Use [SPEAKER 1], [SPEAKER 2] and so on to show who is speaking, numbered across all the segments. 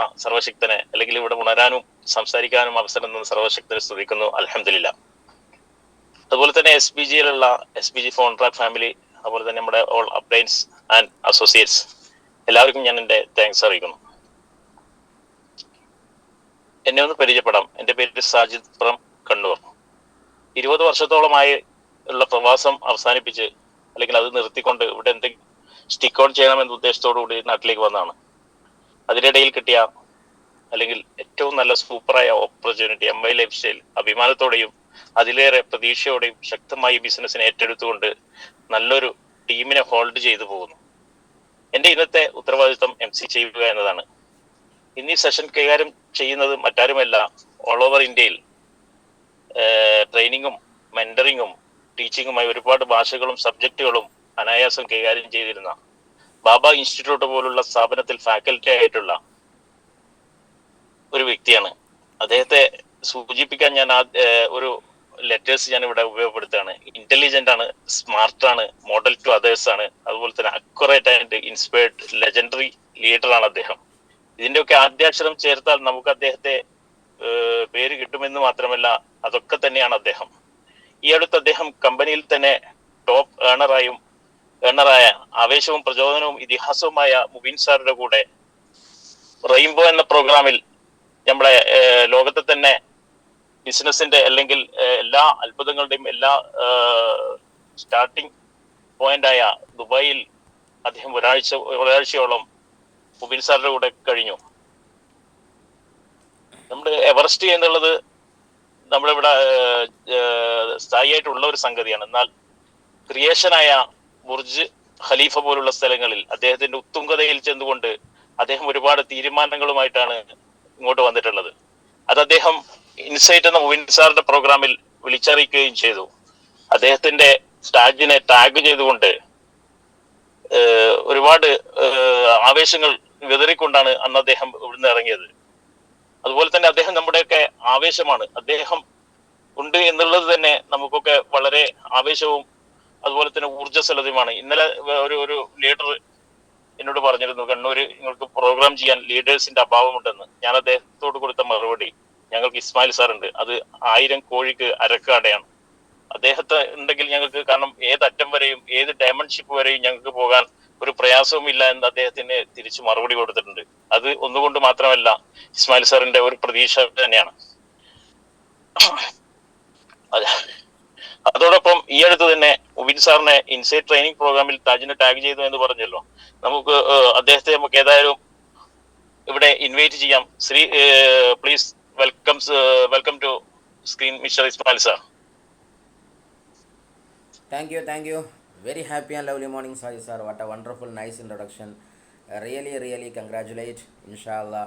[SPEAKER 1] തന്ന സർവശക്തനെ, അല്ലെങ്കിൽ ഇവിടെ ഉണരാനും സംസാരിക്കാനും അവസരം തന്ന സർവശക്തനെ സ്തുതിക്കുന്നു. അൽഹംദുലില്ലാ. അതുപോലെ തന്നെ SBG ഫോൺ ട്രാക്ക് ഫാമിലി, അതുപോലെ തന്നെ നമ്മുടെ ഓൾ അപ്ലയൻസ് ആൻഡ് അസോസിയേറ്റ്സ്, എല്ലാവർക്കും ഞാൻ എൻ്റെ താങ്ക്സ് അറിയിക്കുന്നു. എന്നെ ഒന്ന് പരിചയപ്പെടാം. എൻ്റെ പേര് സാജിദ് ഫ്രം കണ്ണൂർ. 20 വർഷത്തോളമായി ഉള്ള പ്രവാസം അവസാനിപ്പിച്ച്, അല്ലെങ്കിൽ അത് നിർത്തിക്കൊണ്ട് ഇവിടെ എന്തെങ്കിലും സ്റ്റിക്ക് ഔട്ട് ചെയ്യണമെന്ന ഉദ്ദേശത്തോടു കൂടി നാട്ടിലേക്ക് വന്നതാണ്. അതിനിടയിൽ കിട്ടിയ, അല്ലെങ്കിൽ ഏറ്റവും നല്ല സൂപ്പറായ ഓപ്പർച്യൂണിറ്റി, MY ലൈഫ് സ്റ്റൈൽ അഭിമാനത്തോടെയും അതിലേറെ പ്രതീക്ഷയോടെയും ശക്തമായി ബിസിനസ്സിനെ ഏറ്റെടുത്തുകൊണ്ട് നല്ലൊരു ടീമിനെ ഹോൾഡ് ചെയ്തു പോകുന്നു. എൻ്റെ ഇന്നത്തെ ഉത്തരവാദിത്വം MC ചെയ്യുക എന്നതാണ്. ഇന്ന് ഈ സെഷൻ കൈകാര്യം ചെയ്യുന്നത് മറ്റാരുമല്ല, ഓൾ ഓവർ ഇന്ത്യയിൽ ട്രെയിനിങ്ങും മെന്ററിങ്ങും ടീച്ചിങ്ങുമായി ഒരുപാട് ഭാഷകളും സബ്ജക്റ്റുകളും അനായാസം കൈകാര്യം ചെയ്തിരുന്ന ബാബ ഇൻസ്റ്റിറ്റ്യൂട്ട് പോലുള്ള സ്ഥാപനത്തിൽ ഫാക്കൽറ്റി ആയിട്ടുള്ള ഒരു വ്യക്തിയാണ്. അദ്ദേഹത്തെ സൂചിപ്പിക്കാൻ ഞാൻ ഒരു ലെറ്റേഴ്സ് ഞാൻ ഇവിടെ ഉപയോഗപ്പെടുത്തുകയാണ്. ഇന്റലിജന്റ് ആണ്, സ്മാർട്ട് ആണ്, മോഡൽ ടു അതേഴ്സ് ആണ്, അതുപോലെ തന്നെ accurate and inspired legendary leader ആണ് അദ്ദേഹം. ഇതിന്റെയൊക്കെ ആദ്യാക്ഷരം ചേർത്താൽ നമുക്ക് അദ്ദേഹത്തെ പേര് കിട്ടുമെന്ന് മാത്രമല്ല, അതൊക്കെ തന്നെയാണ് അദ്ദേഹം. ഈ അടുത്ത് അദ്ദേഹം കമ്പനിയിൽ തന്നെ ടോപ്പ് ഏണറായ ആവേശവും പ്രചോദനവും ഇതിഹാസവുമായ മുബീൻ സാറിന്റെ കൂടെ റെയിൻബോ എന്ന പ്രോഗ്രാമിൽ നമ്മുടെ ലോകത്തെ തന്നെ ബിസിനസിന്റെ, അല്ലെങ്കിൽ എല്ലാ അത്ഭുതങ്ങളുടെയും എല്ലാ സ്റ്റാർട്ടിങ് പോയിന്റായ ദുബായിൽ അദ്ദേഹം ഒരാഴ്ചയോളം മുബീൻ സാറിന്റെ കൂടെ കഴിഞ്ഞു. നമ്മുടെ എവറസ്റ്റ് എന്നുള്ളത് നമ്മളിവിടെ സ്ഥായിയായിട്ടുള്ള ഒരു സംഗതിയാണ്. എന്നാൽ ക്രിയേഷനായ ബുർജ് ഖലീഫ പോലുള്ള സ്ഥലങ്ങളിൽ അദ്ദേഹത്തിന്റെ ഉത്തുംഗതയിൽ ചെന്നുകൊണ്ട് അദ്ദേഹം ഒരുപാട് തീരുമാനങ്ങളുമായിട്ടാണ് ഇങ്ങോട്ട് വന്നിട്ടുള്ളത്. അത് അദ്ദേഹം ഇൻസൈറ്റ് എന്ന മുബീൻ സാറിന്റെ പ്രോഗ്രാമിൽ വിളിച്ചറിയിക്കുകയും ചെയ്തു. അദ്ദേഹത്തിന്റെ സ്റ്റാജിനെ ടാഗ് ചെയ്തുകൊണ്ട് ഒരുപാട് ആവേശങ്ങൾ വിതറിക്കൊണ്ടാണ് അന്ന് അദ്ദേഹം ഇവിടുന്ന് ഇറങ്ങിയത്. അതുപോലെ തന്നെ അദ്ദേഹം നമ്മുടെയൊക്കെ ആവേശമാണ്. അദ്ദേഹം ഉണ്ട് എന്നുള്ളത് തന്നെ നമുക്കൊക്കെ വളരെ ആവേശവും അതുപോലെ തന്നെ ഊർജ്ജസ്വലതയുമാണ്. ഇന്നലെ ഒരു ലീഡർ എന്നോട് പറഞ്ഞിരുന്നു, കണ്ണൂര് നിങ്ങൾക്ക് പ്രോഗ്രാം ചെയ്യാൻ ലീഡേഴ്സിന്റെ അഭാവമുണ്ടെന്ന്. ഞാൻ അദ്ദേഹത്തോട് കൊടുത്ത മറുപടി, ഞങ്ങൾക്ക് ഇസ്മായിൽ സാർ ഉണ്ട്, അത് 1000 കോഴിക്ക് അരക്കാടയാണ്. അദ്ദേഹത്തെ ഉണ്ടെങ്കിൽ ഞങ്ങൾക്ക്, കാരണം ഏതറ്റം വരെയും ഏത് ഡയമണ്ട്ഷിപ്പ് വരെയും ഞങ്ങൾക്ക് പോകാൻ ഒരു പ്രയാസവും ഇല്ല എന്ന് അദ്ദേഹത്തിന് തിരിച്ചു മറുപടി കൊടുത്തിട്ടുണ്ട്. അത് ഒന്നുകൊണ്ട് മാത്രമല്ല, ഇസ്മായിൽ സാറിന്റെ ഒരു പ്രതീക്ഷ തന്നെയാണ്. അതോടൊപ്പം ഈ അടുത്ത് തന്നെ മുബീൻ സാറിനെ ഇൻസൈറ്റ് ട്രെയിനിങ് പ്രോഗ്രാമിൽ താജിനെ ടാഗ് ചെയ്തു എന്ന് പറഞ്ഞല്ലോ. നമുക്ക് അദ്ദേഹത്തെ നമുക്ക് ഏതായാലും ഇവിടെ ഇൻവൈറ്റ് ചെയ്യാം. Please welcome to screen mister Ismail sir.
[SPEAKER 2] Thank you. Very happy and lovely morning, Sajid sir. What a wonderful, nice introduction. Really congratulate. Inshallah,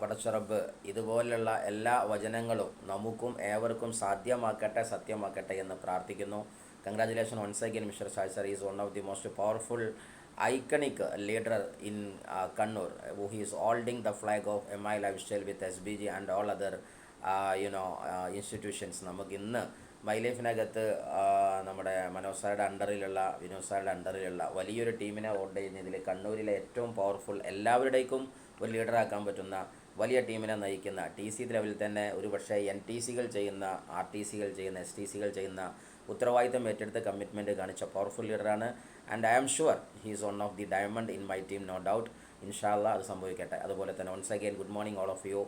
[SPEAKER 2] പടച്ചുറബ് ഇതുപോലുള്ള എല്ലാ വചനങ്ങളും നമുക്കും ഏവർക്കും സത്യമാക്കട്ടെ എന്ന് പ്രാർത്ഥിക്കുന്നു. Congratulation once again mister Saj sir. Is one of the most powerful iconic leader in Kannur, who is holding the flag of MI Lifestyle with SBG and all other institutions. നമുക്ക് ഇന്ന് മൈ ലൈഫിനകത്ത് നമ്മുടെ മനോജ് സാറുടെ അണ്ടറിലുള്ള, വിനോദ് സാറുടെ അണ്ടറിലുള്ള വലിയൊരു ടീമിനെ ഹോൾഡ് ചെയ്യുന്നതിൽ കണ്ണൂരിലെ ഏറ്റവും powerful, എല്ലാവരുടേക്കും ഒരു ലീഡറാക്കാൻ പറ്റുന്ന വലിയ ടീമിനെ നയിക്കുന്ന, TC ലെവലിൽ തന്നെ ഒരുപക്ഷെ NTCകൾ ചെയ്യുന്ന, RTCകൾ ചെയ്യുന്ന, STCകൾ ചെയ്യുന്ന ഉത്തരവാദിത്തം ഏറ്റെടുത്ത് കമ്മിറ്റ്മെൻറ്റ് കാണിച്ച പവർഫുൾ ലീഡറാണ്. And I am sure he is one of the diamond in my team, no doubt. ഇൻഷാല്ലാ അത് സംഭവിക്കട്ടെ. അതുപോലെ തന്നെ once again good morning all of you.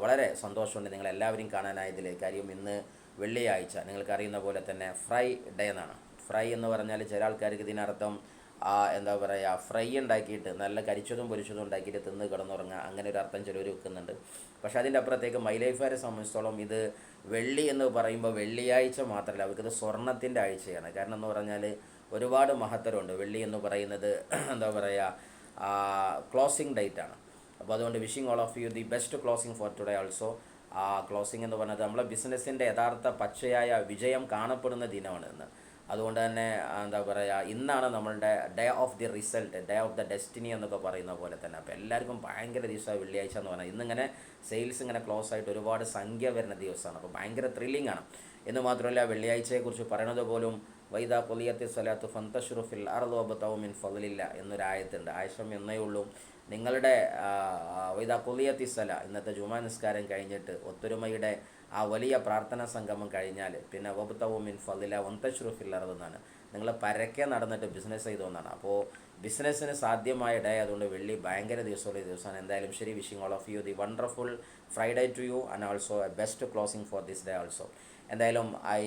[SPEAKER 2] വളരെ സന്തോഷമുണ്ട് നിങ്ങളെല്ലാവരെയും കാണാനായതിൽ. കാര്യം ഇന്ന് വെള്ളിയാഴ്ച, നിങ്ങൾക്കറിയുന്ന പോലെ തന്നെ ഫ്രൈ ഡേ എന്നാണ്. ഫ്രൈ എന്ന് പറഞ്ഞാൽ ചില ആൾക്കാർക്ക് ഇതിനർത്ഥം എന്താ പറയുക, ഫ്രൈ ഉണ്ടാക്കിയിട്ട് നല്ല കരിച്ചതും പൊരിച്ചതും ഉണ്ടാക്കിയിട്ട് തിന്ന് കിടന്നുറങ്ങുക, അങ്ങനെ ഒരു അർത്ഥം ചിലർ വെക്കുന്നുണ്ട്. പക്ഷേ അതിൻ്റെ അപ്പുറത്തേക്ക് മൈ ലൈഫുകാരെ സംബന്ധിച്ചിടത്തോളം ഇത് വെള്ളി എന്ന് പറയുമ്പോൾ വെള്ളിയാഴ്ച മാത്രമല്ല, അവർക്കിത് സ്വർണ്ണത്തിൻ്റെ ആഴ്ചയാണ്. കാരണം എന്ന് പറഞ്ഞാൽ ഒരുപാട് മഹത്തരമുണ്ട്. വെള്ളി എന്ന് പറയുന്നത് എന്താ പറയുക, ക്ലോസിങ് ഡേറ്റ് ആണ്. അപ്പോൾ അതുകൊണ്ട് wishing all of you the best closing for today also. Closing എന്ന് പറഞ്ഞത് നമ്മളെ ബിസിനസ്സിൻ്റെ യഥാർത്ഥ പച്ചയായ വിജയം കാണപ്പെടുന്ന ദിനമാണ് ഇന്ന്. അതുകൊണ്ട് തന്നെ എന്താ പറയുക, ഇന്നാണ് നമ്മളുടെ day of the result, day of the destiny എന്നൊക്കെ പറയുന്ന പോലെ തന്നെ. അപ്പോൾ എല്ലാവർക്കും ഭയങ്കര ദിവസമാണ് വെള്ളിയാഴ്ച എന്ന് പറഞ്ഞാൽ. ഇന്നിങ്ങനെ സെയിൽസ് ഇങ്ങനെ ക്ലോസ് ആയിട്ട് ഒരുപാട് സംഖ്യ വരുന്ന ദിവസമാണ്. അപ്പോൾ ഭയങ്കര ത്രില്ലിംഗ് ആണ്. എന്ന് മാത്രമല്ല, വെള്ളിയാഴ്ചയെക്കുറിച്ച് പറയുന്നത് പോലും വൈദാ കൊലിയത്തി സ്വലാത്തു ഫന്തഷുറുഫിൽ അർദു വബ്തഗൂ മിൻ ഫളില്ല എന്നൊരായത്തുണ്ട്. ആവശ്യം എന്നേ ഉള്ളൂ, നിങ്ങളുടെ ഇതാ കുലിയത്തിസല ഇന്നത്തെ ജുമാ നിസ്കാരം കഴിഞ്ഞിട്ട് ഒത്തൊരുമയുടെ ആ വലിയ പ്രാർത്ഥനാ സംഗമം കഴിഞ്ഞാൽ പിന്നെ വബുത്തവുമിൻ ഫലില ഒന്തശ്രുഫില്ലറതെന്നാണ്. നിങ്ങൾ പരക്കെ നടന്നിട്ട് ബിസിനസ് ചെയ്തോന്നാണ്. അപ്പോൾ ബിസിനസ്സിന് സാധ്യമായ ഡേ, അതുകൊണ്ട് വെള്ളി ഭയങ്കര ദിവസമുള്ള ദിവസമാണ്. എന്തായാലും ശരി, wishing all of you the wonderful Friday to you and also a best closing for this day also. എന്തായാലും I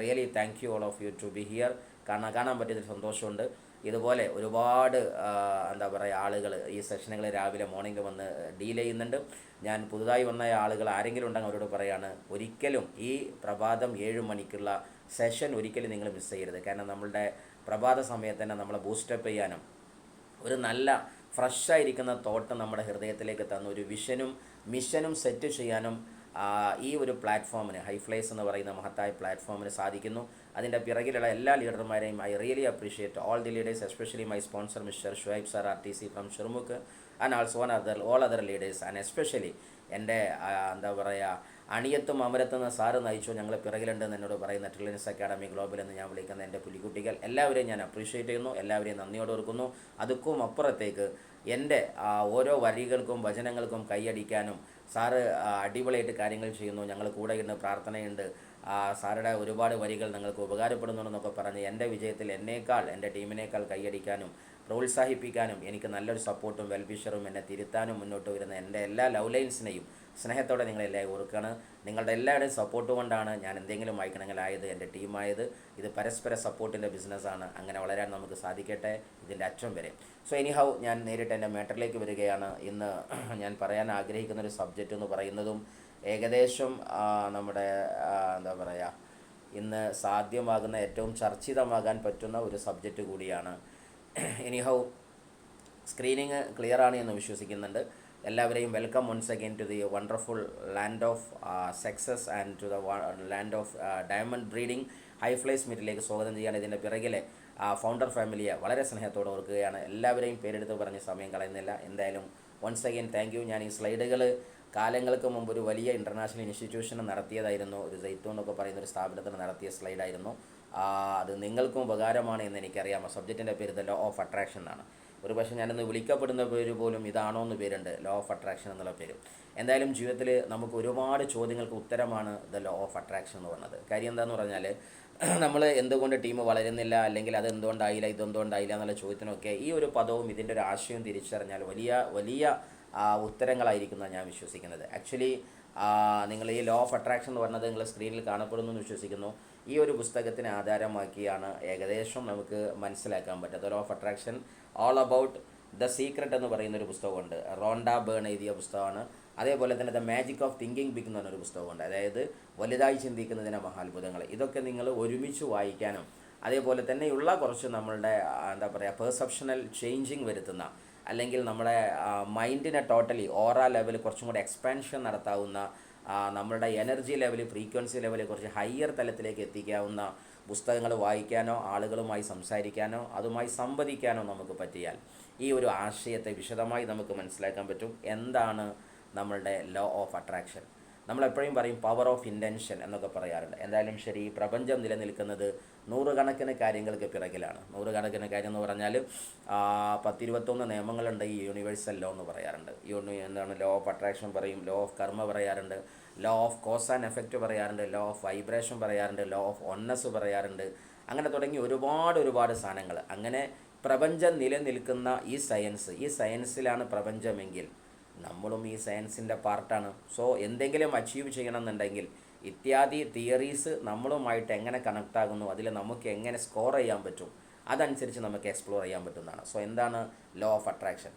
[SPEAKER 2] really thank you all of you to be here. കാണാൻ പറ്റിയതിൽ സന്തോഷമുണ്ട്. ഇതുപോലെ ഒരുപാട് എന്താ പറയുക ആളുകൾ ഈ സെഷനുകൾ രാവിലെ മോർണിംഗ് വന്ന് ഡീൽ ചെയ്യുന്നുണ്ട്. ഞാൻ പുതുതായി വന്ന ആളുകൾ ആരെങ്കിലും ഉണ്ടെങ്കിൽ അവരോട് പറയാണ്, ഒരിക്കലും ഈ പ്രഭാതം 7 മണിക്കുള്ള സെഷൻ ഒരിക്കലും നിങ്ങൾ മിസ് ചെയ്യരുത്. കാരണം നമ്മളുടെ പ്രഭാത സമയത്ത് തന്നെ നമ്മളെ ബൂസ്റ്റപ്പ് ചെയ്യാനും ഒരു നല്ല ഫ്രഷായിരിക്കുന്ന തോട്ട് നമ്മുടെ ഹൃദയത്തിലേക്ക് തന്ന ഒരു വിഷനും മിഷനും സെറ്റ് ചെയ്യാനും ഈ ഒരു പ്ലാറ്റ്ഫോമിന്, ഹൈഫ്ലൈസ് എന്ന് പറയുന്ന മഹത്തായ പ്ലാറ്റ്ഫോമിന് സാധിക്കുന്നു. അതിൻ്റെ പിറകിലുള്ള എല്ലാ ലീഡർമാരെയും I really appreciate all the leaders, especially my sponsor mister Shuhaib sir RTC from ഷിർമുക്ക് and also all other leaders and especially എൻ്റെ എന്താ പറയുക അണിയത്തും അമരത്തും എന്ന സാറ് നയിച്ചു ഞങ്ങൾ പിറകിലുണ്ടെന്ന് എന്നോട് പറയുന്ന ട്രില്യൻസ് അക്കാഡമി ഗ്ലോബൽ എന്ന് ഞാൻ വിളിക്കുന്ന എൻ്റെ പുലിക്കുട്ടികൾ എല്ലാവരെയും ഞാൻ അപ്രീഷിയേറ്റ് ചെയ്യുന്നു. എല്ലാവരെയും നന്ദിയോട് ഓർക്കുന്നു. അതുക്കും അപ്പുറത്തേക്ക് എൻ്റെ ഓരോ വരികൾക്കും വചനങ്ങൾക്കും കൈയടിക്കാനും സാറ് അടിപൊളിയായിട്ട് കാര്യങ്ങൾ ചെയ്യുന്നു, ഞങ്ങൾ കൂടെയുണ്ട്, പ്രാർത്ഥനയുണ്ട്, സാറുടെ ഒരുപാട് വരികൾ നിങ്ങൾക്ക് ഉപകാരപ്പെടുന്നുണ്ടെന്നൊക്കെ പറഞ്ഞ് എൻ്റെ വിജയത്തിൽ എന്നേക്കാൾ എൻ്റെ ടീമിനേക്കാൾ കൈയടിക്കാനും പ്രോത്സാഹിപ്പിക്കാനും എനിക്ക് നല്ലൊരു സപ്പോർട്ടും വെൽവിഷറും എന്നെ തിരുത്താനും മുന്നോട്ട് വരുന്ന എൻ്റെ എല്ലാ ലവ് ലൈൻസിനെയും സ്നേഹത്തോടെ നിങ്ങളെല്ലാം ഓർക്കുകയാണ്. നിങ്ങളുടെ എല്ലാവരുടെയും സപ്പോർട്ട് കൊണ്ടാണ് ഞാൻ എന്തെങ്കിലും ആയിക്കണമെങ്കിലായത്, എൻ്റെ ടീമായത്. ഇത് പരസ്പര സപ്പോർട്ടിൻ്റെ ബിസിനസ്സാണ്. അങ്ങനെ വളരാൻ നമുക്ക് സാധിക്കട്ടെ ഇതിൻ്റെ അറ്റം വരെ. സോ എനിഹൗ ഞാൻ നേരിട്ട് എൻ്റെ മാറ്ററിലേക്ക് വരികയാണ്. ഇന്ന് ഞാൻ പറയാൻ ആഗ്രഹിക്കുന്നൊരു സബ്ജക്റ്റ് എന്ന് പറയുന്നതും ഏകദേശം നമ്മുടെ എന്താ പറയുക ഇന്ന് സാധ്യമാകുന്ന ഏറ്റവും ചർച്ചിതമാകാൻ പറ്റുന്ന ഒരു സബ്ജക്റ്റ് കൂടിയാണ്. എനിഹൗ സ്ക്രീനിങ് ക്ലിയറാണ് എന്ന് വിശ്വസിക്കുന്നുണ്ട്. എല്ലാവരെയും welcome once again to the wonderful land of success and to the land of diamond breeding high flies മീറ്റിലേക്ക് സ്വാഗതം ചെയ്യാണ്. ഇതിൻ്റെ പിറകിലെ ഫൗണ്ടർ ഫാമിലിയെ വളരെ സ്നേഹത്തോടെ ഓർക്കുകയാണ്. എല്ലാവരെയും പേരെടുത്ത് പറഞ്ഞ് സമയം കളയുന്നില്ല. എന്തായാലും വൺസ് അഗെയിൻ താങ്ക് യു. ഞാൻ ഈ സ്ലൈഡുകൾ കാലങ്ങൾക്ക് മുമ്പ് ഒരു വലിയ ഇൻ്റർനാഷണൽ ഇൻസ്റ്റിറ്റ്യൂഷന് നടത്തിയതായിരുന്നു. ഒരു സൈത്തൂൺ എന്നൊക്കെ പറയുന്ന ഒരു സ്ഥാപനത്തിന് നടത്തിയ സ്ലൈഡായിരുന്നു. അത് നിങ്ങൾക്കും ഉപകാരമാണ് എന്ന് എനിക്കറിയാം. ആ സബ്ജക്റ്റിൻ്റെ പേര് ദ ലോ ഓഫ് അട്രാക്ഷൻ എന്നാണ്. ഒരു പക്ഷേ ഞാനിന്ന് വിളിക്കപ്പെടുന്ന പേര് പോലും ഇതാണോ എന്ന് പേരുണ്ട്, ലോ ഓഫ് അട്രാക്ഷൻ എന്നുള്ള പേര്. എന്തായാലും ജീവിതത്തിൽ നമുക്ക് ഒരുപാട് ചോദ്യങ്ങൾക്ക് ഉത്തരമാണ് ദ ലോ ഓഫ് അട്രാക്ഷൻ എന്ന് പറഞ്ഞത്. കാര്യം എന്താണെന്ന് പറഞ്ഞാൽ നമ്മൾ എന്തുകൊണ്ട് ടീം വളരുന്നില്ല, അല്ലെങ്കിൽ അത് എന്തുകൊണ്ടായില്ല, ഇതെന്തുകൊണ്ടായില്ല എന്നുള്ള ചോദ്യത്തിനൊക്കെ ഈ ഒരു പദവും ഇതിൻ്റെ ഒരു ആശയവും തിരിച്ചറിഞ്ഞാൽ വലിയ വലിയ ഉത്തരങ്ങളായിരിക്കുന്നതാണ് ഞാൻ വിശ്വസിക്കുന്നത്. ആക്ച്വലി നിങ്ങൾ ഈ ലോ ഓഫ് അട്രാക്ഷൻ എന്ന് പറഞ്ഞത് നിങ്ങൾ സ്ക്രീനിൽ കാണപ്പെടുന്നു എന്ന് വിശ്വസിക്കുന്നു. ഈ ഒരു പുസ്തകത്തിനെ ആധാരമാക്കിയാണ് ഏകദേശം നമുക്ക് മനസ്സിലാക്കാൻ പറ്റുന്നത്. Law of attraction all about the secret എന്ന് പറയുന്നൊരു പുസ്തകമുണ്ട്. റോണ്ട ബേൺ എഴുതിയ പുസ്തകമാണ്. അതേപോലെ തന്നെ the magic of thinking big എന്ന് പറഞ്ഞൊരു പുസ്തകമുണ്ട്. അതായത് വലുതായി ചിന്തിക്കുന്നതിൻ്റെ മഹാത്ഭുതങ്ങൾ. ഇതൊക്കെ നിങ്ങൾ ഒരുമിച്ച് വായിക്കാനും അതേപോലെ തന്നെയുള്ള കുറച്ച് നമ്മളുടെ എന്താ പറയുക പെർസെപ്ഷണൽ ചേഞ്ചിങ് വരുത്തുന്ന, അല്ലെങ്കിൽ നമ്മുടെ മൈൻഡിനെ ടോട്ടലി ഓറ ലെവൽ കുറച്ചും കൂടി എക്സ്പാൻഷൻ നടത്താവുന്ന, നമ്മളുടെ എനർജി ലെവൽ ഫ്രീക്വൻസി ലെവൽ കുറച്ച് ഹയർ തലത്തിലേക്ക് എത്തിക്കാവുന്ന പുസ്തകങ്ങൾ വായിക്കാനോ ആളുകളുമായി സംസാരിക്കാനോ അതുമായി സംവദിക്കാനോ നമുക്ക് പറ്റിയാൽ ഈ ഒരു ആശയത്തെ വിശദമായി നമുക്ക് മനസ്സിലാക്കാൻ പറ്റും. എന്താണ് നമ്മളുടെ ലോ ഓഫ് അട്രാക്ഷൻ? നമ്മളെപ്പോഴും പറയും പവർ ഓഫ് ഇൻറ്റൻഷൻ എന്നൊക്കെ പറയാറുണ്ട്. എന്തായാലും ശരി, ഈ പ്രപഞ്ചം നിലനിൽക്കുന്നത് നൂറുകണക്കിന് കാര്യങ്ങൾക്ക് പിറകിലാണ്. നൂറുകണക്കിന് കാര്യം എന്ന് പറഞ്ഞാൽ 10-21 നിയമങ്ങളുണ്ട് ഈ യൂണിവേഴ്സൽ ലോ എന്ന് പറയാറുണ്ട്. എന്താണ് ലോ ഓഫ് അട്രാക്ഷൻ പറയും, ലോ ഓഫ് കർമ്മ പറയാറുണ്ട്, law of cause and effect പറയാറുണ്ട്, ലോ ഓഫ് വൈബ്രേഷൻ പറയാറുണ്ട്, ലോ ഓഫ് ഒന്നസ് പറയാറുണ്ട്. അങ്ങനെ തുടങ്ങി ഒരുപാട് സാധനങ്ങൾ. അങ്ങനെ പ്രപഞ്ചം നിലനിൽക്കുന്ന ഈ സയൻസിലാണ് പ്രപഞ്ചമെങ്കിൽ നമ്മളും ഈ സയൻസിൻ്റെ പാർട്ടാണ്. സോ എന്തെങ്കിലും അച്ചീവ് ചെയ്യണമെന്നുണ്ടെങ്കിൽ ഇത്യാദി തിയറീസ് നമ്മളുമായിട്ട് എങ്ങനെ കണക്റ്റ് ആകുന്നു, അതിൽ നമുക്ക് എങ്ങനെ സ്കോർ ചെയ്യാൻ പറ്റും, അതനുസരിച്ച് നമുക്ക് എക്സ്പ്ലോർ ചെയ്യാൻ പറ്റുന്നതാണ്. സോ എന്താണ് ലോ ഓഫ് അട്രാക്ഷൻ?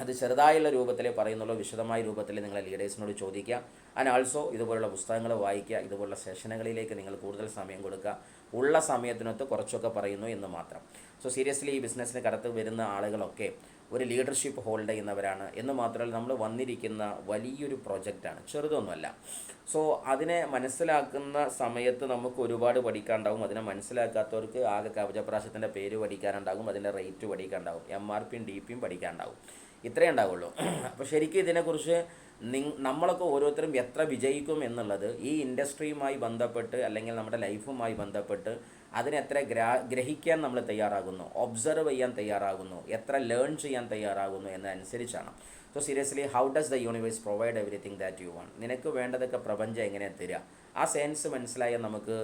[SPEAKER 2] അത് ചെറുതായുള്ള രൂപത്തിൽ പറയുന്നുള്ളൂ. വിശദമായ രൂപത്തിൽ നിങ്ങളെ ലീഡേഴ്സിനോട് ചോദിക്കുക. ആൻഡ് ആൾസോ ഇതുപോലുള്ള പുസ്തകങ്ങൾ വായിക്കുക. ഇതുപോലുള്ള സെഷനുകളിലേക്ക് നിങ്ങൾ കൂടുതൽ സമയം കൊടുക്കുക. ഉള്ള സമയത്തിനൊത്ത് കുറച്ചൊക്കെ പറയുന്നു എന്ന് മാത്രം. സോ സീരിയസ്ലി ഈ ബിസിനസ്സിന് കടത്ത് വരുന്ന ആളുകളൊക്കെ ഒരു ലീഡർഷിപ്പ് ഹോൾഡ് ചെയ്യുന്നവരാണ് എന്ന് മാത്രമല്ല നമ്മൾ വന്നിരിക്കുന്ന വലിയൊരു പ്രൊജക്റ്റാണ്, ചെറുതൊന്നുമല്ല. സോ അതിനെ മനസ്സിലാക്കുന്ന സമയത്ത് നമുക്ക് ഒരുപാട് പഠിക്കാനുണ്ടാവും. അതിനെ മനസ്സിലാക്കാത്തവർക്ക് ആകെ കവചപ്രാശത്തിൻ്റെ പേര് പഠിക്കാനുണ്ടാകും, അതിൻ്റെ റേറ്റ് പഠിക്കാനുണ്ടാകും, MRPയും DPയും പഠിക്കാനുണ്ടാകും. ഇത്രയേ ഉണ്ടാവുള്ളൂ. അപ്പോൾ ശരിക്കും ഇതിനെക്കുറിച്ച് നമ്മളൊക്കെ ഓരോരുത്തരും എത്ര വിജയിക്കും എന്നുള്ളത് ഈ ഇൻഡസ്ട്രിയുമായി ബന്ധപ്പെട്ട് അല്ലെങ്കിൽ നമ്മുടെ ലൈഫുമായി ബന്ധപ്പെട്ട് അതിനെത്ര ഗ്രഹിക്കാൻ നമ്മൾ തയ്യാറാകുന്നു, ഒബ്സർവ് ചെയ്യാൻ തയ്യാറാകുന്നു, എത്ര ലേൺ ചെയ്യാൻ തയ്യാറാകുന്നു എന്നതനുസരിച്ചാണ്. So seriously, how does the universe provide everything that you want? നിനക്ക് വേണ്ടതൊക്കെ പ്രപഞ്ചം എങ്ങനെ തരിക? ആ സെൻസ് മനസ്സിലായാൽ നമുക്ക്,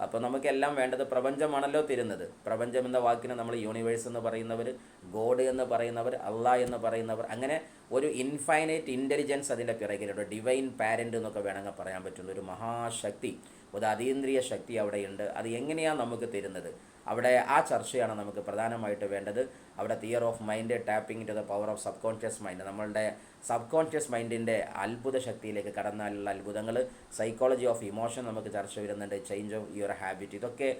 [SPEAKER 2] അപ്പോൾ നമുക്കെല്ലാം വേണ്ടത് പ്രപഞ്ചമാണല്ലോ തരുന്നത്. പ്രപഞ്ചം എന്ന വാക്കിന് നമ്മൾ യൂണിവേഴ്സ് എന്ന് പറയുന്നവർ, ഗോഡ് എന്ന് പറയുന്നവർ, അള്ളാഹ് എന്ന് പറയുന്നവർ, അങ്ങനെ ഒരു ഇൻഫൈനൈറ്റ് ഇൻ്റലിജൻസ് അതിൻ്റെ പിറകിലുണ്ട്. ഡിവൈൻ പാരൻ്റ് എന്നൊക്കെ വേണമെങ്കിൽ പറയാൻ പറ്റുന്ന ഒരു മഹാശക്തി, ഒരു അതീന്ദ്രിയ ശക്തി അവിടെയുണ്ട്. അത് എങ്ങനെയാണ് നമുക്ക് തരുന്നത്? അവിടെ ആ ചർച്ചയാണ് നമുക്ക് പ്രധാനമായിട്ട് വേണ്ടത്. അവിടെ theory of mind, tapping to the power of subconscious mind, നമ്മളുടെ സബ് കോൺഷ്യസ് മൈൻഡിൻ്റെ അത്ഭുത ശക്തിയിലേക്ക് കടന്നാലുള്ള അത്ഭുതങ്ങൾ, സൈക്കോളജി ഓഫ് ഇമോഷൻ നമുക്ക് ചർച്ച വരുന്നുണ്ട്, ചേഞ്ച് ഓഫ് യുവർ ഹാബിറ്റ്, ഇതൊക്കെ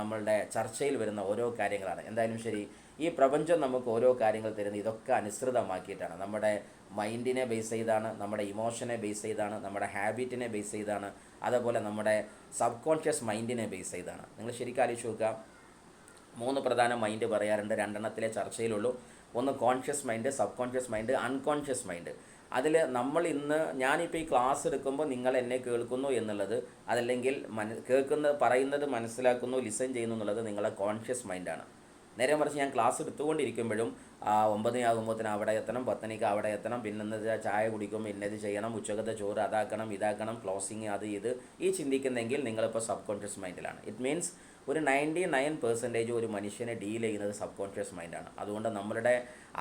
[SPEAKER 2] നമ്മളുടെ ചർച്ചയിൽ വരുന്ന ഓരോ കാര്യങ്ങളാണ്. എന്തായാലും ശരി, ഈ പ്രപഞ്ചം നമുക്ക് ഓരോ കാര്യങ്ങൾ തരുന്നത് ഇതൊക്കെ അനുസൃതമാക്കിയിട്ടാണ്. നമ്മുടെ മൈൻഡിനെ ബേസ് ചെയ്താണ്, നമ്മുടെ ഇമോഷനെ ബേസ് ചെയ്താണ്, നമ്മുടെ ഹാബിറ്റിനെ ബേസ് ചെയ്താണ്, അതുപോലെ നമ്മുടെ സബ് കോൺഷ്യസ് മൈൻഡിനെ ബേസ് ചെയ്താണ്. നിങ്ങൾ ശരിക്കും ആലോചിച്ച് നോക്കുക, 3 പ്രധാന മൈൻഡ് പറയാറുണ്ട്, 2 ചർച്ചയിലുള്ളൂ. ഒന്ന് conscious mind, sub conscious mind, unconscious mind. അതിൽ നമ്മൾ ഇന്ന്, ഞാനിപ്പോൾ ഈ ക്ലാസ് എടുക്കുമ്പോൾ നിങ്ങൾ എന്നെ കേൾക്കുന്നു എന്നുള്ളത്, അതല്ലെങ്കിൽ പറയുന്നത് മനസ്സിലാക്കുന്നു, ലിസൺ ചെയ്യുന്നു എന്നുള്ളത് നിങ്ങളെ കോൺഷ്യസ് മൈൻഡാണ്. നേരെ മറിച്ച് ഞാൻ ക്ലാസ് എടുത്തുകൊണ്ടിരിക്കുമ്പോഴും 9 ആകുമ്പോഴത്തേനും അവിടെ എത്തണം, 10 അവിടെ എത്തണം, പിന്നെ ചായ കുടിക്കും, ഇന്നത് ചെയ്യണം, ഉച്ചക്കത്തെ ചോറ് അതാക്കണം, ഇതാക്കണം, ക്ലോസിങ് അത് ഇത്, ഈ ചിന്തിക്കുന്നെങ്കിൽ നിങ്ങളിപ്പോൾ സബ് കോൺഷ്യസ് മൈൻഡിലാണ്. ഇറ്റ് മീൻസ് ഒരു 99% ഒരു മനുഷ്യനെ ഡീൽ ചെയ്യുന്നത് സബ് കോൺഷ്യസ് മൈൻഡാണ്. അതുകൊണ്ട് നമ്മളുടെ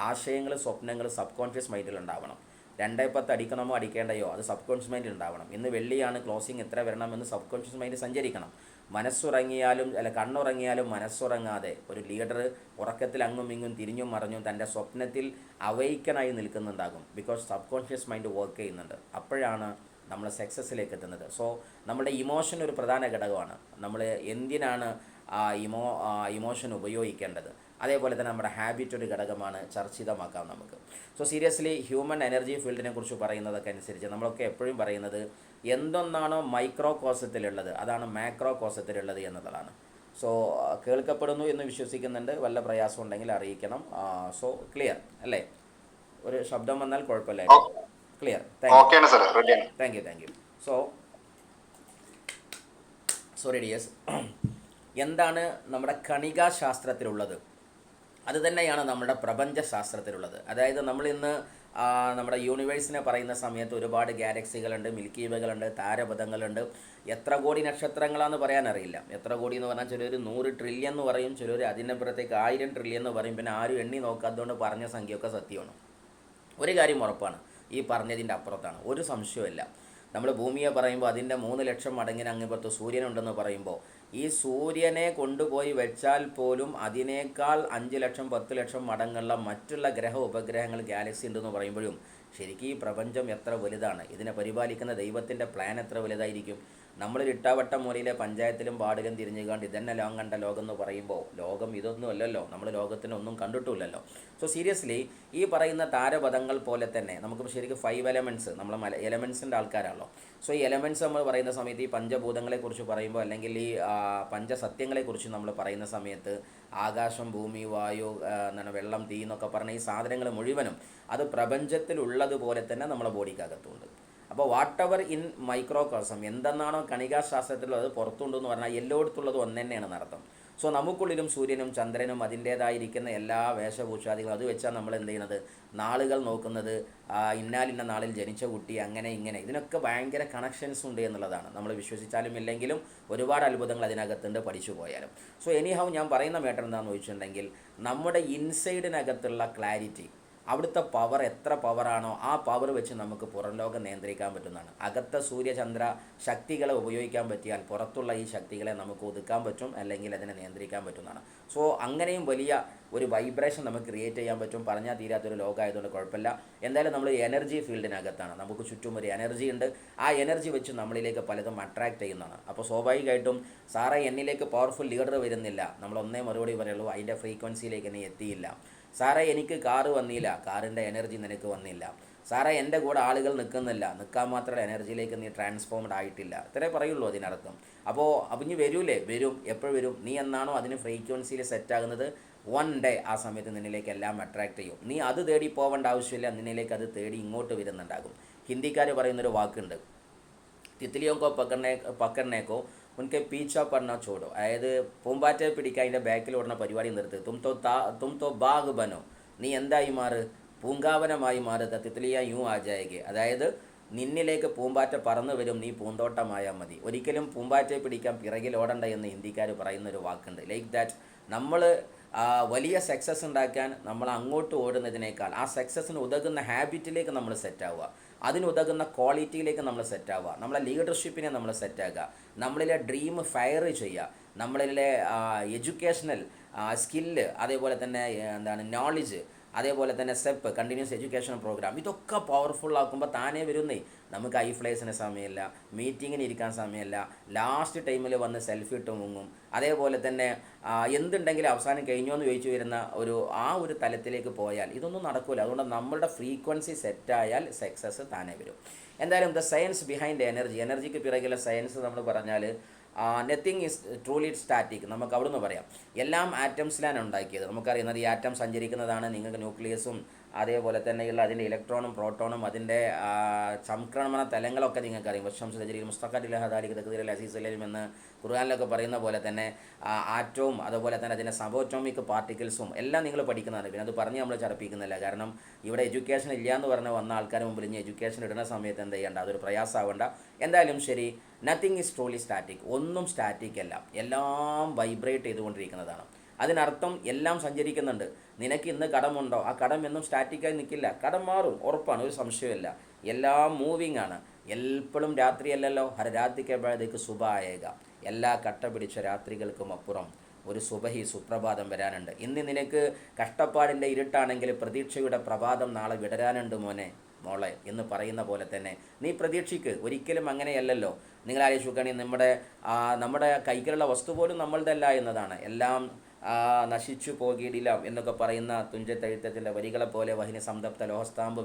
[SPEAKER 2] ആശയങ്ങൾ, സ്വപ്നങ്ങൾ സബ് കോൺഷ്യസ് മൈൻഡിലുണ്ടാവണം. 2:10 അടിക്കണമോ അടിക്കേണ്ടയോ അത് സബ് കോൺഷ്യസ് മൈൻഡിൽ ഉണ്ടാവണം. ഇന്ന് വെള്ളിയാണ്, ക്ലോസിങ് എത്ര വരണമെന്ന് സബ് കോൺഷ്യസ് മൈൻഡ് സഞ്ചരിക്കണം. മനസ്സുറങ്ങിയാലും കണ്ണുറങ്ങിയാലും മനസ്സുറങ്ങാതെ ഒരു ലീഡർ ഉറക്കത്തിൽ അങ്ങും ഇങ്ങും തിരിഞ്ഞും മറിഞ്ഞും തൻ്റെ സ്വപ്നത്തിൽ അവൈക്കനായി നിൽക്കുന്നുണ്ടാകും. Because subconscious mind work ചെയ്യുന്നുണ്ട്. അപ്പോഴാണ് നമ്മൾ സക്സസ്സിലേക്ക് എത്തുന്നത്. സോ നമ്മുടെ ഇമോഷൻ ഒരു പ്രധാന ഘടകമാണ്. നമ്മൾ എന്തിനാണ് ഇമോഷൻ ഉപയോഗിക്കേണ്ടത്? അതേപോലെ തന്നെ നമ്മുടെ ഹാബിറ്റ് ഒരു ഘടകമാണ്, ചർച്ചിതമാക്കാം നമുക്ക്. സോ സീരിയസ്ലി, ഹ്യൂമൻ എനർജി ഫീൽഡിനെ കുറിച്ച് പറയുന്നതൊക്കെ അനുസരിച്ച് നമ്മളൊക്കെ എപ്പോഴും പറയുന്നത് എന്തൊന്നാണോ മൈക്രോ കോശത്തിലുള്ളത് അതാണ് മാക്രോ കോശത്തിലുള്ളത് എന്നുള്ളതാണ്. സോ കേൾക്കപ്പെടുന്നു എന്ന് വിശ്വസിക്കുന്നുണ്ട്. വല്ല പ്രയാസം ഉണ്ടെങ്കിൽ അറിയിക്കണം. സോ ക്ലിയർ അല്ലേ? ഒരു ശബ്ദം വന്നാൽ കുഴപ്പമില്ലായിരുന്നു. Clear. Thank you. So sorry dears, എന്താണ് നമ്മുടെ കണികാശാസ്ത്രത്തിലുള്ളത്? അത് തന്നെയാണ് നമ്മുടെ പ്രപഞ്ചശാസ്ത്രത്തിലുള്ളത്. അതായത് നമ്മളിന്ന് നമ്മുടെ യൂണിവേഴ്സിനെ പറയുന്ന സമയത്ത് ഒരുപാട് ഗാലക്സികളുണ്ട്, മിൽക്കി വേകളുണ്ട്, താരപഥങ്ങളുണ്ട്. എത്ര കോടി നക്ഷത്രങ്ങളാണെന്ന് പറയാനറിയില്ല. എത്ര കോടി എന്ന് പറഞ്ഞാൽ ചിലർ 100 ട്രില്യൺ എന്ന് പറയും, ചിലർ അതിനപ്പുറത്തേക്ക് 1000 ട്രില്യൺ എന്ന് പറയും. പിന്നെ ആരും എണ്ണി നോക്കാത്തതുകൊണ്ട് പറഞ്ഞ സംഖ്യയൊക്കെ സത്യമാണ്. ഒരു കാര്യം ഉറപ്പാണ്, ഈ പറഞ്ഞതിൻ്റെ അപ്പുറത്താണ്, ഒരു സംശയമില്ല. നമ്മൾ ഭൂമിയെ പറയുമ്പോൾ അതിൻ്റെ 3 ലക്ഷം മടങ്ങിന് അങ്ങേപ്പുറത്ത് സൂര്യനുണ്ടെന്ന് പറയുമ്പോൾ ഈ സൂര്യനെ കൊണ്ടുപോയി വെച്ചാൽ പോലും അതിനേക്കാൾ 5 ലക്ഷം 10 ലക്ഷം മടങ്ങുള്ള മറ്റുള്ള ഉപഗ്രഹങ്ങൾ ഗാലക്സി ഉണ്ടെന്ന് പറയുമ്പോഴും ശരിക്കും ഈ പ്രപഞ്ചം എത്ര വലുതാണ്, ഇതിനെ പരിപാലിക്കുന്ന ദൈവത്തിൻ്റെ പ്ലാൻ എത്ര വലുതായിരിക്കും. നമ്മളൊരു ഇട്ടാവട്ട മൂലയിലെ പഞ്ചായത്തിലും വാർഡിലും തിരിഞ്ഞുകൊണ്ട് ഇതന്നെ ലോകം കണ്ട ലോകം എന്ന് പറയുമ്പോൾ ലോകം ഇതൊന്നും അല്ലല്ലോ, നമ്മൾ ലോകത്തിനൊന്നും കണ്ടിട്ടില്ലല്ലോ. സോ സീരിയസ്ലി, ഈ പറയുന്ന താരപഥങ്ങൾ പോലെ തന്നെ നമുക്ക് ശരിക്കും 5 എലമെൻറ്റ്സ്, നമ്മൾ എലമെൻറ്റ്സിൻ്റെ ആൾക്കാരാണല്ലോ. സോ ഈ എലമെൻറ്റ്സ് നമ്മൾ പറയുന്ന സമയത്ത് ഈ പഞ്ചഭൂതങ്ങളെക്കുറിച്ച് പറയുമ്പോൾ അല്ലെങ്കിൽ ഈ പഞ്ചസത്യങ്ങളെക്കുറിച്ച് നമ്മൾ പറയുന്ന സമയത്ത് ആകാശം, ഭൂമി, വായു, വെള്ളം, തീ എന്നൊക്കെ പറഞ്ഞ ഈ സാധനങ്ങൾ മുഴുവനും അത് പ്രപഞ്ചത്തിലുള്ളതുപോലെ തന്നെ നമ്മളെ ബോഡിക്കകത്തുണ്ട്. അപ്പോൾ വാട്ട് എവർ ഇൻ മൈക്രോകോസം, എന്തെന്നാണോ കണികാശാസ്ത്രത്തിലുള്ളത് പുറത്തുണ്ടെന്ന് പറഞ്ഞാൽ എല്ലായിടത്തുള്ളത് ഒന്ന് തന്നെയാണെന്ന് അർത്ഥം. സോ നമുക്കുള്ളിലും സൂര്യനും ചന്ദ്രനും അതിൻ്റേതായിരിക്കുന്ന എല്ലാ വേഷഭൂഷാദികളും അത് വെച്ചാൽ നമ്മൾ എന്ത് ചെയ്യുന്നത്, നാളുകൾ നോക്കുന്നത്, ഇന്നാലിന്ന നാളിൽ ജനിച്ച കുട്ടി, അങ്ങനെ ഇങ്ങനെ, ഇതിനൊക്കെ ഭയങ്കര കണക്ഷൻസ് ഉണ്ട് എന്നുള്ളതാണ്. നമ്മൾ വിശ്വസിച്ചാലും ഇല്ലെങ്കിലും ഒരുപാട് അത്ഭുതങ്ങൾ അതിനകത്തുണ്ട്, പഠിച്ചു പോയാലും. സോ എനിഹൗ ഞാൻ പറയുന്ന മേട്ടർ എന്താണെന്ന് ചോദിച്ചിട്ടുണ്ടെങ്കിൽ നമ്മുടെ ഇൻസൈഡിനകത്തുള്ള ക്ലാരിറ്റി, അവിടുത്തെ പവർ എത്ര പവറാണോ ആ പവർ വെച്ച് നമുക്ക് പുറം ലോകം നിയന്ത്രിക്കാൻ പറ്റുന്നതാണ്. അകത്തെ സൂര്യചന്ദ്ര ശക്തികളെ ഉപയോഗിക്കാൻ പറ്റിയാൽ പുറത്തുള്ള ഈ ശക്തികളെ നമുക്ക് ഒതുക്കാൻ പറ്റും, അല്ലെങ്കിൽ അതിനെ നിയന്ത്രിക്കാൻ പറ്റുന്നതാണ്. സോ അങ്ങനെയും വലിയ ഒരു വൈബ്രേഷൻ നമുക്ക് ക്രിയേറ്റ് ചെയ്യാൻ പറ്റും. പറഞ്ഞാൽ തീരാത്തൊരു ലോകമായതുകൊണ്ട് കുഴപ്പമില്ല. എന്തായാലും നമ്മൾ എനർജി ഫീൽഡിനകത്താണ്, നമുക്ക് ചുറ്റും ഒരു എനർജി ഉണ്ട്. ആ എനർജി വെച്ച് നമ്മളിലേക്ക് പലതും അട്രാക്റ്റ് ചെയ്യുന്നതാണ്. അപ്പോൾ സ്വാഭാവികമായിട്ടും സാറേ എന്നിലേക്ക് പവർഫുൾ ലീഡർ വരുന്നില്ല, നമ്മളൊന്നേ മറുപടി പറയുള്ളൂ, അതിൻ്റെ ഫ്രീക്വൻസിയിലേക്ക് നീ എത്തിയില്ല. സാറേ എനിക്ക് കാറ് വന്നില്ല, കാറിൻ്റെ എനർജി നിനക്ക് വന്നില്ല. സാറേ എൻ്റെ കൂടെ ആളുകൾ നിൽക്കുന്നില്ല, നിൽക്കാൻ മാത്രമല്ല എനർജിയിലേക്ക് നീ ട്രാൻസ്ഫോംഡ് ആയിട്ടില്ല. ഇത്രേ പറയുള്ളൂ അതിനർത്ഥം. അപ്പോൾ ഇനി വരൂലേ? വരും. എപ്പോഴും വരും. നീ എന്നാണോ അതിന് ഫ്രീക്വൻസിയിൽ സെറ്റാകുന്നത്, വൺ ഡേ ആ സമയത്ത് നിന്നിലേക്ക് എല്ലാം അട്രാക്റ്റ് ചെയ്യും. നീ അത് തേടി പോവേണ്ട ആവശ്യമില്ല, നിന്നിലേക്ക് അത് തേടി ഇങ്ങോട്ട് വരുന്നുണ്ടാകും. ഹിന്ദിക്കാർ പറയുന്നൊരു വാക്കുണ്ട്, തിത്ലിയോ കോ പക്കറിനേക്കോ ഉനക്ക് പീച്ച പണ്ണ ചോടോ, അതായത് പൂമ്പാറ്റയെ പിടിക്കാൻ അതിൻ്റെ ബാക്കിൽ ഓടുന്ന പരിപാടി നിർത്ത്, തും തോ ബാഗ് ബനോ, നീ എന്തായി മാറ്, പൂങ്കാവനമായി മാറ്, തിത്ലിയ യൂ ആ ജായകെ, അതായത് നിന്നിലേക്ക് പൂമ്പാറ്റ പറന്നു വരും, നീ പൂന്തോട്ടമായാൽ മതി. ഒരിക്കലും പൂമ്പാറ്റയെ പിടിക്കാൻ പിറകിൽ ഓടണ്ട എന്ന് ഹിന്ദിക്കാർ പറയുന്നൊരു വാക്കുണ്ട്. ലൈക്ക് ദാറ്റ് നമ്മൾ വലിയ സക്സസ് ഉണ്ടാക്കാൻ നമ്മൾ അങ്ങോട്ട് ഓടുന്നതിനേക്കാൾ ആ സക്സസ്സിന് ഉതകുന്ന ഹാബിറ്റിലേക്ക് നമ്മൾ സെറ്റാവുക, അതിനുതകുന്ന ക്വാളിറ്റിയിലേക്ക് നമ്മൾ സെറ്റാവുക, നമ്മളെ ലീഡർഷിപ്പിനെ നമ്മൾ സെറ്റാക്കുക, നമ്മളിലെ ഡ്രീം ഫയർ ചെയ്യുക, നമ്മളിലെ എഡ്യൂക്കേഷണൽ സ്കില്ല്, അതേപോലെ തന്നെ നോളജ്, അതേപോലെ തന്നെ സെപ്പ് കണ്ടിന്യൂസ് എഡ്യൂക്കേഷൻ പ്രോഗ്രാം, ഇതൊക്കെ പവർഫുൾ ആക്കുമ്പോൾ താനേ വരുന്നേ. നമുക്ക് ഐഫ്ലേസിന് സമയമില്ല, മീറ്റിങ്ങിന് ഇരിക്കാൻ സമയമില്ല, ലാസ്റ്റ് ടൈമിൽ വന്ന് സെൽഫി ഇട്ട് മുങ്ങും, അതേപോലെ തന്നെ എന്തുണ്ടെങ്കിലും അവസാനം കഴിഞ്ഞോ എന്ന് ചോദിച്ചു വരുന്ന ഒരു തലത്തിലേക്ക് പോയാൽ ഇതൊന്നും നടക്കില്ല. അതുകൊണ്ട് നമ്മളുടെ ഫ്രീക്വൻസി സെറ്റായാൽ സക്സസ് താനേ വരും. എന്തായാലും ദ സയൻസ് ബിഹൈൻഡ് എനർജിക്ക് പിറകിലെ സയൻസ് നമ്മൾ പറഞ്ഞാൽ നത്തിങ് ഈസ് ട്രൂലി സ്റ്റാറ്റിക്. നമുക്ക് അവിടെ നിന്ന് പറയാം എല്ലാം ആറ്റംസിലാണ് ഉണ്ടാക്കിയത്. നമുക്കറിയുന്നത് ഈ ആറ്റം സഞ്ചരിക്കുന്നതാണ്. നിങ്ങൾക്ക് ന്യൂക്ലിയസും അതേപോലെ തന്നെയുള്ള അതിൻ്റെ ഇലക്ട്രോണും പ്രോട്ടോണും അതിൻ്റെ സംക്രമണ തലങ്ങളൊക്കെ നിങ്ങൾക്കറിയാം. വശംസജരിയും മുസ്തഖലിഹദാലിഖ് അസീസലും എന്ന് ഖുർആനിലൊക്കെ പറയുന്ന പോലെ തന്നെ ആറ്റവും അതുപോലെ തന്നെ അതിൻ്റെ സബോറ്റോമിക് പാർട്ടിക്കിൾസും എല്ലാം നിങ്ങൾ പഠിക്കുന്നതാണ്. പിന്നെ അത് പറഞ്ഞ് നമ്മൾ ചടപ്പിക്കുന്നില്ല, കാരണം ഇവിടെ എഡ്യൂക്കേഷൻ ഇല്ല എന്ന് പറഞ്ഞ് വന്ന ആൾക്കാർ മുമ്പിൽ ഇനി എഡ്യൂക്കേഷൻ ഇടുന്ന സമയത്ത് എന്ത് ചെയ്യേണ്ട, അതൊരു പ്രയാസമാവേണ്ട. എന്തായാലും ശരി, നത്തിങ് ഈസ് ട്രൂലി സ്റ്റാറ്റിക്. ഒന്നും സ്റ്റാറ്റിക് അല്ല, എല്ലാം വൈബ്രേറ്റ് ചെയ്തുകൊണ്ടിരിക്കുന്നതാണ്. അതിനർത്ഥം എല്ലാം സഞ്ചരിക്കുന്നുണ്ട്. നിനക്ക് ഇന്ന് കടമുണ്ടോ, ആ കടം എന്നും സ്റ്റാറ്റിക്കായി നിൽക്കില്ല, കടം മാറും, ഉറപ്പാണ്, ഒരു സംശയമില്ല. എല്ലാം മൂവിങ് ആണ്. എപ്പോഴും രാത്രിയല്ലല്ലോ, ഹര രാത്രിക്ക് സുബ ആയേക. എല്ലാ കട്ട പിടിച്ച രാത്രികൾക്കും അപ്പുറം ഒരു സുപ്രഭാതം വരാനുണ്ട്. ഇന്ന് നിനക്ക് കഷ്ടപ്പാടിൻ്റെ ഇരുട്ടാണെങ്കിൽ പ്രതീക്ഷയുടെ പ്രഭാതം നാളെ വിടരാനുണ്ട് മോളെ എന്ന് പറയുന്ന പോലെ തന്നെ നീ പ്രതീക്ഷിക്ക്. ഒരിക്കലും അങ്ങനെയല്ലല്ലോ. നിങ്ങൾ ആലോചിക്കുകയാണെങ്കിൽ നമ്മുടെ കൈകളുള്ള വസ്തു പോലും നമ്മളുടേതല്ല എന്നതാണ്. എല്ലാം നശിച്ചു പോകിയിടില്ല എന്നൊക്കെ പറയുന്ന തുഞ്ചത്തെഴുത്തച്ഛൻ്റെ വരികളെ പോലെ വഹിനി സംതപ്ത ലോഹസ്താമ്പ്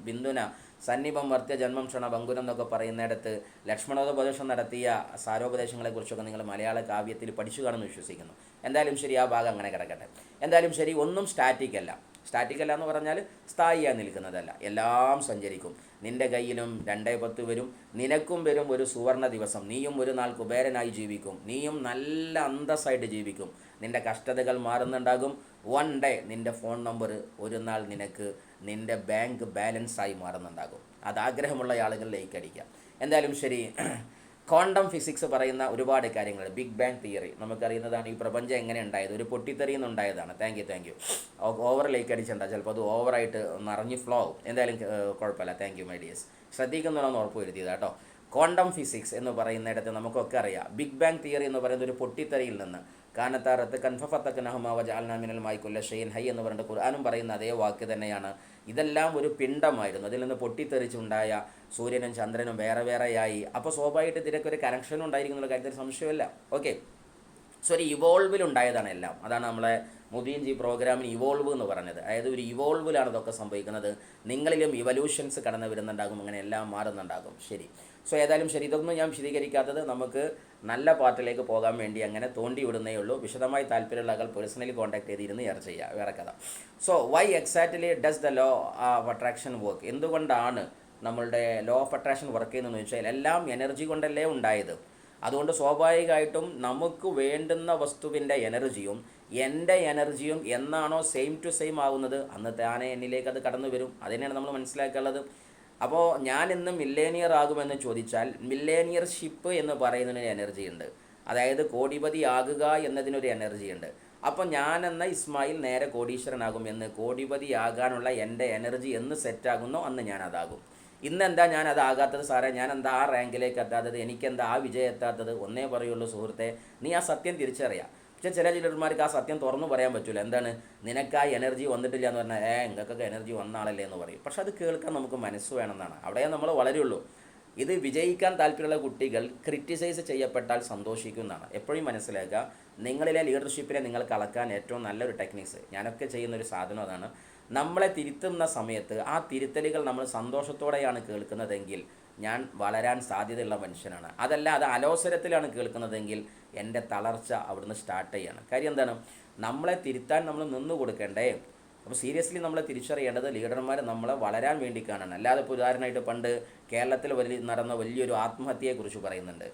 [SPEAKER 2] ബിന്ദുന സന്നിപം വർത്തിയ ജന്മം ക്ഷണ ബങ്കുരം എന്നൊക്കെ പറയുന്നിടത്ത് ലക്ഷ്മണോപദേശം നടത്തിയ സാരോപദേശങ്ങളെക്കുറിച്ചൊക്കെ നിങ്ങൾ മലയാള കാവ്യത്തിൽ പഠിച്ചു കാണുമെന്ന് വിശ്വസിക്കുന്നു. എന്തായാലും ശരി, ആ ഭാഗം അങ്ങനെ കിടക്കട്ടെ. എന്തായാലും ശരി, ഒന്നും സ്റ്റാറ്റിക്കല്ല എന്ന് പറഞ്ഞാൽ സ്ഥായിയായി നിൽക്കുന്നതല്ല, എല്ലാം സഞ്ചരിക്കും. നിൻ്റെ കയ്യിലും 2:10 വരും, നിനക്കും വരും ഒരു സുവർണ ദിവസം. നീയും ഒരു നാൾ കുബേരനായി ജീവിക്കും, നീയും നല്ല അന്തസ്സായിട്ട് ജീവിക്കും. നിൻ്റെ കഷ്ടതകൾ മാറുന്നുണ്ടാകും. വൺ ഡേ നിൻ്റെ ഫോൺ നമ്പർ ഒരു നാൾ നിൻ്റെ ബാങ്ക് ബാലൻസായി മാറുന്നുണ്ടാകും. അത് ആഗ്രഹമുള്ള ആളുകളിലേക്ക് അടിക്കാം. എന്തായാലും ശരി, ക്വാണ്ടം ഫിസിക്സ് പറയുന്ന ഒരുപാട് കാര്യങ്ങൾ, ബിഗ് ബാങ് തിയറി നമുക്കറിയുന്നതാണ്. ഈ പ്രപഞ്ചം എങ്ങനെ ഉണ്ടായത്, ഒരു പൊട്ടിത്തെറിയിൽ നിന്നുണ്ടായതാണ്. Thank you. ഓവറിലേക്ക് അടിച്ചിട്ടുണ്ടാകും, ചിലപ്പോൾ അത് ഓവറായിട്ട് നിറഞ്ഞ് ഫ്ലോ ആവും. എന്തായാലും കുഴപ്പമില്ല. Thank you my dears. ശ്രദ്ധിക്കുന്നുണ്ടെന്ന് ഉറപ്പ് വരുത്തിയത് കേട്ടോ. ക്വാണ്ടം ഫിസിക്സ് എന്ന് പറയുന്നിടത്ത് നമുക്കൊക്കെ അറിയാം, ബിഗ് ബാങ് തിയറി എന്ന് പറയുന്നത് ഒരു പൊട്ടിത്തെറിയിൽ നിന്ന് കാനത്താറത്ത് കൻഫഫത്തക്ക് നഹമാവ ജാൽനാമിനൽ മായ്ക്കുല്ല ഷെയ്ൻ ഹൈ എന്ന് പറഞ്ഞിട്ട് ഖുർആനും പറയുന്ന അതേ വാക്ക് തന്നെയാണ്. ഇതെല്ലാം ഒരു പിണ്ഡമായിരുന്നു, അതിൽ നിന്ന് പൊട്ടിത്തെറിച്ചുണ്ടായ സൂര്യനും ചന്ദ്രനും വേറെയായി. അപ്പോൾ സ്വാഭാവികമായിട്ട് ഇതിനൊക്കെ കണക്ഷൻ ഉണ്ടായിരിക്കുന്ന കാര്യത്തിൽ സംശയമില്ല. ഓക്കെ, സോ ഒരു ഇവോൾവിലുണ്ടായതാണ് എല്ലാം. അതാണ് നമ്മളെ മുദീൻ ജി പ്രോഗ്രാമിന് ഇവോൾവ് എന്ന് പറഞ്ഞത്. അതായത് ഒരു ഇവോൾവിലാണ് ഇതൊക്കെ സംഭവിക്കുന്നത്. നിങ്ങളിലും ഇവല്യൂഷൻസ് കടന്നു വരുന്നുണ്ടാകും, അങ്ങനെ എല്ലാം മാറുന്നുണ്ടാകും. ശരി, സോ ഏതായാലും ശരി, ഇതൊന്നും ഞാൻ വിശദീകരിക്കാത്തത് നമുക്ക് നല്ല പാർട്ടിലേക്ക് പോകാൻ വേണ്ടി അങ്ങനെ തോണ്ടി വിടുന്നേ ഉള്ളൂ. വിശദമായി താല്പര്യമുള്ള ആൾ പേഴ്സണലി കോൺടാക്ട് ചെയ്തിരുന്ന് ചർച്ച ചെയ്യുക, വേറെ കഥ. So why exactly does the law of attraction work? എന്തുകൊണ്ടാണ് നമ്മളുടെ ലോ ഓഫ് അട്രാക്ഷൻ വർക്ക് ചെയ്യുന്നതെന്ന് ചോദിച്ചാൽ എല്ലാം എനർജി കൊണ്ടല്ലേ ഉണ്ടായത്. അതുകൊണ്ട് സ്വാഭാവികമായിട്ടും നമുക്ക് വേണ്ടുന്ന വസ്തുവിൻ്റെ എനർജിയും എൻ്റെ എനർജിയും എന്നാണോ സെയിം ടു സെയിം ആവുന്നത്, അന്ന് താനെ എന്നിലേക്ക് അത് കടന്നു വരും. അതിനെയാണ് നമ്മൾ മനസ്സിലാക്കാനുള്ളത്. അപ്പോൾ ഞാൻ ഇന്ന് മില്ലേനിയർ ആകുമെന്ന് ചോദിച്ചാൽ മില്ലേനിയർഷിപ്പ് എന്ന് പറയുന്നതിനൊരു എനർജി ഉണ്ട്, അതായത് കോടിപതി ആകുക എന്നതിനൊരു എനർജി ഉണ്ട്. അപ്പോൾ ഞാൻ എന്ന ഇസ്മായിൽ നേരെ കോടീശ്വരനാകും എന്ന്, കോടിപതി ആകാനുള്ള എൻ്റെ എനർജി എന്ന് സെറ്റാകുന്നോ അന്ന് ഞാൻ അതാകും. ഇന്നെന്താ ഞാൻ അതാകാത്തത് സാറേ, ഞാൻ എന്താ ആ റാങ്കിലേക്ക് എത്താത്തത്, എനിക്കെന്താ ആ വിജയം എത്താത്തത്? ഒന്നേ പറയുള്ളൂ സുഹൃത്തെ, നീ ആ സത്യം തിരിച്ചറിയാം. പക്ഷേ ചില ലീഡർമാർക്ക് ആ സത്യം തുറന്നു പറയാൻ പറ്റില്ല. എന്താണ്, നിനക്ക് ആ എനർജി വന്നിട്ടില്ല എന്ന് പറഞ്ഞാൽ നിങ്ങൾക്കൊക്കെ എനർജി വന്ന ആളല്ലേ എന്ന് പറയും. പക്ഷെ അത് കേൾക്കാൻ നമുക്ക് മനസ്സ് വേണമെന്നാണ്. അവിടെ നമ്മൾ വളരെയുള്ളൂ. ഇത് വിജയിക്കാൻ താല്പര്യമുള്ള കുട്ടികൾ ക്രിറ്റിസൈസ് ചെയ്യപ്പെട്ടാൽ സന്തോഷിക്കുന്നതാണ്. എപ്പോഴും മനസ്സിലാക്കുക, നിങ്ങളിലെ ലീഡർഷിപ്പിനെ നിങ്ങൾക്ക് അളക്കാൻ ഏറ്റവും നല്ലൊരു ടെക്നിക്സ്, ഞാനൊക്കെ ചെയ്യുന്നൊരു സാധനം അതാണ്. നമ്മളെ തിരുത്തുന്ന സമയത്ത് ആ തിരുത്തലുകൾ നമ്മൾ സന്തോഷത്തോടെയാണ് കേൾക്കുന്നതെങ്കിൽ ഞാൻ വളരാൻ സാധ്യതയുള്ള മനുഷ്യനാണ്. അതല്ല, അത് അലോസരത്തിലാണ് കേൾക്കുന്നതെങ്കിൽ എൻ്റെ തളർച്ച അവിടുന്ന് സ്റ്റാർട്ട് ചെയ്യാണ്. കാര്യം എന്താണ്, നമ്മളെ തിരുത്താൻ നമ്മൾ നിന്നു കൊടുക്കേണ്ടേ. അപ്പോൾ സീരിയസ്ലി നമ്മൾ തിരിച്ചറിയേണ്ടത് ലീഡർമാർ നമ്മളെ വളരാൻ വേണ്ടി കാണണം. അല്ലാതെ ഇപ്പോൾ ഉദാഹരണമായിട്ട് പണ്ട് കേരളത്തിൽ നടന്ന വലിയൊരു ആത്മഹത്യയെക്കുറിച്ച് പറയുന്നുണ്ട്.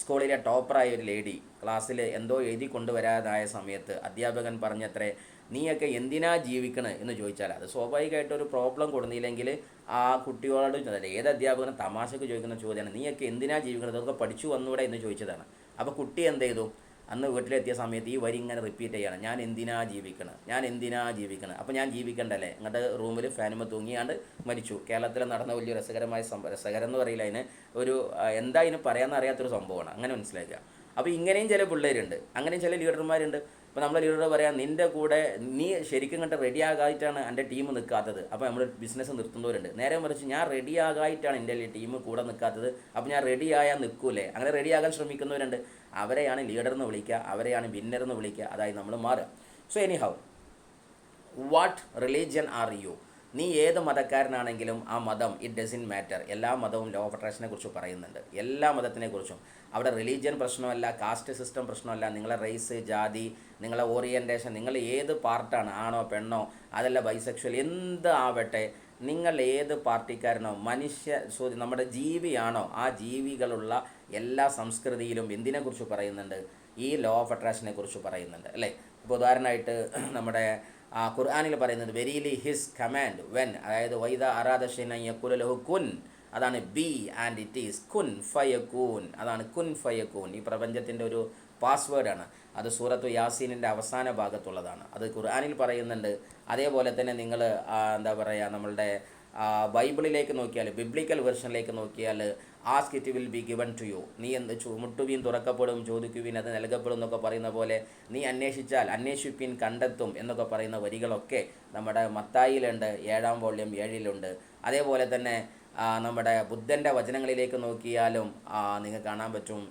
[SPEAKER 2] സ്കൂളിലെ ടോപ്പറായ ഒരു ലേഡി ക്ലാസ്സിൽ എന്തോ എഴുതി കൊണ്ടുവരാതായ സമയത്ത് അധ്യാപകൻ പറഞ്ഞത്രേ, നീയൊക്കെ എന്തിനാ ജീവിക്കണേ എന്ന് ചോദിച്ചാൽ അത് സ്വാഭാവികമായിട്ടൊരു പ്രോബ്ലം കൊടുന്നില്ലെങ്കിൽ ആ കുട്ടികളോട് ഏത് അധ്യാപകനും തമാശക്ക് ചോദിക്കുന്ന ചോദ്യമാണ്, നീയൊക്കെ എന്തിനാ ജീവിക്കണത്, അതൊക്കെ പഠിച്ചു വന്നൂടെ എന്ന് ചോദിച്ചതാണ്. അപ്പോൾ കുട്ടി എന്ത് ചെയ്തു, അന്ന് വീട്ടിലെത്തിയ സമയത്ത് ഈ വരി ഇങ്ങനെ റിപ്പീറ്റ് ചെയ്യണം, ഞാൻ എന്തിനാ ജീവിക്കണം. അപ്പോൾ ഞാൻ ജീവിക്കണ്ടല്ലേ, എന്നിട്ട് റൂമിൽ ഫാനുമ തൂങ്ങിയാണ്ട് മരിച്ചു. കേരളത്തിൽ നടന്ന വലിയ രസകരമായ രസകരം എന്ന് പറയില്ല, അതിന് ഒരു എന്താ അതിന് പറയാമെന്ന് അറിയാത്തൊരു സംഭവമാണ്. അങ്ങനെ മനസ്സിലാക്കുക. അപ്പോൾ ഇങ്ങനെയും ചില പിള്ളേരുണ്ട്, അങ്ങനെയും ചില ലീഡർമാരുണ്ട്. ഇപ്പോൾ നമ്മളെ ലീഡർ പറയാം, നിൻ്റെ കൂടെ നീ ശരിക്കും കണ്ട് റെഡി ആകായിട്ടാണ് എൻ്റെ ടീം നിൽക്കാത്തത്. അപ്പോൾ നമ്മൾ ബിസിനസ് നിർത്തുന്നവരുണ്ട്. നേരെ മറിച്ച് ഞാൻ റെഡി ആകായിട്ടാണ് എൻ്റെ ടീം കൂടെ നിൽക്കാത്തത്, അപ്പോൾ ഞാൻ റെഡി ആയാൽ നിൽക്കൂലേ. അങ്ങനെ റെഡി ആകാൻ ശ്രമിക്കുന്നവരുണ്ട്. അവരെയാണ് ലീഡർ എന്ന് വിളിക്കുക, അവരെയാണ് വിന്നർ എന്ന് വിളിക്കുക. അതായത് നമ്മൾ മാറുക. So anyhow, what religion are you? നീ ഏത് മതക്കാരനാണെങ്കിലും ആ മതം, ഇറ്റ് ഡസൻ മാറ്റർ. എല്ലാ മതവും ലോ ഓഫ് അട്രാക്ഷനെ കുറിച്ച് പറയുന്നുണ്ട്, എല്ലാ മതത്തിനെക്കുറിച്ചും. അവിടെ റിലീജിയൻ പ്രശ്നമല്ല, കാസ്റ്റ് സിസ്റ്റം പ്രശ്നമല്ല, നിങ്ങളെ റേസ്, ജാതി, നിങ്ങളെ ഓറിയൻറ്റേഷൻ, നിങ്ങൾ ഏത് പാർട്ടാണ്, ആണോ പെണ്ണോ, അതല്ല ബൈസെക്ഷൽ, എന്ത് ആവട്ടെ, നിങ്ങൾ ഏത് പാർട്ടിക്കാരനോ, നമ്മുടെ ജീവിയാണോ, ആ ജീവികളുള്ള എല്ലാ സംസ്കൃതിയിലും എന്തിനെക്കുറിച്ച് പറയുന്നുണ്ട്, ഈ ലോ ഓഫ് അട്രാക്ഷനെ കുറിച്ച് പറയുന്നുണ്ട്, അല്ലേ. ഇപ്പോൾ ഉദാഹരണമായിട്ട് നമ്മുടെ ഖുർആനിൽ പറയുന്നത് വെരിലി ഹിസ് കമാൻഡ് വെൻ, അതായത് വൈദ അറാദ ഷൈഅൻ യഖൂല ലഹു കുൻ, അതാണ് ബി ആൻഡ് ഇറ്റ് ഈസ്, കുൻ ഫയകൂൻ, അതാണ് കുൻ ഫയകൂൻ. ഈ പ്രപഞ്ചത്തിൻ്റെ ഒരു പാസ്വേഡാണ്. അത് സൂറത്തു യാസീനിൻ്റെ അവസാന ഭാഗത്തുള്ളതാണ്. അത് ഖുർആനിൽ പറയുന്നുണ്ട്. അതേപോലെ തന്നെ നിങ്ങൾ എന്താ പറയുക, നമ്മളുടെ ബൈബിളിലേക്ക് നോക്കിയാൽ, ബിബ്ലിക്കൽ വെർഷനിലേക്ക് നോക്കിയാൽ, ask it will be given to you, നീ മുട്ടുവീൻ തുറക്കപ്പെടും, ചോദിക്കുവീൻ അത് നൽകപ്പെടും എന്നൊക്കെ പറയുന്ന പോലെ, നീ അന്വേഷിച്ചാൽ അന്വേഷിപ്പിൻ കണ്ടെത്തും എന്നൊക്കെ പറയുന്ന വരികളൊക്കെ നമ്മുടെ മത്തായിലുണ്ട്, 7-ാം വോള്യം 7-ലുണ്ട്. അതേപോലെ തന്നെ നമ്മുടെ ബുദ്ധൻ്റെ വചനങ്ങളിലേക്ക് നോക്കിയാലും നിങ്ങൾക്ക് കാണാൻ പറ്റും,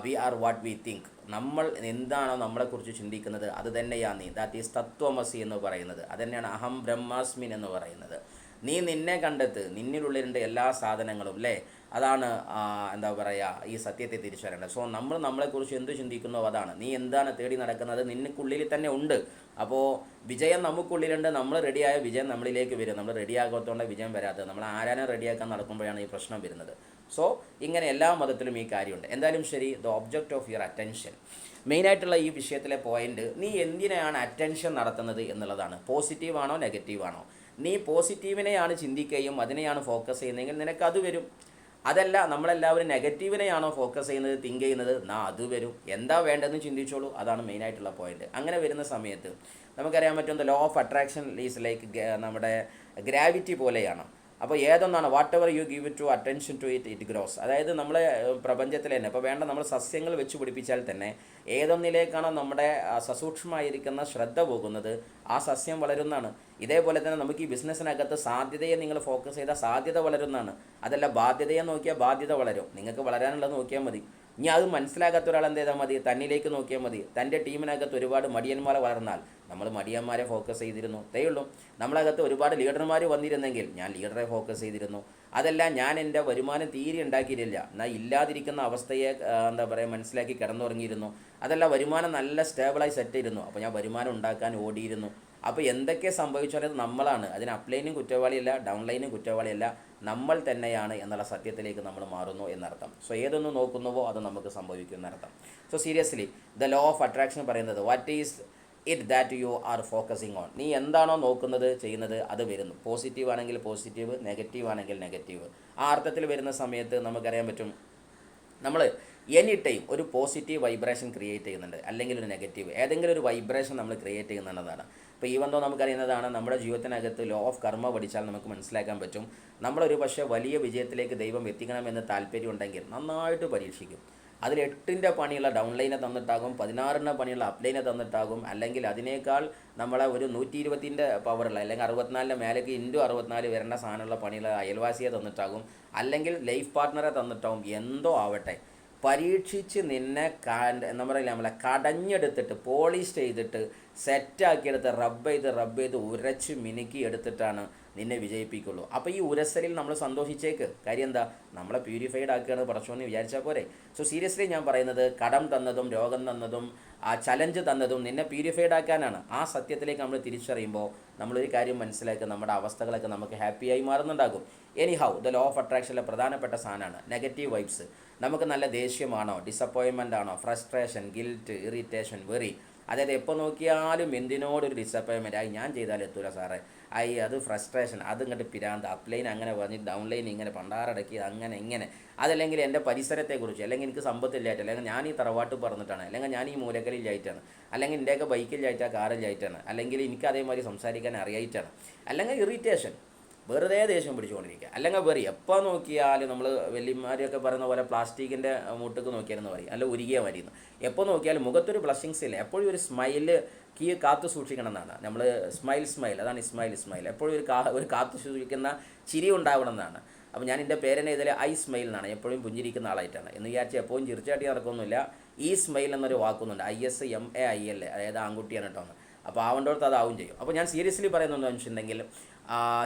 [SPEAKER 2] we are what we think, നമ്മൾ എന്താണോ നമ്മളെക്കുറിച്ച് ചിന്തിക്കുന്നത് അത് തന്നെയാണ് നീ. ദാറ്റ് ഈസ് തത്വമസി എന്ന് പറയുന്നത്. അത് തന്നെയാണ് അഹം ബ്രഹ്മാസ്മിൻ എന്ന് പറയുന്നത്. നീ നിന്നെ കണ്ടെത്ത്, നിന്നിലുള്ളിലുണ്ട് എല്ലാ സാധനങ്ങളും, അല്ലേ. അതാണ് എന്താ പറയുക, ഈ സത്യത്തെ തിരിച്ചറിയേണ്ടത്. സോ നമ്മൾ നമ്മളെക്കുറിച്ച് എന്ത് ചിന്തിക്കുന്നോ അതാണ്. നീ എന്താണ് തേടി നടക്കുന്നത്, നിനക്കുള്ളിൽ തന്നെ ഉണ്ട്. അപ്പോൾ വിജയം നമുക്കുള്ളിലുണ്ട്. നമ്മൾ റെഡിയായ വിജയം നമ്മളിലേക്ക് വരും. നമ്മൾ റെഡിയാകാത്തതുകൊണ്ട് വിജയം വരാത്തത്. നമ്മൾ ആരാനും റെഡിയാക്കാൻ നടക്കുമ്പോഴാണ് ഈ പ്രശ്നം വരുന്നത്. സോ ഇങ്ങനെ എല്ലാ മതത്തിലും ഈ കാര്യമുണ്ട്. എന്തായാലും ശരി, the object of your attention, മെയിനായിട്ടുള്ള ഈ വിഷയത്തിലെ പോയിന്റ്, നീ എന്തിനാണ് അറ്റൻഷൻ നടത്തുന്നത് എന്നുള്ളതാണ്. പോസിറ്റീവാണോ നെഗറ്റീവാണോ? നീ പോസിറ്റീവിനെയാണ് ചിന്തിക്കുകയും അതിനെയാണ് ഫോക്കസ് ചെയ്യുന്നതെങ്കിൽ നിനക്കത് വരും. അതല്ല, നമ്മളെല്ലാവരും നെഗറ്റീവിനെയാണോ ഫോക്കസ് ചെയ്യുന്നത്, തിങ്ക് ചെയ്യുന്നത്, അത് വരും. എന്താ വേണ്ടതെന്ന് ചിന്തിച്ചോളൂ. അതാണ് മെയിനായിട്ടുള്ള പോയിന്റ്. അങ്ങനെ വരുന്ന സമയത്ത് നമുക്കറിയാൻ പറ്റും, law of attraction is like നമ്മുടെ ഗ്രാവിറ്റി പോലെയാണ്. അപ്പോൾ ഏതൊന്നാണ്, whatever you give to attention to it grows. അതായത് നമ്മളെ പ്രപഞ്ചത്തിൽ തന്നെ ഇപ്പോൾ വേണ്ട നമ്മൾ സസ്യങ്ങൾ വെച്ച് പിടിപ്പിച്ചാൽ തന്നെ ഏതൊന്നിലേക്കാണോ നമ്മുടെ സസൂക്ഷ്മമായിരിക്കുന്ന ശ്രദ്ധ പോകുന്നത്, ആ സസ്യം വളരുന്നതാണ്. ഇതേപോലെ തന്നെ നമുക്ക് ഈ ബിസിനസ്സിനകത്ത് സാധ്യതയെ നിങ്ങൾ ഫോക്കസ് ചെയ്താൽ സാധ്യത വളരുന്നതാണ്. അതല്ല, ബാധ്യതയെ നോക്കിയാൽ ബാധ്യത വളരും. നിങ്ങൾക്ക് വളരാനുള്ളത് നോക്കിയാൽ മതി. ഇനി അത് മനസ്സിലാകാത്ത ഒരാൾ എന്ത് ചെയ്താൽ മതി, തന്നിലേക്ക് നോക്കിയാൽ മതി. തൻ്റെ ടീമിനകത്ത് ഒരുപാട് മടിയന്മാരെ വളർന്നാൽ, നമ്മൾ മടിയന്മാരെ ഫോക്കസ് ചെയ്തിരുന്നു, ഉള്ളൂ. നമ്മളകത്ത് ഒരുപാട് ലീഡർമാർ വന്നിരുന്നെങ്കിൽ ഞാൻ ലീഡറെ ഫോക്കസ് ചെയ്തിരുന്നു. അതല്ല, ഞാൻ എൻ്റെ വരുമാനം തീരെ ഉണ്ടാക്കിയിട്ടില്ല, എന്നാൽ ഇല്ലാതിരിക്കുന്ന അവസ്ഥയെ എന്താ പറയുക മനസ്സിലാക്കി കിടന്നുറങ്ങിയിരുന്നു. അതല്ല, വരുമാനം നല്ല സ്റ്റേബിളായി സെറ്റ് ചെയ്തിരുന്നു, അപ്പോൾ ഞാൻ വരുമാനം ഉണ്ടാക്കാൻ ഓടിയിരുന്നു. അപ്പോൾ എന്തൊക്കെ സംഭവിച്ചാലും നമ്മളാണ് അതിന് അപ്ലൈനും കുറ്റവാളിയല്ല, ഡൗൺലൈനും കുറ്റവാളിയല്ല, നമ്മൾ തന്നെയാണ് എന്നുള്ള സത്യത്തിലേക്ക് നമ്മൾ മാറുന്നു എന്നർത്ഥം. സോ ഏതൊന്ന് നോക്കുന്നുവോ അത് നമുക്ക് സംഭവിക്കും എന്നർത്ഥം. So seriously, the law of attraction പറയുന്നത്, what is it that you are focusing on. നീ എന്താണോ നോക്കുന്നത്, ചെയ്യുന്നത്, അത് വരുന്നു. പോസിറ്റീവ് ആണെങ്കിൽ പോസിറ്റീവ്, നെഗറ്റീവ് ആണെങ്കിൽ നെഗറ്റീവ്. ആ അർത്ഥത്തിൽ വരുന്ന സമയത്ത് നമുക്കറിയാൻ പറ്റും, നമ്മൾ എനി ടൈം ഒരു പോസിറ്റീവ് വൈബ്രേഷൻ ക്രിയേറ്റ് ചെയ്യുന്നുണ്ട്, അല്ലെങ്കിൽ ഒരു നെഗറ്റീവ് ഏതെങ്കിലും ഒരു വൈബ്രേഷൻ നമ്മൾ ക്രിയേറ്റ് ചെയ്യുന്നുണ്ടെന്നാണ്. ഇപ്പോൾ ഈവൻ തോ നമുക്കറിയുന്നതാണ്, നമ്മുടെ ജീവിതത്തിനകത്ത് ലോ ഓഫ് കർമ്മ പഠിച്ചാൽ നമുക്ക് മനസ്സിലാക്കാൻ പറ്റും, നമ്മളൊരു പക്ഷേ വലിയ വിജയത്തിലേക്ക് ദൈവം എത്തിക്കണമെന്ന് താല്പര്യമുണ്ടെങ്കിൽ നന്നായിട്ട് പരീക്ഷിക്കും. അതിൽ 8ൻ്റെ പണിയുള്ള ഡൗൺലൈനെ തന്നിട്ടാകും, 16ൻ്റെ പണിയുള്ള അപ്ലൈനെ തന്നിട്ടാകും, അല്ലെങ്കിൽ അതിനേക്കാൾ നമ്മളെ ഒരു 120ൻ്റെ പവറുള്ള, അല്ലെങ്കിൽ 64ൻ്റെ മേലേക്ക് × 64 വരേണ്ട സാധനമുള്ള പണിയുള്ള അയൽവാസിയെ തന്നിട്ടാകും, അല്ലെങ്കിൽ ലൈഫ് പാർട്ട്ണറെ തന്നിട്ടാകും. എന്തോ ആവട്ടെ, പരീക്ഷിച്ച് നിന്നെ നമ്മളെ കടഞ്ഞെടുത്തിട്ട് പോളിഷ് ചെയ്തിട്ട് സെറ്റാക്കിയെടുത്ത് റബ്ബ് ചെയ്ത് ഉരച്ച് മിനുക്കി എടുത്തിട്ടാണ് നിന്നെ വിജയിപ്പിക്കുള്ളൂ. അപ്പോൾ ഈ ഉരസലിൽ നമ്മൾ സന്തോഷിച്ചേക്ക്. കാര്യം എന്താ, നമ്മളെ പ്യൂരിഫൈഡ് ആക്കുകയാണ് പടച്ചോന്ന് വിചാരിച്ചാൽ പോരെ. സോ സീരിയസ്ലി ഞാൻ പറയുന്നത്, കടം തന്നതും രോഗം തന്നതും ആ ചലഞ്ച് തന്നതും നിന്നെ പ്യൂരിഫൈഡ് ആക്കാനാണ്. ആ സത്യത്തിലേക്ക് നമ്മൾ തിരിച്ചറിയുമ്പോൾ നമ്മളൊരു കാര്യം മനസ്സിലാക്കുക, നമ്മുടെ അവസ്ഥകളൊക്കെ നമുക്ക് ഹാപ്പിയായി മാറുന്നുണ്ടാകും. Anyhow the law of അട്രാക്ഷനിലെ പ്രധാനപ്പെട്ട സാധനമാണ് നെഗറ്റീവ് വൈബ്സ്. നമുക്ക് നല്ല ദേഷ്യമാണോ, ഡിസപ്പോയിൻമെൻ്റ് ആണോ, ഫ്രസ്ട്രേഷൻ, ഗിൽറ്റ്, ഇറിറ്റേഷൻ, വെറി, അതായത് എപ്പോൾ നോക്കിയാലും എന്തിനോടൊരു ഡിസപ്പോയിൻമെൻറ്റ്, ആയി ഞാൻ ചെയ്താൽ എത്തൂല സാറേ, ആയി അത് ഫ്രസ്ട്രേഷൻ, അത് ഇങ്ങോട്ട് പിരാന്ത്, അപ്ലൈൻ അങ്ങനെ പറഞ്ഞ് ഡൗൺലൈൻ ഇങ്ങനെ പണ്ടാറടക്കി അങ്ങനെ ഇങ്ങനെ, അതല്ലെങ്കിൽ എൻ്റെ പരിസരത്തെക്കുറിച്ച്, അല്ലെങ്കിൽ എനിക്ക് സമ്പത്തില്ലായിട്ട്, അല്ലെങ്കിൽ ഞാൻ ഈ തറവാട്ട് പറഞ്ഞിട്ടാണ്, അല്ലെങ്കിൽ ഞാൻ ഈ മൂലക്കലില്ലായിട്ടാണ്, അല്ലെങ്കിൽ എൻ്റെയൊക്കെ ബൈക്കില്ലായിട്ടാണ്, കാറില്ലായിട്ടാണ്, അല്ലെങ്കിൽ എനിക്ക് അതേമാതിരി സംസാരിക്കാൻ അറിയായിട്ടാണ്, അല്ലെങ്കിൽ ഇറിറ്റേഷൻ, വെറുതെ ദേഷ്യം പിടിച്ചുകൊണ്ടിരിക്കുക, അല്ലെങ്കിൽ വെറി, എപ്പോൾ നോക്കിയാലും നമ്മൾ വലിയമാരൊക്കെ പറയുന്ന പോലെ പ്ലാസ്റ്റിക്കിൻ്റെ മൂട്ടക്ക് നോക്കിയാലെന്ന് പറയും, അല്ല ഉരുകിയ മരിയുന്നു, എപ്പോൾ നോക്കിയാലും മുഖത്തൊരു ബ്ലഷിങ്സ് ഇല്ല, എപ്പോഴും ഒരു സ്മൈല് കാത്തു സൂക്ഷിക്കണം എന്നാണ് നമ്മൾ, സ്മൈൽ, അതാണ് സ്മൈൽ, എപ്പോഴും ഒരു കാത്തു സൂക്ഷിക്കുന്ന ചിരി ഉണ്ടാവണം എന്നാണ്. അപ്പോൾ ഞാൻ എൻ്റെ പേരെന്നെ ഇതിൽ ഐ സ്മൈൽ എന്നാണ്, എപ്പോഴും പുഞ്ചിരിക്കുന്ന ആളായിട്ടാണ് എന്ന് വിചാരിച്ച് എപ്പോഴും ചിരിച്ചാട്ടി നടക്കൊന്നുമില്ല. ഈ സ്മൈൽ എന്നൊരു വാക്കുന്നുണ്ട്, ISMAIL, അതായത് ആൺകുട്ടിയാണ് കേട്ടോ. അപ്പോൾ ആവേണ്ടോടത്ത് അതാവും ചെയ്യും. അപ്പോൾ ഞാൻ സീരിയസ്ലി പറയുന്നതെന്ന് വെച്ചിട്ടുണ്ടെങ്കിൽ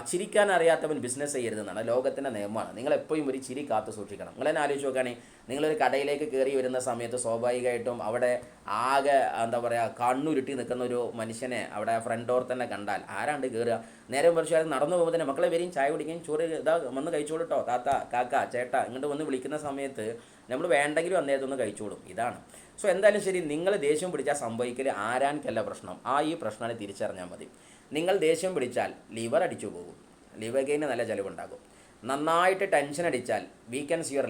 [SPEAKER 2] ചിരിക്കാൻ അറിയാത്തവൻ ബിസിനസ് ചെയ്യരുതെന്നാണ് ലോകത്തിൻ്റെ നിയമമാണ്. നിങ്ങളെപ്പോഴും ഒരു ചിരി കാത്തു സൂക്ഷിക്കണം. നിങ്ങൾ തന്നെ ആലോചിച്ച് നോക്കുകയാണെങ്കിൽ നിങ്ങളൊരു കടയിലേക്ക് കയറി വരുന്ന സമയത്ത് സ്വാഭാവികമായിട്ടും അവിടെ ആകെ എന്താ പറയുക കണ്ണുരുട്ടി നിൽക്കുന്ന ഒരു മനുഷ്യനെ അവിടെ ഫ്രണ്ട് ഡോർ തന്നെ കണ്ടാൽ ആരാണ്ട് കയറുക, നേരെ മറിച്ച് അത് നടന്നു പോകുമ്പോൾ തന്നെ മക്കളെ വരും, ചായ കുടിക്കുകയും ചോറ് ഇതാ വന്ന് കഴിച്ചോളൂ കേട്ടോ, താത്ത, കാക്ക, ചേട്ടാ ഇങ്ങോട്ട് വന്ന് വിളിക്കുന്ന സമയത്ത് നമ്മൾ വേണ്ടെങ്കിലും അന്നേരത്തൊന്ന് കഴിച്ചോളും. ഇതാണ്. സോ എന്തായാലും ശരി, നിങ്ങൾ ദേഷ്യം പിടിച്ചാൽ സംഭവിക്കൽ ആരാൻക്കല്ല പ്രശ്നം, ഈ പ്രശ്നമാണ് തിരിച്ചറിഞ്ഞാൽ മതി. നിങ്ങൾ ദേഷ്യം പിടിച്ചാൽ ലിവർ അടിച്ചു പോകും, ലിവർ ഗെയിന് നല്ല ചിലവുണ്ടാകും. നന്നായിട്ട് ടെൻഷൻ അടിച്ചാൽ വീക്കൻസ് യുവർ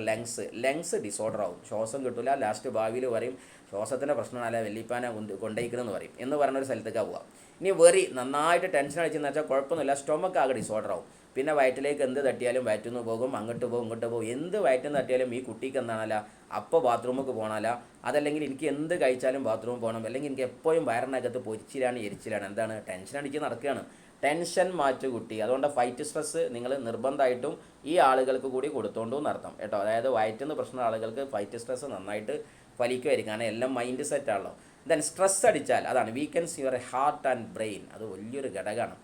[SPEAKER 2] ലങ്സ് ഡിസോർഡർ ആവും, ശ്വാസം കിട്ടില്ല. ലാസ്റ്റ് ഭാവിയിൽ പറയും ശ്വാസത്തിൻ്റെ പ്രശ്നമല്ല വെല്ലിപ്പാനെ കൊണ്ടയിക്കണമെന്ന് പറയും എന്ന് പറഞ്ഞൊരു സ്ഥലത്തേക്കാണ് പോവുക. ഇനി വെറി, നന്നായിട്ട് ടെൻഷൻ അടിച്ചെന്ന് വെച്ചാൽ കുഴപ്പമൊന്നുമില്ല, സ്റ്റൊമക്ക് ആകെ ഡിസോർഡർ ആവും. പിന്നെ വയറ്റിലേക്ക് എന്ത് തട്ടിയാലും വയറ്റുനിന്ന് പോകും, അങ്ങോട്ട് പോകും ഇങ്ങോട്ട് പോകും. എന്ത് വയറ്റിന്ന് തട്ടിയാലും ഈ കുട്ടിക്ക് എന്താണല്ല അപ്പോൾ ബാത്റൂമിലേക്ക് പോകണമല്ല, അതല്ലെങ്കിൽ എനിക്ക് എന്ത് കഴിച്ചാലും ബാത്റൂമിൽ പോകണം, അല്ലെങ്കിൽ എനിക്ക് എപ്പോഴും വയറിനകത്ത് പൊരിച്ചിലാണ് എരിച്ചിലാണ്. എന്താണ്? ടെൻഷൻ അടിച്ച് നടക്കുകയാണ്. ടെൻഷൻ മാറ്റു കുട്ടി. അതുകൊണ്ട് ഫൈറ്റ് സ്ട്രെസ് നിങ്ങൾ നിർബന്ധമായിട്ടും ഈ ആളുകൾക്ക് കൂടി കൊടുത്തോണ്ടും നടത്താം കേട്ടോ. അതായത് വയറ്റുന്ന പ്രശ്നമുള്ള ആളുകൾക്ക് ഫൈറ്റ് സ്ട്രെസ് നന്നായിട്ട് ഫലിക്കുമായിരിക്കും, കാരണം എല്ലാം മൈൻഡ് സെറ്റാണല്ലോ. ദെൻ സ്ട്രെസ് അടിച്ചാൽ അതാണ് weakens your heart and brain. അത് വലിയൊരു ഘടകമാണ്.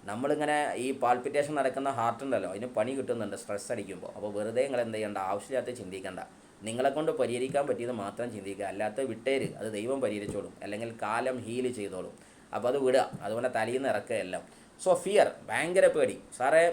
[SPEAKER 2] നമ്മളിങ്ങനെ ഈ പാൽപിറ്റേഷൻ നടക്കുന്ന ഹാർട്ട് ഉണ്ടല്ലോ, അതിന് പണി കിട്ടുന്നുണ്ട് സ്ട്രെസ് അടിക്കുമ്പോൾ. അപ്പോൾ വെറുതെ നിങ്ങൾ എന്ത് ചെയ്യേണ്ട, ആവശ്യമില്ലാത്ത ചിന്തിക്കേണ്ട. നിങ്ങളെക്കൊണ്ട് പരിഹരിക്കാൻ പറ്റിയത് മാത്രം ചിന്തിക്കുക, അല്ലാത്ത വിട്ടേര്, അത് ദൈവം പരിഹരിച്ചോളും, അല്ലെങ്കിൽ കാലം ഹീല് ചെയ്തോളും. അപ്പോൾ അത് വിടുക, അതുകൊണ്ട് തലയിൽ നിന്ന് ഇറക്കുക എല്ലാം. സോ ഫിയർ, ഭയങ്കര പേടി. സാറേ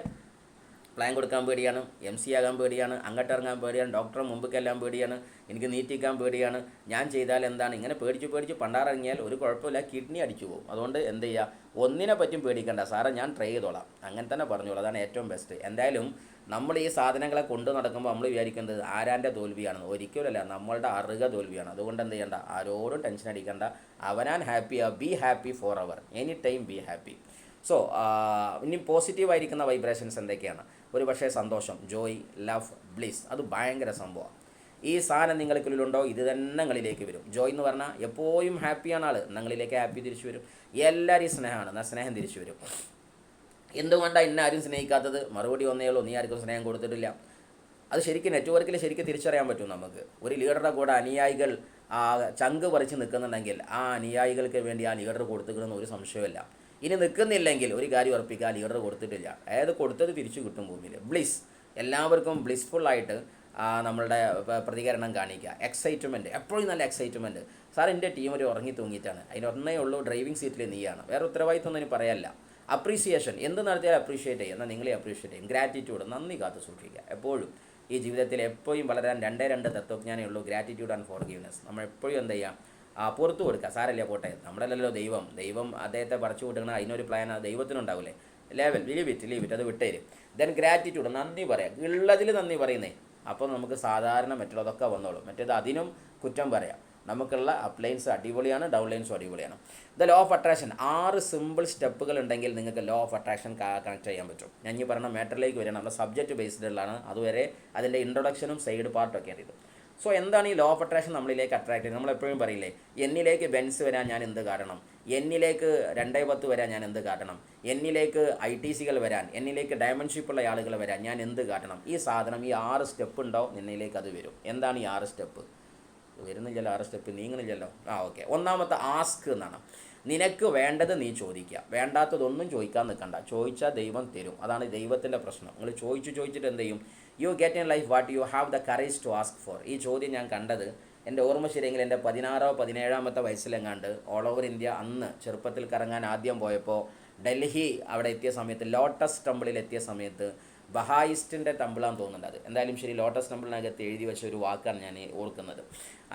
[SPEAKER 2] പ്ലാൻ കൊടുക്കാൻ പേടിയാണ്, MC ആകാൻ പേടിയാണ്, അങ്ങോട്ട് ഇറങ്ങാൻ പേടിയാണ്, ഡോക്ടറെ മുമ്പൊക്കെല്ലാം പേടിയാണ്, എനിക്ക് നീറ്റിക്കാൻ പേടിയാണ്, ഞാൻ ചെയ്താൽ എന്താണ്, ഇങ്ങനെ പേടിച്ച് പണ്ടാറിറങ്ങിയാൽ ഒരു കുഴപ്പമില്ല, കിഡ്നി അടിച്ചു പോകും. അതുകൊണ്ട് എന്ത് ചെയ്യുക, ഒന്നിനെ പറ്റും പേടിക്കണ്ട, സാറേ ഞാൻ ട്രൈ ചെയ്തോളാം, അങ്ങനെ തന്നെ പറഞ്ഞോളൂ, അതാണ് ഏറ്റവും ബെസ്റ്റ്. എന്തായാലും നമ്മൾ ഈ സാധനങ്ങളെ കൊണ്ടു നടക്കുമ്പോൾ നമ്മൾ വിചാരിക്കുന്നത് ആരാൻ്റെ തോൽവിയാണെന്ന്. ഒരിക്കലല്ല, നമ്മളുടെ അറുക തോൽവിയാണ്. അതുകൊണ്ട് എന്ത് ചെയ്യണ്ട, ആരോടും ടെൻഷൻ അടിക്കണ്ട, അവനാൻ ഹാപ്പിയാണ്. Be happy for ever, any time be happy. So ഇനി പോസിറ്റീവായിരിക്കുന്ന വൈബ്രേഷൻസ് എന്തൊക്കെയാണ്? ഒരു പക്ഷേ സന്തോഷം, ജോയ്, ലവ്, ബ്ലിസ്, അത് ഭയങ്കര സംഭവമാണ്. ഈ സാധനം നിങ്ങൾക്കുള്ളിലുണ്ടോ, ഇത് തന്നെ നിങ്ങളിലേക്ക് വരും. ജോയ് എന്ന് പറഞ്ഞാൽ എപ്പോഴും ഹാപ്പിയാണ് ആൾ, നിങ്ങളിലേക്ക് ഹാപ്പി തിരിച്ചു വരും. എല്ലാവരെയും സ്നേഹമാണ്, എന്നാൽ സ്നേഹം തിരിച്ചു വരും. എന്തുകൊണ്ടാണ് ഇന്ന ആരും സ്നേഹിക്കാത്തത്? മറുപടി ഒന്നേ ഉള്ളൂ, നീ ആർക്കും സ്നേഹം കൊടുത്തിട്ടില്ല. അത് ശരിക്കും നെറ്റ്വർക്കിൽ ശരിക്കും തിരിച്ചറിയാൻ പറ്റും നമുക്ക്. ഒരു ലീഡറുടെ കൂടെ അനുയായികൾ ചങ്ക് പറിച്ച് നിൽക്കുന്നുണ്ടെങ്കിൽ ആ അനുയായികൾക്ക് വേണ്ടി ആ ലീഡർ കൊടുത്തിക്കണമെന്ന് ഒരു സംശയമില്ല. ഇനി നിൽക്കുന്നില്ലെങ്കിൽ ഒരു കാര്യം ഉറപ്പിക്കുക, ലീഡർ കൊടുത്തിട്ടില്ല, അതായത് കൊടുത്തത് തിരിച്ചു കിട്ടും ഭൂമിയിൽ. ബ്ലിസ്, എല്ലാവർക്കും ബ്ലിസ്ഫുള്ളായിട്ട് നമ്മളുടെ പ്രതികരണം കാണിക്കുക. എക്സൈറ്റ്മെൻറ്റ്, എപ്പോഴും നല്ല എക്സൈറ്റ്മെൻറ്റ്. സാർ എൻ്റെ ടീം ഒരു ഉറങ്ങി തൂങ്ങിയിട്ടാണ്, അതിനൊന്നേ ഉള്ളൂ, ഡ്രൈവിംഗ് സീറ്റിൽ നീയാണ്, വേറെ ഉത്തരവാദിത്വം ഒന്നും പറയാനില്ല. അപ്രീസിയേഷൻ, എന്ത് നടത്തിയാലും അപ്രീഷിയേറ്റ് ചെയ്യും, എന്നാൽ നിങ്ങളെ അപ്രീഷിയേറ്റ് ചെയ്യും. ഗ്രാറ്റിറ്റ്യൂഡ്, നന്ദി കാത്തു സൂക്ഷിക്കുക എപ്പോഴും. ഈ ജീവിതത്തിൽ എപ്പോഴും വളരാൻ രണ്ട് തത്വജ്ഞാനേ ഉള്ളൂ, ഗ്രാറ്റിറ്റ്യൂഡ് ആൻഡ് ഫോർഗീവ്നെസ്. നമ്മൾ എപ്പോഴും എന്ത് ചെയ്യാം, പുറത്തു കൊടുക്കുക. സാരല്ലേ പോട്ടെ, നമ്മളല്ലല്ലോ ദൈവം അദ്ദേഹത്തെ പറിച്ചു കൂട്ടണം, അതിനൊരു പ്ലാൻ ദൈവത്തിനുണ്ടാവില്ലേ. ലീവ് ഇറ്റ്, അത് വിട്ടേരും. ദെൻ ഗ്രാറ്റിറ്റ്യൂഡ്, നന്ദി പറയാം, ഉള്ളതിൽ നന്ദി പറയുന്നേ. അപ്പോൾ നമുക്ക് സാധാരണ മറ്റുള്ളതൊക്കെ വന്നോളും. മറ്റേത് അതിനും കുറ്റം പറയാം. നമുക്കുള്ള അപ്ലൈൻസ് അടിപൊളിയാണ്, ഡൗൺലൈൻസും അടിപൊളിയാണ്. The law of attraction, 6 simple സ്റ്റെപ്പുകൾ ഉണ്ടെങ്കിൽ നിങ്ങൾക്ക് ലോ ഓഫ് അട്രാക്ഷൻ കണക്ട് ചെയ്യാൻ പറ്റും. ഞാൻ ഈ പറഞ്ഞ മാറ്ററിലേക്ക് വരികയാണ്, നമ്മുടെ സബ്ജക്റ്റ് ബേസ്ഡുള്ളതാണ്. അതുവരെ അതിൻ്റെ ഇൻട്രൊഡക്ഷനും സൈഡ് പാർട്ടൊക്കെ ആയിരുന്നു. സോ എന്താണ് ഈ ലോ ഓഫ് അട്രാക്ഷൻ നമ്മളിലേക്ക് അട്രാക്ട് ചെയ്യുന്നത്? നമ്മളെപ്പോഴും പറയില്ലേ, എന്നിലേക്ക് ബെൻസ് വരാൻ ഞാൻ എന്ത് കാട്ടണം, എന്നിലേക്ക് 210 വരാൻ ഞാൻ എന്ത് കാട്ടണം, എന്നിലേക്ക് ITCകൾ വരാൻ, എന്നിലേക്ക് ഡയമെൻഷിപ്പുള്ള ആളുകൾ വരാൻ ഞാൻ എന്ത് കാട്ടണം. ഈ സാധനം, ഈ 6 സ്റ്റെപ്പ് ഉണ്ടാവും, നിന്നിലേക്ക് അത് വരും. എന്താണ് ഈ 6 സ്റ്റെപ്പ്? വരുന്നില്ലല്ലോ 6 സ്റ്റെപ്പ്, നീങ്ങണില്ലല്ലോ. ഓക്കെ. ഒന്നാമത്തെ ആസ്ക് എന്നാണ്. നിനക്ക് വേണ്ടത് നീ ചോദിക്കുക, വേണ്ടാത്തതൊന്നും ചോദിക്കാൻ നിൽക്കണ്ട. ചോദിച്ചാൽ ദൈവം തരും, അതാണ് ദൈവത്തിൻ്റെ പ്രശ്നം. നിങ്ങൾ ചോദിച്ചിട്ട് എന്ത് ചെയ്യും? You get in life what you have the courage to ask for. ഈ ചോദ്യം ഞാൻ കണ്ടത് എൻ്റെ ഓർമ്മ ശരിയെങ്കിൽ എൻ്റെ 16-17 വയസ്സിലെങ്ങാണ്ട് ഓൾ ഓവർ ഇന്ത്യ അന്ന് ചെറുപ്പത്തിൽ കറങ്ങാൻ ആദ്യം പോയപ്പോൾ ഡൽഹി അവിടെ എത്തിയ സമയത്ത് ലോട്ടസ് ടെമ്പിളിൽ എത്തിയ സമയത്ത് ബഹായിസ്റ്റിൻ്റെ ടെമ്പിളാന്ന് തോന്നുന്നുണ്ട്. അത് എന്തായാലും ശരി, ലോട്ടസ് ടെമ്പിളിനകത്ത് എഴുതി വെച്ച ഒരു വാക്കാണ് ഞാൻ ഓർക്കുന്നത്.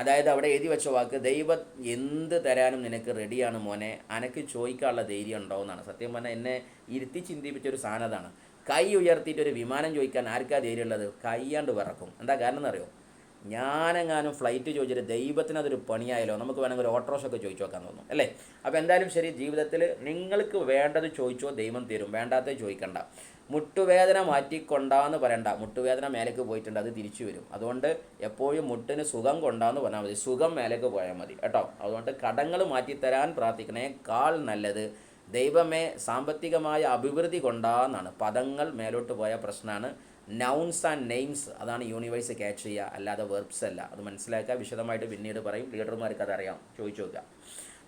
[SPEAKER 2] അതായത് അവിടെ എഴുതി വെച്ച വാക്ക്, ദൈവം എന്ത് തരാനും നിനക്ക് റെഡിയാണ് മോനെ, അനക്ക് ചോദിക്കാനുള്ള ധൈര്യം ഉണ്ടോ എന്നാണ്. സത്യം പറഞ്ഞാൽ എന്നെ ഇരുത്തി ചിന്തിപ്പിച്ചൊരു സാധനം അതാണ്. കൈ ഉയർത്തിയിട്ട് ഒരു വിമാനം ചോദിക്കാൻ ആർക്കാ ധൈര്യമുള്ളത്? കൈയാണ്ട് വിറക്കും. എന്താ കാരണം എന്നറിയോ? ഞാനെങ്ങാനും ഫ്ലൈറ്റ് ചോദിച്ചിട്ട് ദൈവത്തിന് അതൊരു പണിയായാലോ, നമുക്ക് വേണമെങ്കിൽ ഒരു ഓട്ടോറിക്ഷയൊക്കെ ചോദിച്ചു നോക്കാൻ തോന്നും അല്ലേ? അപ്പോൾ എന്തായാലും ശരി, ജീവിതത്തിൽ നിങ്ങൾക്ക് വേണ്ടത് ചോദിച്ചോ, ദൈവം തരും. വേണ്ടാത്തത് ചോദിക്കണ്ട. മുട്ടുവേദന മാറ്റിക്കൊണ്ടാന്ന് പറയണ്ട. മുട്ടുവേദന മേലേക്ക് പോയിട്ടുണ്ട്, അത് തിരിച്ചു വരും. അതുകൊണ്ട് എപ്പോഴും മുട്ടിന് സുഖം കൊണ്ടാന്ന് പറഞ്ഞാൽ മതി, സുഖം മേലേക്ക് പോയാൽ മതി കേട്ടോ. അതുകൊണ്ട് കടങ്ങൾ മാറ്റിത്തരാൻ പ്രാർത്ഥിക്കണേക്കാൾ നല്ലത് ദൈവമേ സാമ്പത്തികമായ അഭിവൃദ്ധി കൊണ്ടാന്നാണ്. പദങ്ങൾ മേലോട്ട് പോയ പ്രശ്നമാണ്. നൗൺസ് ആൻഡ് നെയിംസ്, അതാണ് യൂണിവേഴ്സ് ക്യാച്ച് ചെയ്യുക, അല്ലാതെ വെർബ്സ് അല്ല. അത് മനസ്സിലാക്കുക. വിശദമായിട്ട് പിന്നീട് പറയും, ലീഡർമാർക്ക് അതറിയാം, ചോദിച്ചു നോക്കുക.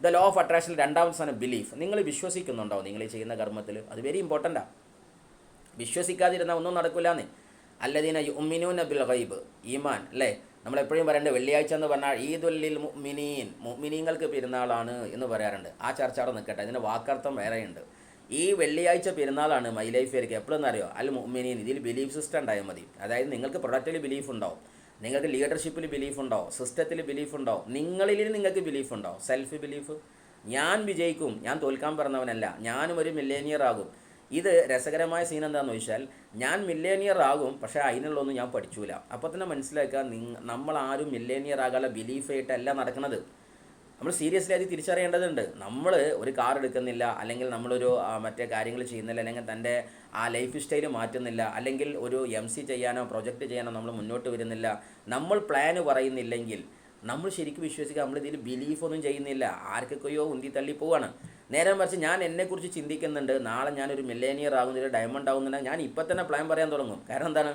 [SPEAKER 2] ദ ലോ ഓഫ് അട്രാക്ഷൻ രണ്ടാമത്തെ സാധനം ബിലീഫ്. നിങ്ങൾ വിശ്വസിക്കുന്നുണ്ടോ നിങ്ങൾ ഈ ചെയ്യുന്ന കർമ്മത്തിൽ? അത് വെരി ഇമ്പോർട്ടൻ്റാണ്. വിശ്വസിക്കാതിരുന്നാൽ ഒന്നും നടക്കില്ലാന്ന്. അല്ലദീന യുഅ്മിനൂന ബിൽ ഗൈബ്, ഈമാൻ അല്ലേ? നമ്മളെപ്പോഴും പറയേണ്ടത് വെള്ളിയാഴ്ച എന്ന് പറഞ്ഞാൽ ഈദുല്ലിൽ മുഅ്മിനീൻ, മുഅ്മിനീങ്ങൾക്ക് പെരുന്നാളാണ് എന്ന് പറയാറുണ്ട്. ആ ചർച്ച അവിടെ നിൽക്കട്ടെ, ഇതിൻ്റെ വാക്കർത്ഥം വേറെയുണ്ട്. ഈ വെള്ളിയാഴ്ച പെരുന്നാളാണ് മൈ ലൈഫിലേക്ക് എപ്പോഴെന്ന് അറിയോ? അൽ മുഅ്മിനീൻ. ഇതിൽ ബിലീഫ് സിസ്റ്റം ഉണ്ടായാൽ മതി. അതായത് നിങ്ങൾക്ക് പ്രൊഡക്റ്റിൽ ബിലീഫ് ഉണ്ടോ, നിങ്ങൾക്ക് ലീഡർഷിപ്പിൽ ബിലീഫ് ഉണ്ടോ, സിസ്റ്റത്തിൽ ബിലീഫ് ഉണ്ടോ, നിങ്ങളിൽ നിങ്ങൾക്ക് ബിലീഫ് ഉണ്ടോ? Self belief. ഞാൻ വിജയിക്കും, ഞാൻ തോൽക്കാൻ പറഞ്ഞവനല്ല, ഞാനും ഒരു മില്ലേനിയർ ആകും. ഇത് രസകരമായ സീൻ എന്താണെന്ന് ചോദിച്ചാൽ, ഞാൻ മില്ലേനിയർ ആകും, പക്ഷേ അതിനുള്ളതൊന്നും ഞാൻ പഠിച്ചൂല. അപ്പോൾ തന്നെ മനസ്സിലാക്കുക, നമ്മളാരും മില്ലേനിയർ ആകാനുള്ള ബിലീഫായിട്ടല്ല നടക്കുന്നത്. നമ്മൾ സീരിയസ്ലി അത് തിരിച്ചറിയേണ്ടതുണ്ട്. നമ്മൾ ഒരു കാർ എടുക്കുന്നില്ല, അല്ലെങ്കിൽ നമ്മളൊരു മറ്റേ കാര്യങ്ങൾ ചെയ്യുന്നില്ല, അല്ലെങ്കിൽ തൻ്റെ ആ ലൈഫ് സ്റ്റൈൽ മാറ്റുന്നില്ല, അല്ലെങ്കിൽ ഒരു MC ചെയ്യാനോ പ്രൊജക്റ്റ് ചെയ്യാനോ നമ്മൾ മുന്നോട്ട് വരുന്നില്ല, നമ്മൾ പ്ലാന് പറയുന്നില്ലെങ്കിൽ നമ്മൾ ശരിക്കും വിശ്വസിക്കുക നമ്മളിതിൽ ബിലീഫൊന്നും ചെയ്യുന്നില്ല, ആർക്കൊക്കെയോ ഉന്തി തള്ളി പോവാണ്. നേരെ മറിച്ച് ഞാൻ എന്നെക്കുറിച്ച് ചിന്തിക്കുന്നുണ്ട്, നാളെ ഞാനൊരു മില്ലേനിയർ ആകുന്നില്ല, ഡയമണ്ട് ആകുന്നുണ്ടെങ്കിൽ ഞാൻ ഇപ്പം തന്നെ പ്ലാൻ പറയാൻ തുടങ്ങും. കാരണം എന്താണ്?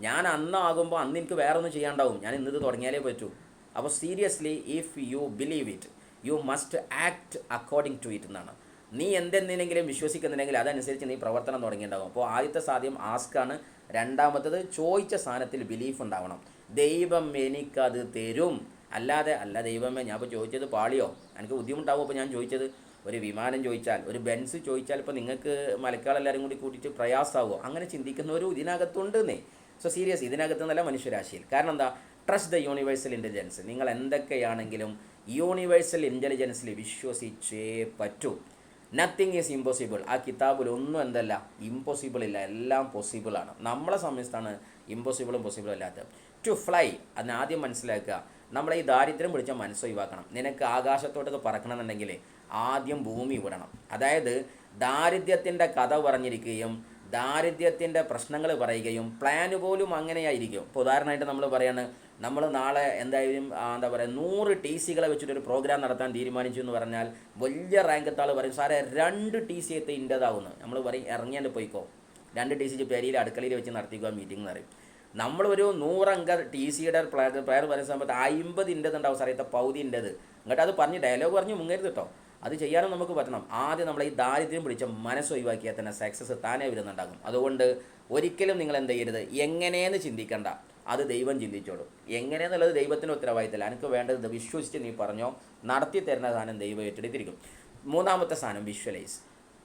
[SPEAKER 2] ഞാൻ അന്നാകുമ്പോൾ അന്ന് എനിക്ക് വേറെ ഒന്നും ചെയ്യാണ്ടാവും, ഞാൻ ഇന്നത് തുടങ്ങിയാലേ പറ്റൂ. അപ്പോൾ seriously if you believe it you must act according to it എന്നാണ്. നീ എന്തെന്തെങ്കിലും വിശ്വസിക്കുന്നുണ്ടെങ്കിൽ അതനുസരിച്ച് നീ പ്രവർത്തനം തുടങ്ങിയിട്ടുണ്ടാകും. അപ്പോൾ ആദ്യത്തെ സാധ്യം ആസ്കാണ്. രണ്ടാമത്തത് ചോദിച്ച സാധനത്തിൽ ബിലീഫ് ഉണ്ടാവണം. ദൈവം എനിക്കത് തരും. അല്ലാതെ അല്ല ദൈവമേ ഞാൻ ഇപ്പോൾ ചോദിച്ചത് പാളിയോ, എനിക്ക് ബുദ്ധിമുട്ടാവും ഇപ്പോൾ ഞാൻ ചോദിച്ചത്. ഒരു വിമാനം ചോദിച്ചാൽ, ഒരു ബെൻസ് ചോദിച്ചാൽ ഇപ്പോൾ നിങ്ങൾക്ക് മലക്കാളെല്ലാവരും കൂടി കൂട്ടിയിട്ട് പ്രയാസമാകുമോ? അങ്ങനെ ചിന്തിക്കുന്നവരും ഇതിനകത്തുണ്ടെന്നേ. സോ സീരിയസ്, ഇതിനകത്ത് നല്ല മനുഷ്യരാശിയിൽ. കാരണം എന്താ? Trust the universal intelligence. നിങ്ങൾ എന്തൊക്കെയാണെങ്കിലും യൂണിവേഴ്സൽ ഇൻ്റലിജൻസിൽ വിശ്വസിച്ചേ പറ്റൂ. Nothing is impossible. ആ കിതാബിൽ ഒന്നും എന്തല്ല ഇമ്പോസിബിൾ ഇല്ല, എല്ലാം പോസിബിളാണ്. നമ്മളെ സംബന്ധിച്ചാണ് ഇമ്പോസിബിളും പോസിബിളും അല്ലാത്തത്. ടു ഫ്ലൈ, അതിനാദ്യം മനസ്സിലാക്കുക, നമ്മളെ ഈ ദാരിദ്ര്യം പിടിച്ച മനസ്സ് ഒഴിവാക്കണം. നിനക്ക് ആകാശത്തോട്ടൊക്കെ പറക്കണമെന്നുണ്ടെങ്കിൽ ആദ്യം ഭൂമി വിടണം. അതായത് ദാരിദ്ര്യത്തിൻ്റെ കഥ പറഞ്ഞിരിക്കുകയും ദാരിദ്ര്യത്തിൻ്റെ പ്രശ്നങ്ങൾ പറയുകയും പ്ലാന് പോലും അങ്ങനെയായിരിക്കും. ഇപ്പോൾ ഉദാഹരണമായിട്ട് നമ്മൾ പറയാണ്, നമ്മൾ നാളെ എന്തായാലും എന്താ പറയുക 100 TCകളെ വെച്ചിട്ടൊരു പ്രോഗ്രാം നടത്താൻ തീരുമാനിച്ചു എന്ന് പറഞ്ഞാൽ വലിയ റാങ്കത്തെ ആൾ പറയും, സാറേ 2 TC എത്തി ഇൻ്റെതാവുന്നു. നമ്മൾ പറയും ഇറങ്ങിയാണ്ട് പോയിക്കോ, 2 TC പെരിയിൽ അടുക്കളയിൽ വെച്ച് നടത്തിക്കുക മീറ്റിംഗ് എന്ന് പറയും. നമ്മളൊരു 100 അംഗ TCയുടെ പ്ലെയർ പറയുന്ന സമയത്ത് 50 ഇൻ്റെതുണ്ടാവും സാറേ, പൗതി ഇൻ്റെത്. എന്നിട്ട് അത് പറഞ്ഞ് ഡയലോഗ് പറഞ്ഞ് മുങ്ങരുത് കേട്ടോ. അത് ചെയ്യാനും നമുക്ക് പറ്റണം. ആദ്യം നമ്മൾ ഈ ദാരിദ്ര്യം പിടിച്ച മനസ്സ് ഒഴിവാക്കിയാൽ തന്നെ സക്സസ് താനേ വരുന്നുണ്ടാകും. അതുകൊണ്ട് ഒരിക്കലും നിങ്ങൾ എന്ത് ചെയ്യരുത്, എങ്ങനെയെന്ന് ചിന്തിക്കണ്ട, അത് ദൈവം ചിന്തിച്ചോളും. എങ്ങനെയെന്നുള്ളത് ദൈവത്തിന് ഉത്തരവാദിത്തമില്ല. എനിക്ക് വേണ്ടത് വിശ്വസിച്ച് നീ പറഞ്ഞോ, നടത്തി തരുന്ന സാധനം ദൈവം ഏറ്റെടുത്തിരിക്കും. മൂന്നാമത്തെ സാധനം വിഷ്വലൈസ്.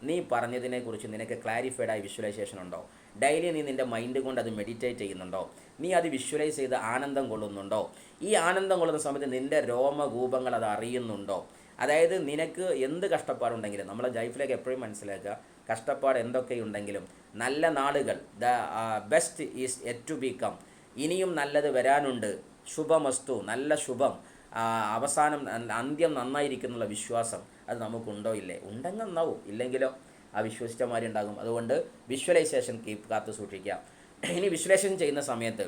[SPEAKER 2] നീ പറഞ്ഞതിനെക്കുറിച്ച് നിനക്ക് ക്ലാരിഫൈഡായി വിഷ്വലൈസേഷൻ ഉണ്ടോ? ഡെയിലി നീ നിൻ്റെ മൈൻഡ് കൊണ്ട് അത് മെഡിറ്റേറ്റ് ചെയ്യുന്നുണ്ടോ? നീ അത് വിഷ്വലൈസ് ചെയ്ത് ആനന്ദം കൊള്ളുന്നുണ്ടോ? ഈ ആനന്ദം കൊള്ളുന്ന സമയത്ത് നിൻ്റെ രോമകൂപങ്ങൾ അത് അറിയുന്നുണ്ടോ? അതായത് നിനക്ക് എന്ത് കഷ്ടപ്പാടുണ്ടെങ്കിലും, നമ്മളെ ലൈഫിലേക്ക് എപ്പോഴും മനസ്സിലാക്കുക, കഷ്ടപ്പാട് എന്തൊക്കെയുണ്ടെങ്കിലും നല്ല നാളുകൾ, the best is yet to be come, ഇനിയും നല്ലത് വരാനുണ്ട്, ശുഭമസ്തു, നല്ല ശുഭം, അവസാനം അന്ത്യം നന്നായിരിക്കുന്നുള്ള വിശ്വാസം അത് നമുക്കുണ്ടോ ഇല്ലേ? ഉണ്ടെങ്കിൽ നന്നാവും, ഇല്ലെങ്കിലോ ആ വിശ്വസിച്ചമാരുണ്ടാകും. അതുകൊണ്ട് വിഷ്വലൈസേഷൻ കാത്തു സൂക്ഷിക്കുക. ഇനി വിഷ്വലൈസേഷൻ ചെയ്യുന്ന സമയത്ത്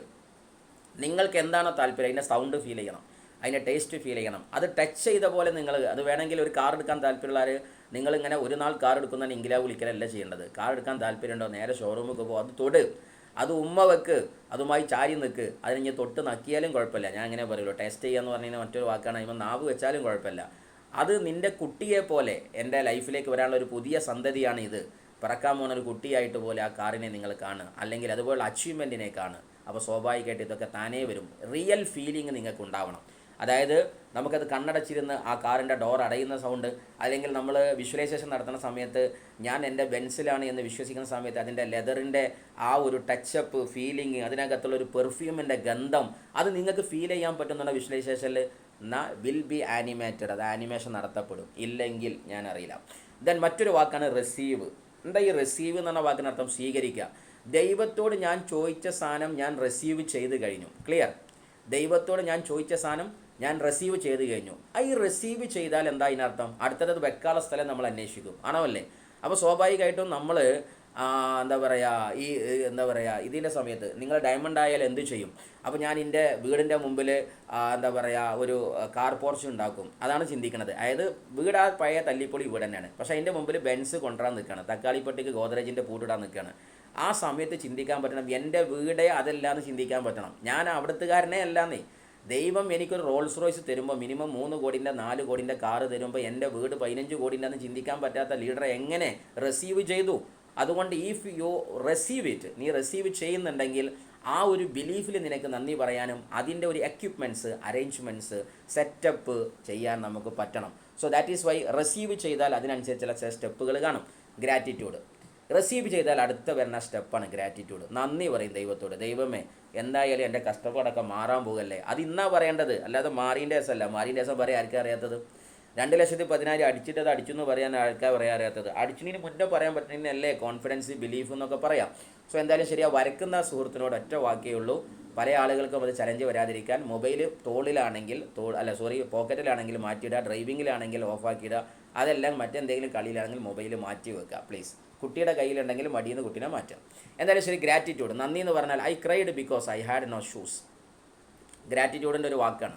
[SPEAKER 2] നിങ്ങൾക്ക് എന്താണോ താല്പര്യം, അതിൻ്റെ സൗണ്ട് ഫീൽ ചെയ്യണം, അതിൻ്റെ ടേസ്റ്റ് ഫീൽ ചെയ്യണം. അത് ടച്ച് ചെയ്ത പോലെ നിങ്ങൾ, അത് വേണമെങ്കിൽ ഒരു കാർ എടുക്കാൻ താല്പര്യമുള്ളവർ, നിങ്ങളിങ്ങനെ ഒരു നാൾ കാർ എടുക്കുന്നതിന് ഇംഗ്ലാവ് വിളിക്കലല്ല ചെയ്യേണ്ടത്. കാർ എടുക്കാൻ താല്പര്യമുണ്ടോ, നേരെ ഷോറൂമിൽ പോകും, അത് തൊട്, അത് ഉമ്മ വെക്ക്, അതുമായി ചാരി നിൽക്ക്, അതിന് തൊട്ട് നക്കിയാലും കുഴപ്പമില്ല. ഞാൻ അങ്ങനെ പറയുള്ളൂ. ടേസ്റ്റ് ചെയ്യുക എന്ന് പറഞ്ഞാൽ മറ്റൊരു വാക്കാണ്. അതിന് നാവ് വെച്ചാലും കുഴപ്പമില്ല. അത് നിൻ്റെ കുട്ടിയെ പോലെ എൻ്റെ ലൈഫിലേക്ക് വരാനുള്ള ഒരു പുതിയ സന്തതിയാണ് ഇത്. പിറക്കാൻ പോകുന്ന ഒരു കുട്ടിയായിട്ട് പോലെ ആ കാറിനെ നിങ്ങൾ കാണുക, അല്ലെങ്കിൽ അതുപോലെ അച്ചീവ്മെൻറ്റിനെ കാണുക. അപ്പോൾ സ്വാഭാവികമായിട്ട് ഇതൊക്കെ താനേ വരും. റിയൽ ഫീലിംഗ് നിങ്ങൾക്ക് ഉണ്ടാവണം. അതായത് നമുക്കത് കണ്ണടച്ചിരുന്ന് ആ കാറിൻ്റെ ഡോർ അടയുന്ന സൗണ്ട്, അല്ലെങ്കിൽ നമ്മൾ വിഷ്വലൈസേഷൻ നടത്തുന്ന സമയത്ത് ഞാൻ എൻ്റെ ബെൻസിലാണ് എന്ന് വിശ്വസിക്കുന്ന സമയത്ത് അതിൻ്റെ ലെതറിൻ്റെ ആ ഒരു ടച്ചപ്പ് ഫീലിംഗ്, അതിനകത്തുള്ള ഒരു പെർഫ്യൂമിൻ്റെ ഗന്ധം, അത് നിങ്ങൾക്ക് ഫീൽ ചെയ്യാൻ പറ്റുന്നുണ്ട് വിഷ്വലൈസേഷനിൽ, എന്നാൽ വിൽ ബി ആനിമേറ്റഡ്, അത് ആനിമേഷൻ നടത്തപ്പെടും. ഇല്ലെങ്കിൽ ഞാൻ അറിയില്ല. ദെൻ മറ്റൊരു വാക്കാണ് റിസീവ്. എന്താ ഈ റിസീവ് എന്ന് പറഞ്ഞ വാക്കിനർത്ഥം? സ്വീകരിക്കുക. ദൈവത്തോട് ഞാൻ ചോദിച്ച സാധനം ഞാൻ റിസീവ് ചെയ്ത് കഴിഞ്ഞു. ക്ലിയർ? ദൈവത്തോട് ഞാൻ ചോദിച്ച സാധനം ഞാൻ റിസീവ് ചെയ്ത് കഴിഞ്ഞു. ഈ റിസീവ് ചെയ്താൽ എന്താ ഇതിനർത്ഥം? അടുത്തത് വെക്കാനുള്ള സ്ഥലം നമ്മൾ അന്വേഷിക്കും, ആണോ അല്ലേ? അപ്പോൾ സ്വാഭാവികമായിട്ടും നമ്മൾ എന്താ പറയുക ഇതിൻ്റെ സമയത്ത് നിങ്ങൾ ഡയമണ്ട് ആയാൽ എന്ത് ചെയ്യും? അപ്പോൾ ഞാൻ എൻ്റെ വീടിൻ്റെ മുമ്പിൽ എന്താ പറയുക ഒരു കാർ പോർച്ച് ഉണ്ടാക്കും, അതാണ് ചിന്തിക്കുന്നത്. അതായത് വീട് ആ പഴയ തല്ലിപ്പൊളി വീട് തന്നെയാണ്, പക്ഷേ അതിൻ്റെ മുമ്പിൽ ബെൻസ് കൊണ്ടുവരാൻ നിൽക്കുകയാണ്, തക്കാളിപ്പട്ടിക്ക് ഗോദ്രേജിൻ്റെ പൂട്ടിടാൻ നിൽക്കുകയാണ്. ആ സമയത്ത് ചിന്തിക്കാൻ പറ്റണം, എൻ്റെ വീടേ അതല്ലാന്ന് ചിന്തിക്കാൻ പറ്റണം. ഞാൻ അവിടുത്തുകാരനെ അല്ലാന്നേ. ദൈവം എനിക്കൊരു റോൾസ് റോയ്സ് തരുമ്പോൾ മിനിമം 3 കോടിൻ്റെ 4 കോടിൻ്റെ കാറ് തരുമ്പോൾ എൻ്റെ വീട് 15 കോടിൻ്റെ എന്ന് ചിന്തിക്കാൻ പറ്റാത്ത ലീഡറെ എങ്ങനെ റിസീവ് ചെയ്തു? അതുകൊണ്ട് ഇഫ് യു റിസീവ് ഇറ്റ്, നീ റിസീവ് ചെയ്യുന്നുണ്ടെങ്കിൽ ആ ഒരു ബിലീഫിൽ നിനക്ക് നന്ദി പറയാനും അതിൻ്റെ ഒരു എക്യുപ്മെൻറ്റ്സ്, അറേഞ്ച്മെൻറ്റ്സ്, സെറ്റപ്പ് ചെയ്യാൻ നമുക്ക് പറ്റണം. So that is why receive ചെയ്താൽ അതിനനുസരിച്ചുള്ള ചില സ്റ്റെപ്പുകൾ കാണും. ഗ്രാറ്റിറ്റ്യൂഡ് റിസീവ് ചെയ്താൽ അടുത്ത വരുന്ന സ്റ്റെപ്പാണ് ഗ്രാറ്റിറ്റ്യൂഡ്. നന്ദി പറയും ദൈവത്തോട്. ദൈവമേ, എന്തായാലും എൻ്റെ കഷ്ടപ്പാടൊക്കെ മാറാൻ പോകല്ലേ. അത് ഇന്നാ പറയേണ്ടത്, അല്ലാതെ മാറിൻ്റെ ദിവസമല്ല. മാറിൻ്റെ ദിവസം പറയാൻ ആർക്കാ അറിയാത്തത്? 2,10,000 അടിച്ചിട്ടത് അടിച്ചു എന്ന് പറയാൻ ആൾക്കാർ പറയാൻ അറിയാത്തത്. അടിച്ചിന് മുന്നേ പറയാൻ പറ്റുന്നതല്ലേ കോൺഫിഡൻസ്, ബിലീഫ് എന്നൊക്കെ പറയാം. സോ എന്തായാലും ശരിയാ, വരക്കുന്ന സുഹൃത്തിനോട് ഒറ്റ വാക്കേ ഉള്ളൂ. പല ആളുകൾക്കും അത് ചലഞ്ച് വരാതിരിക്കാൻ മൊബൈൽ തോളിലാണെങ്കിൽ പോക്കറ്റിലാണെങ്കിൽ മാറ്റിയിടുക, ഡ്രൈവിങ്ങിലാണെങ്കിൽ ഓഫാക്കിയിടുക, അതെല്ലാം മറ്റെന്തെങ്കിലും കളിയിലാണെങ്കിൽ മൊബൈൽ മാറ്റി വെക്കുക പ്ലീസ്. കുട്ടിയുടെ കയ്യിലുണ്ടെങ്കിൽ മടിയെന്ന് കുട്ടീനെ മാറ്റാം. എന്തായാലും ശരി, ഗ്രാറ്റിറ്റ്യൂഡ്. നന്ദി എന്ന് പറഞ്ഞാൽ I cried because I had no shoes. ഗ്രാറ്റിറ്റ്യൂഡിൻ്റെ ഒരു വാക്കാണ്.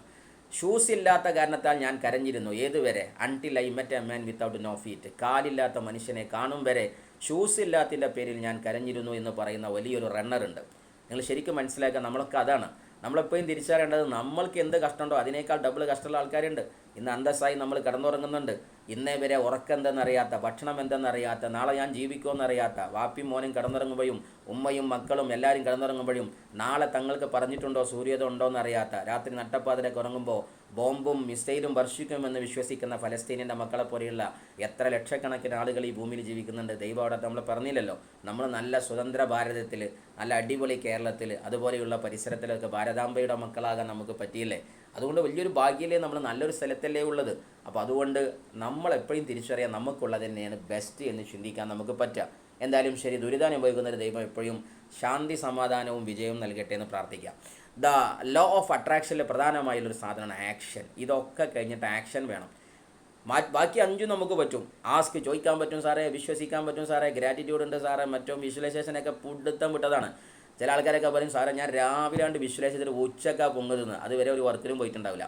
[SPEAKER 2] ഷൂസ് ഇല്ലാത്ത കാരണത്താൽ ഞാൻ കരഞ്ഞിരുന്നു. ഏതുവരെ? Until I met a man without no feet. കാലില്ലാത്ത മനുഷ്യനെ കാണും വരെ ഷൂസ് ഇല്ലാത്തതിൻ്റെ പേരിൽ ഞാൻ കരഞ്ഞിരുന്നു എന്ന് പറയുന്ന വലിയൊരു റണ്ണറുണ്ട്. നിങ്ങൾ ശരിക്കും മനസ്സിലാക്കുക, നമ്മളൊക്കെ അതാണ്. നമ്മളെപ്പോഴും തിരിച്ചറിയേണ്ടത്, നമ്മൾക്ക് എന്ത് കഷ്ടമുണ്ടോ അതിനേക്കാൾ ഡബിൾ കഷ്ടമുള്ള ആൾക്കാരുണ്ട്. ഇന്ന് അന്തസ്സായി നമ്മൾ കിടന്നുറങ്ങുന്നുണ്ട്. ഇന്നേ വരെ ഉറക്കം എന്തെന്നറിയാത്ത, ഭക്ഷണം എന്തെന്നറിയാത്ത, നാളെ ഞാൻ ജീവിക്കുമെന്നറിയാത്ത, വാപ്പിയും മോനും കിടന്നുറങ്ങുമ്പോഴും ഉമ്മയും മക്കളും എല്ലാവരും കിടന്നുറങ്ങുമ്പോഴും നാളെ തങ്ങൾക്ക് പറഞ്ഞിട്ടുണ്ടോ സൂര്യോദയം ഉണ്ടോ എന്നറിയാത്ത, രാത്രി നട്ടപ്പാതിരൊക്കെ ഉറങ്ങുമ്പോൾ ബോംബും മിസൈലും വർഷിക്കുമെന്ന് വിശ്വസിക്കുന്ന ഫലസ്തീനിൻ്റെ മക്കളെ പോലെയുള്ള എത്ര ലക്ഷക്കണക്കിന് ആളുകൾ ഈ ഭൂമിയിൽ ജീവിക്കുന്നുണ്ട്. ദൈവം അവിടെ നമ്മൾ പറഞ്ഞില്ലല്ലോ. നമ്മൾ നല്ല സ്വതന്ത്ര ഭാരതത്തിൽ, നല്ല അടിപൊളി കേരളത്തിൽ, അതുപോലെയുള്ള പരിസരത്തിലൊക്കെ ഭാരതാംബയുടെ മക്കളാകാൻ നമുക്ക് പറ്റിയില്ലേ? അതുകൊണ്ട് വലിയൊരു ഭാഗ്യമല്ലേ, നമ്മൾ നല്ലൊരു സ്ഥലത്തല്ലേ ഉള്ളത്. അപ്പോൾ അതുകൊണ്ട് നമ്മളെപ്പോഴും തിരിച്ചറിയാൻ നമുക്കുള്ളത് തന്നെയാണ് ബെസ്റ്റ് എന്ന് ചിന്തിക്കാൻ നമുക്ക് പറ്റുക. എന്തായാലും ശരി, ദുരിതാനുഭവിക്കുന്നൊരു ദൈവം എപ്പോഴും ശാന്തി, സമാധാനവും വിജയവും നൽകട്ടെ എന്ന് പ്രാർത്ഥിക്കാം. ദ ലോ ഓഫ് അട്രാക്ഷനിൽ പ്രധാനമായുള്ളൊരു സാധനമാണ് ആക്ഷൻ. ഇതൊക്കെ കഴിഞ്ഞിട്ട് ആക്ഷൻ വേണം. ബാക്കി 5 നമുക്ക് പറ്റും. ആസ്ക്, ചോദിക്കാൻ പറ്റും സാറേ, വിശ്വസിക്കാൻ പറ്റും സാറേ, ഗ്രാറ്റിറ്റ്യൂഡ് ഉണ്ട് സാറേ, മറ്റും വിഷ്വലൈസേഷനൊക്കെ പുടുത്തം വിട്ടതാണ്. ചില ആൾക്കാരൊക്കെ പറയും സാറേ ഞാൻ രാവിലെ കൊണ്ട് വിഷ്വലൈസ് ചെയ്തിട്ട് ഉച്ചക്കാണ് പൊങ്ങുന്നത്, അതുവരെ ഒരു വർക്കിലും പോയിട്ടുണ്ടാവില്ല.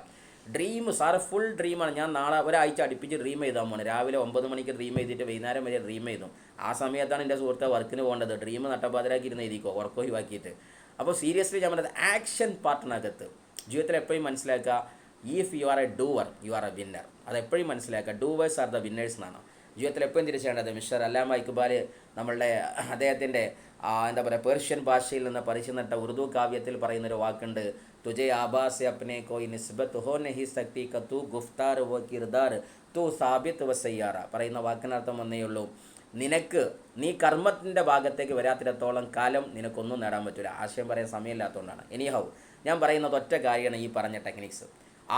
[SPEAKER 2] ഡ്രീം സാറ് ഫുൾ ഡ്രീമാണ്. ഞാൻ നാളെ ഒരാഴ്ച അടുപ്പിച്ച് ഡ്രീം ചെയ്താൽ പോകണം. രാവിലെ 9 മണിക്ക് ഡ്രീം ചെയ്തിട്ട് വൈകുന്നേരം വരെ ഡ്രീം ചെയ്തു. ആ സമയത്താണ് എൻ്റെ സുഹൃത്തെ വർക്കിന് പോകേണ്ടത്. ഡ്രീം നട്ടപ്പാതിരാക്കി ഇരുന്ന് എഴുതിക്കോ, ഉറക്കം ഒഴിവാക്കിയിട്ട്. അപ്പോൾ സീരിയസ്ലി ഞാൻ പറഞ്ഞത് ആക്ഷൻ പാർട്ടിനകത്ത് ജീവിതത്തിൽ എപ്പോഴും മനസ്സിലാക്കുക, if you are A doer you are A winner. അതെപ്പോഴും മനസ്സിലാക്കുക. ഡൂവേഴ്സ് ആർ ദ വിന്നേഴ്സ് എന്നാണ് ജീവിതത്തിൽ എപ്പോഴും തിരിച്ചേണ്ടത്. മിസ്റ്റർ അല്ലാമ ഇക്ബാൽ നമ്മളുടെ അദ്ദേഹത്തിൻ്റെ എന്താ പറയുക, പേർഷ്യൻ ഭാഷയിൽ നിന്ന് പറിച്ചു നട്ട ഉറുദു കാവ്യത്തിൽ പറയുന്നൊരു വാക്കുണ്ട്, തുജെ ആബാസ് അപ്നെ കോയി നിസ്ബത്ത് ഹോ നഹി സക്തി കു ഗുഫ്താർ വ കിർദാർ തു സാബിത്ത് വ സയ്യാറ. പറയുന്ന വാക്കിനർത്ഥം വന്നേ ഉള്ളൂ, നീ കർമ്മത്തിൻ്റെ ഭാഗത്തേക്ക് വരാത്തിടത്തോളം കാലം നിനക്കൊന്നും നേടാൻ പറ്റില്ല. ആശയം പറയാൻ സമയമില്ലാത്തതുകൊണ്ടാണ്. എനിഹൗ ഞാൻ പറയുന്നത് ഒറ്റ കാര്യമാണ് ഈ പറഞ്ഞ ടെക്നിക്സ്.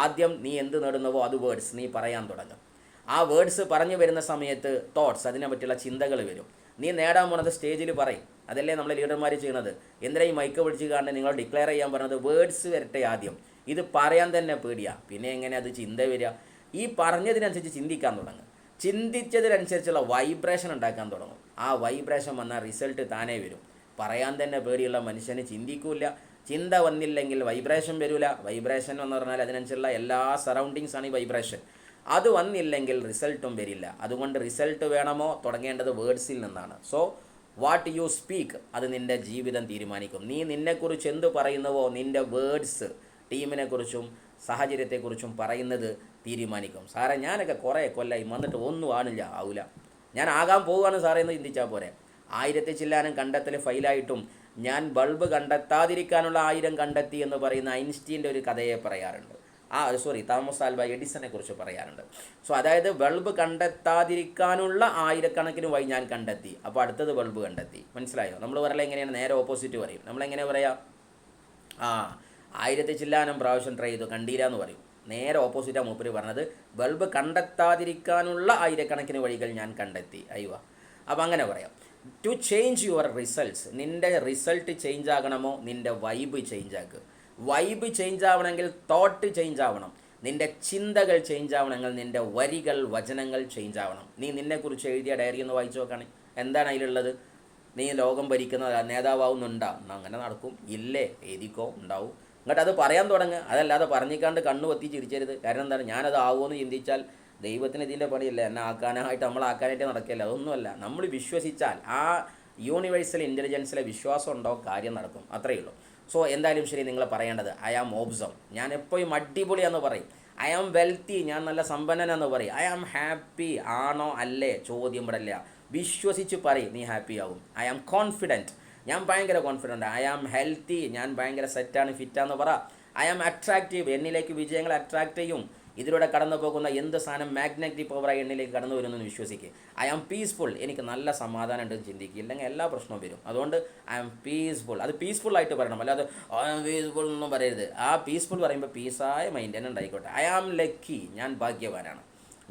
[SPEAKER 2] ആദ്യം നീ എന്ത് നേടുന്നുവോ അത് വേർഡ്സ് നീ പറയാൻ തുടങ്ങും. ആ വേർഡ്സ് പറഞ്ഞു വരുന്ന സമയത്ത് തോട്ട്സ്, അതിനെ പറ്റിയുള്ള ചിന്തകൾ വരും. നീ നേടാൻ പോണത് സ്റ്റേജിൽ പറയും. അതല്ലേ നമ്മൾ ലീഡർമാർ ചെയ്യുന്നത്. എന്തിനാ ഈ മൈക്ക് പിടിച്ച് കാണുന്നത്, നിങ്ങൾ ഡിക്ലെയർ ചെയ്യാൻ പറഞ്ഞത് വേർഡ്സ് വരട്ടെ ആദ്യം. ഇത് പറയാൻ തന്നെ പേടിയാണ്, പിന്നെ എങ്ങനെ അത് ചിന്ത വരിക? ഈ പറഞ്ഞതിനനുസരിച്ച് ചിന്തിക്കാൻ തുടങ്ങും. ചിന്തിച്ചതിനനുസരിച്ചുള്ള വൈബ്രേഷൻ ഉണ്ടാക്കാൻ തുടങ്ങും. ആ വൈബ്രേഷൻ വന്നാൽ റിസൾട്ട് താനേ വരും. പറയാൻ തന്നെ പേടിയുള്ള മനുഷ്യന് ചിന്തിക്കില്ല. ചിന്ത വന്നില്ലെങ്കിൽ വൈബ്രേഷൻ വരില്ല. വൈബ്രേഷൻ എന്ന് പറഞ്ഞാൽ അതിനനുസരിച്ചുള്ള എല്ലാ സറൗണ്ടിങ്സാണ് ഈ വൈബ്രേഷൻ. അത് വന്നില്ലെങ്കിൽ റിസൾട്ടും വരില്ല. അതുകൊണ്ട് റിസൾട്ട് വേണമോ, തുടങ്ങേണ്ടത് വേർഡ്സിൽ നിന്നാണ്. സോ വാട്ട് യു സ്പീക്ക് അത് നിൻ്റെ ജീവിതം തീരുമാനിക്കും. നീ നിന്നെക്കുറിച്ച് എന്ത് പറയുന്നുവോ നിൻ്റെ വേർഡ്സ് ടീമിനെക്കുറിച്ചും സാഹചര്യത്തെക്കുറിച്ചും പറയുന്നത് തീരുമാനിക്കും. സാറേ ഞാനൊക്കെ കുറേ കൊല്ലായി വന്നിട്ട് ഒന്നും ആവില്ല, ഞാൻ ആകാൻ പോവുകയാണ് സാറേ എന്ന് ചിന്തിച്ചാൽ പോരെ. 1000 ചില്ലാനും കണ്ടെത്തൽ ഫെയിലായിട്ടും ഞാൻ ബൾബ് കണ്ടെത്താതിരിക്കാനുള്ള 1000 കണ്ടെത്തി എന്ന് പറയുന്ന ഐൻസ്റ്റീൻ്റെ ഒരു കഥയെ പറയാറുണ്ട്. തോമസ് ആൽവ എഡിസനെ കുറിച്ച് പറയാറുണ്ട്. സോ അതായത് ബൾബ് കണ്ടെത്താതിരിക്കാനുള്ള ആയിരക്കണക്കിന് വഴി ഞാൻ കണ്ടെത്തി, അപ്പോൾ അടുത്തത് ബൾബ് കണ്ടെത്തി. മനസ്സിലായോ? നമ്മൾ പറയല എങ്ങനെയാണ്? നേരെ ഓപ്പോസിറ്റ് പറയും. നമ്മളെങ്ങനെ പറയാം? 1000 ചില്ലാനം പ്രാവശ്യം ട്രൈ ചെയ്തു കണ്ടീല എന്ന് പറയും. നേരെ ഓപ്പോസിറ്റാണ് മൂപ്പര് പറഞ്ഞത്. ബൾബ് കണ്ടെത്താതിരിക്കാനുള്ള ആയിരക്കണക്കിന് വഴികൾ ഞാൻ കണ്ടെത്തി. അയ്യോ, അപ്പോൾ അങ്ങനെ പറയാം. ടു ചേഞ്ച് യുവർ റിസൾട്ട്സ്, നിൻ്റെ റിസൾട്ട് ചേഞ്ച് ആകണമോ, നിൻ്റെ വൈബ് ചേഞ്ച് ആക്കുക. വൈബ് ചേഞ്ച് ആവണമെങ്കിൽ തോട്ട് ചേഞ്ച് ആവണം. നിൻ്റെ ചിന്തകൾ ചേഞ്ച് ആവണമെങ്കിൽ നിൻ്റെ വരികൾ, വചനങ്ങൾ ചേഞ്ച് ആവണം. നീ നിന്നെക്കുറിച്ച് എഴുതിയ ഡയറി ഒന്ന് വായിച്ചു നോക്കുകയാണ്. എന്താണ് അതിലുള്ളത്? നീ ലോകം ഭരിക്കുന്ന നേതാവാവുന്നുണ്ടാ? അങ്ങനെ നടക്കും? ഇല്ലേ? എഴുതിക്കോ, ഉണ്ടാവും. എന്നിട്ട് അത് പറയാൻ തുടങ്ങുക. അതല്ലാതെ പറഞ്ഞിക്കാണ്ട് കണ്ണു പൊത്തി ചിരിച്ചരുത്. കാരണം എന്താണ്? ഞാനത് ആവുമെന്ന് ചിന്തിച്ചാൽ ദൈവത്തിന് ഇതിൻ്റെ പണിയില്ല. എന്നെ ആക്കാനായിട്ട് നമ്മളാക്കാനായിട്ട് നടക്കില്ല. അതൊന്നുമല്ല. നമ്മൾ വിശ്വസിച്ചാൽ, ആ യൂണിവേഴ്സൽ ഇൻ്റലിജൻസിലെ വിശ്വാസം ഉണ്ടോ, കാര്യം നടക്കും. അത്രയേ ഉള്ളൂ. സോ എന്തായാലും ശരി, നിങ്ങൾ പറയേണ്ടത് ഐ ആം ഓബ്സം, ഞാൻ എപ്പോഴും അടിപൊളിയാന്ന് പറയും. ഐ ആം വെൽത്തി, ഞാൻ നല്ല സമ്പന്നനെന്ന് പറയും. ഐ ആം ഹാപ്പി, ആണോ അല്ലേ ചോദ്യം ഇവിടെയല്ല. വിശ്വസിച്ച് പറയും, നീ ഹാപ്പി ആകും. ഐ ആം കോൺഫിഡൻറ്റ്, ഞാൻ ഭയങ്കര കോൺഫിഡൻറ്റ്. ഐ ആം ഹെൽത്തി, ഞാൻ ഭയങ്കര സെറ്റാണ്, ഫിറ്റാന്ന് പറ. ഐ ആം അട്രാക്റ്റീവ്, എന്നിലേക്ക് വിജയങ്ങൾ അട്രാക്റ്റ് ചെയ്യും. ഇതിലൂടെ കടന്നു പോകുന്ന എന്ത് സാധനം മാഗ്നറ്റിക് പവറായി എന്നിലേക്ക് കടന്നു വരുമെന്ന് വിശ്വസിക്കുക. ഐ ആം പീസ്ഫുൾ, എനിക്ക് നല്ല സമാധാനം ഉണ്ടെന്ന് ചിന്തിക്കുക. ഇല്ലെങ്കിൽ എല്ലാ പ്രശ്നവും വരും. അതുകൊണ്ട് ഐ ആം പീസ്ഫുൾ, അത് പീസ്ഫുള്ളായിട്ട് പറയണം. അല്ലാതെ ഐ ആം പീസ്ഫുൾ ഒന്നും പറയരുത്. ആ പീസ്ഫുൾ പറയുമ്പോൾ പീസായ മൈൻഡ് തന്നെ ഉണ്ടായിക്കോട്ടെ. ഐ ആം ലക്കി, ഞാൻ ഭാഗ്യവാനാണ്,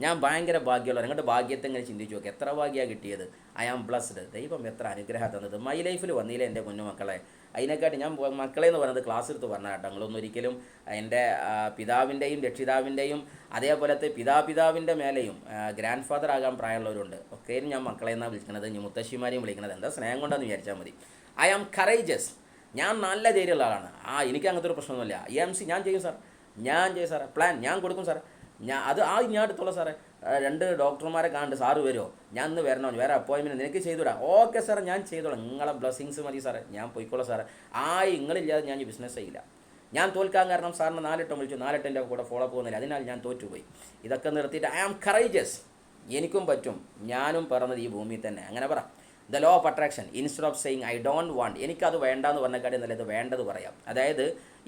[SPEAKER 2] ഞാൻ ഭയങ്കര ഭാഗ്യമുള്ളവർ. അങ്ങോട്ട് ഭാഗ്യത്തെ ഇങ്ങനെ ചിന്തിച്ച് നോക്കി, എത്ര ഭാഗ്യമാണ് കിട്ടിയത്. ഐ ആം ബ്ലസ്ഡ്, ദൈവം എത്ര അനുഗ്രഹം തന്നത്. മൈ ലൈഫിൽ വന്നില്ലേ എൻ്റെ കുഞ്ഞുമക്കളെ. അതിനെക്കാട്ടി ഞാൻ മക്കളെ എന്ന് പറയുന്നത് ക്ലാസ് എടുത്ത് പറഞ്ഞ കേട്ടോ. നിങ്ങളൊന്നും ഒരിക്കലും എൻ്റെ പിതാവിൻ്റെയും രക്ഷിതാവിൻ്റെയും അതേപോലത്തെ പിതാവിൻ്റെ മേലെയും ഗ്രാൻഡ് ഫാദർ ആകാൻ പ്രായമുള്ളവരുണ്ട്. ഒക്കെയും ഞാൻ മക്കളെ എന്നാണ് വിളിക്കുന്നത്, ഇനി മുത്തശ്ശിമാരെയും വിളിക്കുന്നത്. എന്താ സ്നേഹം കൊണ്ടാന്ന് വിചാരിച്ചാൽ മതി. ഐ ആം കറേജസ്, ഞാൻ നല്ല ധൈര്യമുള്ള ആളാണ്. എനിക്ക് അങ്ങനത്തെ ഒരു പ്രശ്നമൊന്നുമില്ല. EMC ഞാൻ ചെയ്യും സാർ, സാറേ. പ്ലാൻ ഞാൻ കൊടുക്കും സാറേ. ഞാൻ എടുത്തോളാം സാറേ. 2 ഡോക്ടർമാരെ കാണുന്നുണ്ട്, സാറ് വരുമോ? ഞാൻ ഇന്ന് വരണോ? വേറെ അപ്പോയിൻമെൻറ്റ് നിനക്ക് ചെയ്തുവിടാം. ഓക്കെ സാറേ, ഞാൻ ചെയ്തോളാം. നിങ്ങളെ ബ്ലെസ്സിങ്സ് മതി സാറേ, ഞാൻ പോയിക്കോളാം സാറേ. നിങ്ങളില്ലാതെ ഞാൻ ഈ ബിസിനസ് ചെയ്യില്ല. ഞാൻ തോൽക്കാൻ കാരണം സാറിന് 4 വട്ടം വിളിച്ചു, 4 വട്ടം എൻ്റെ കൂടെ ഫോളോ അപ്പ് പോകുന്നില്ല, അതിനാൽ ഞാൻ തോറ്റുപോയി. ഇതൊക്കെ നിർത്തിയിട്ട് ഐ ആം കറേജസ്, എനിക്കും പറ്റും, ഞാനും പറഞ്ഞത് ഈ ഭൂമിയിൽ തന്നെ. അങ്ങനെ പറ. The law of attraction, instead of saying I don't want, എനിക്കത് വേണ്ടാന്ന് പറഞ്ഞ നല്ലത് വേണ്ടത് പറയാം. അതായത്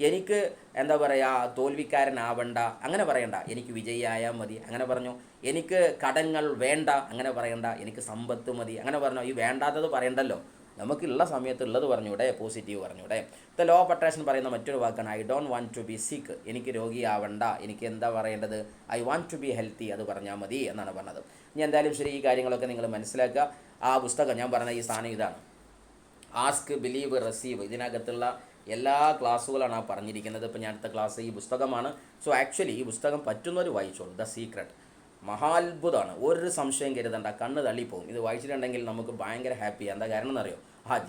[SPEAKER 2] എനിക്ക് എന്താ പറയുക, തോൽവിക്കാരനാവണ്ട അങ്ങനെ പറയണ്ട, എനിക്ക് വിജയിയായാൽ മതി അങ്ങനെ പറഞ്ഞു. എനിക്ക് കടങ്ങൾ വേണ്ട അങ്ങനെ പറയണ്ട, എനിക്ക് സമ്പത്ത് മതി അങ്ങനെ പറഞ്ഞു. ഈ വേണ്ടാത്തത് പറയണ്ടല്ലോ, നമുക്കുള്ള സമയത്ത് ഉള്ളത് പറഞ്ഞൂടെ, പോസിറ്റീവ് പറഞ്ഞൂടെ. ദ ലോ ഓഫ് അട്രാക്ഷൻ പറയുന്ന മറ്റൊരു വാക്കാണ് I don't want to be sick, എനിക്ക് രോഗിയാവണ്ട, എനിക്ക് എന്താ പറയേണ്ടത്, I want to be healthy, അത് പറഞ്ഞാൽ മതി എന്നാണ് പറഞ്ഞത്. ഇനി എന്തായാലും ശരി, ഈ കാര്യങ്ങളൊക്കെ നിങ്ങൾ മനസ്സിലാക്കുക. ആ പുസ്തകം ഞാൻ പറഞ്ഞ ഈ സാധനം ഇതാണ്, ആസ്ക് ബിലീവ് റിസീവ്. ഇതിനകത്തുള്ള എല്ലാ ക്ലാസ്സുകളാണ് ആ പറഞ്ഞിരിക്കുന്നത്. ഇപ്പോൾ ഞാൻ അടുത്ത ക്ലാസ് ഈ പുസ്തകമാണ്. സോ ആക്ച്വലി ഈ പുസ്തകം പറ്റുന്നവർ വായിച്ചോളൂ. ദ സീക്രട്ട് മഹാത്ഭുതമാണ്, ഒരു സംശയം കരുതണ്ട, കണ്ണ് തള്ളിപ്പോവും. ഇത് വായിച്ചിട്ടുണ്ടെങ്കിൽ നമുക്ക് ഭയങ്കര ഹാപ്പിയാണ്. എന്താ കാരണം എന്നറിയോ?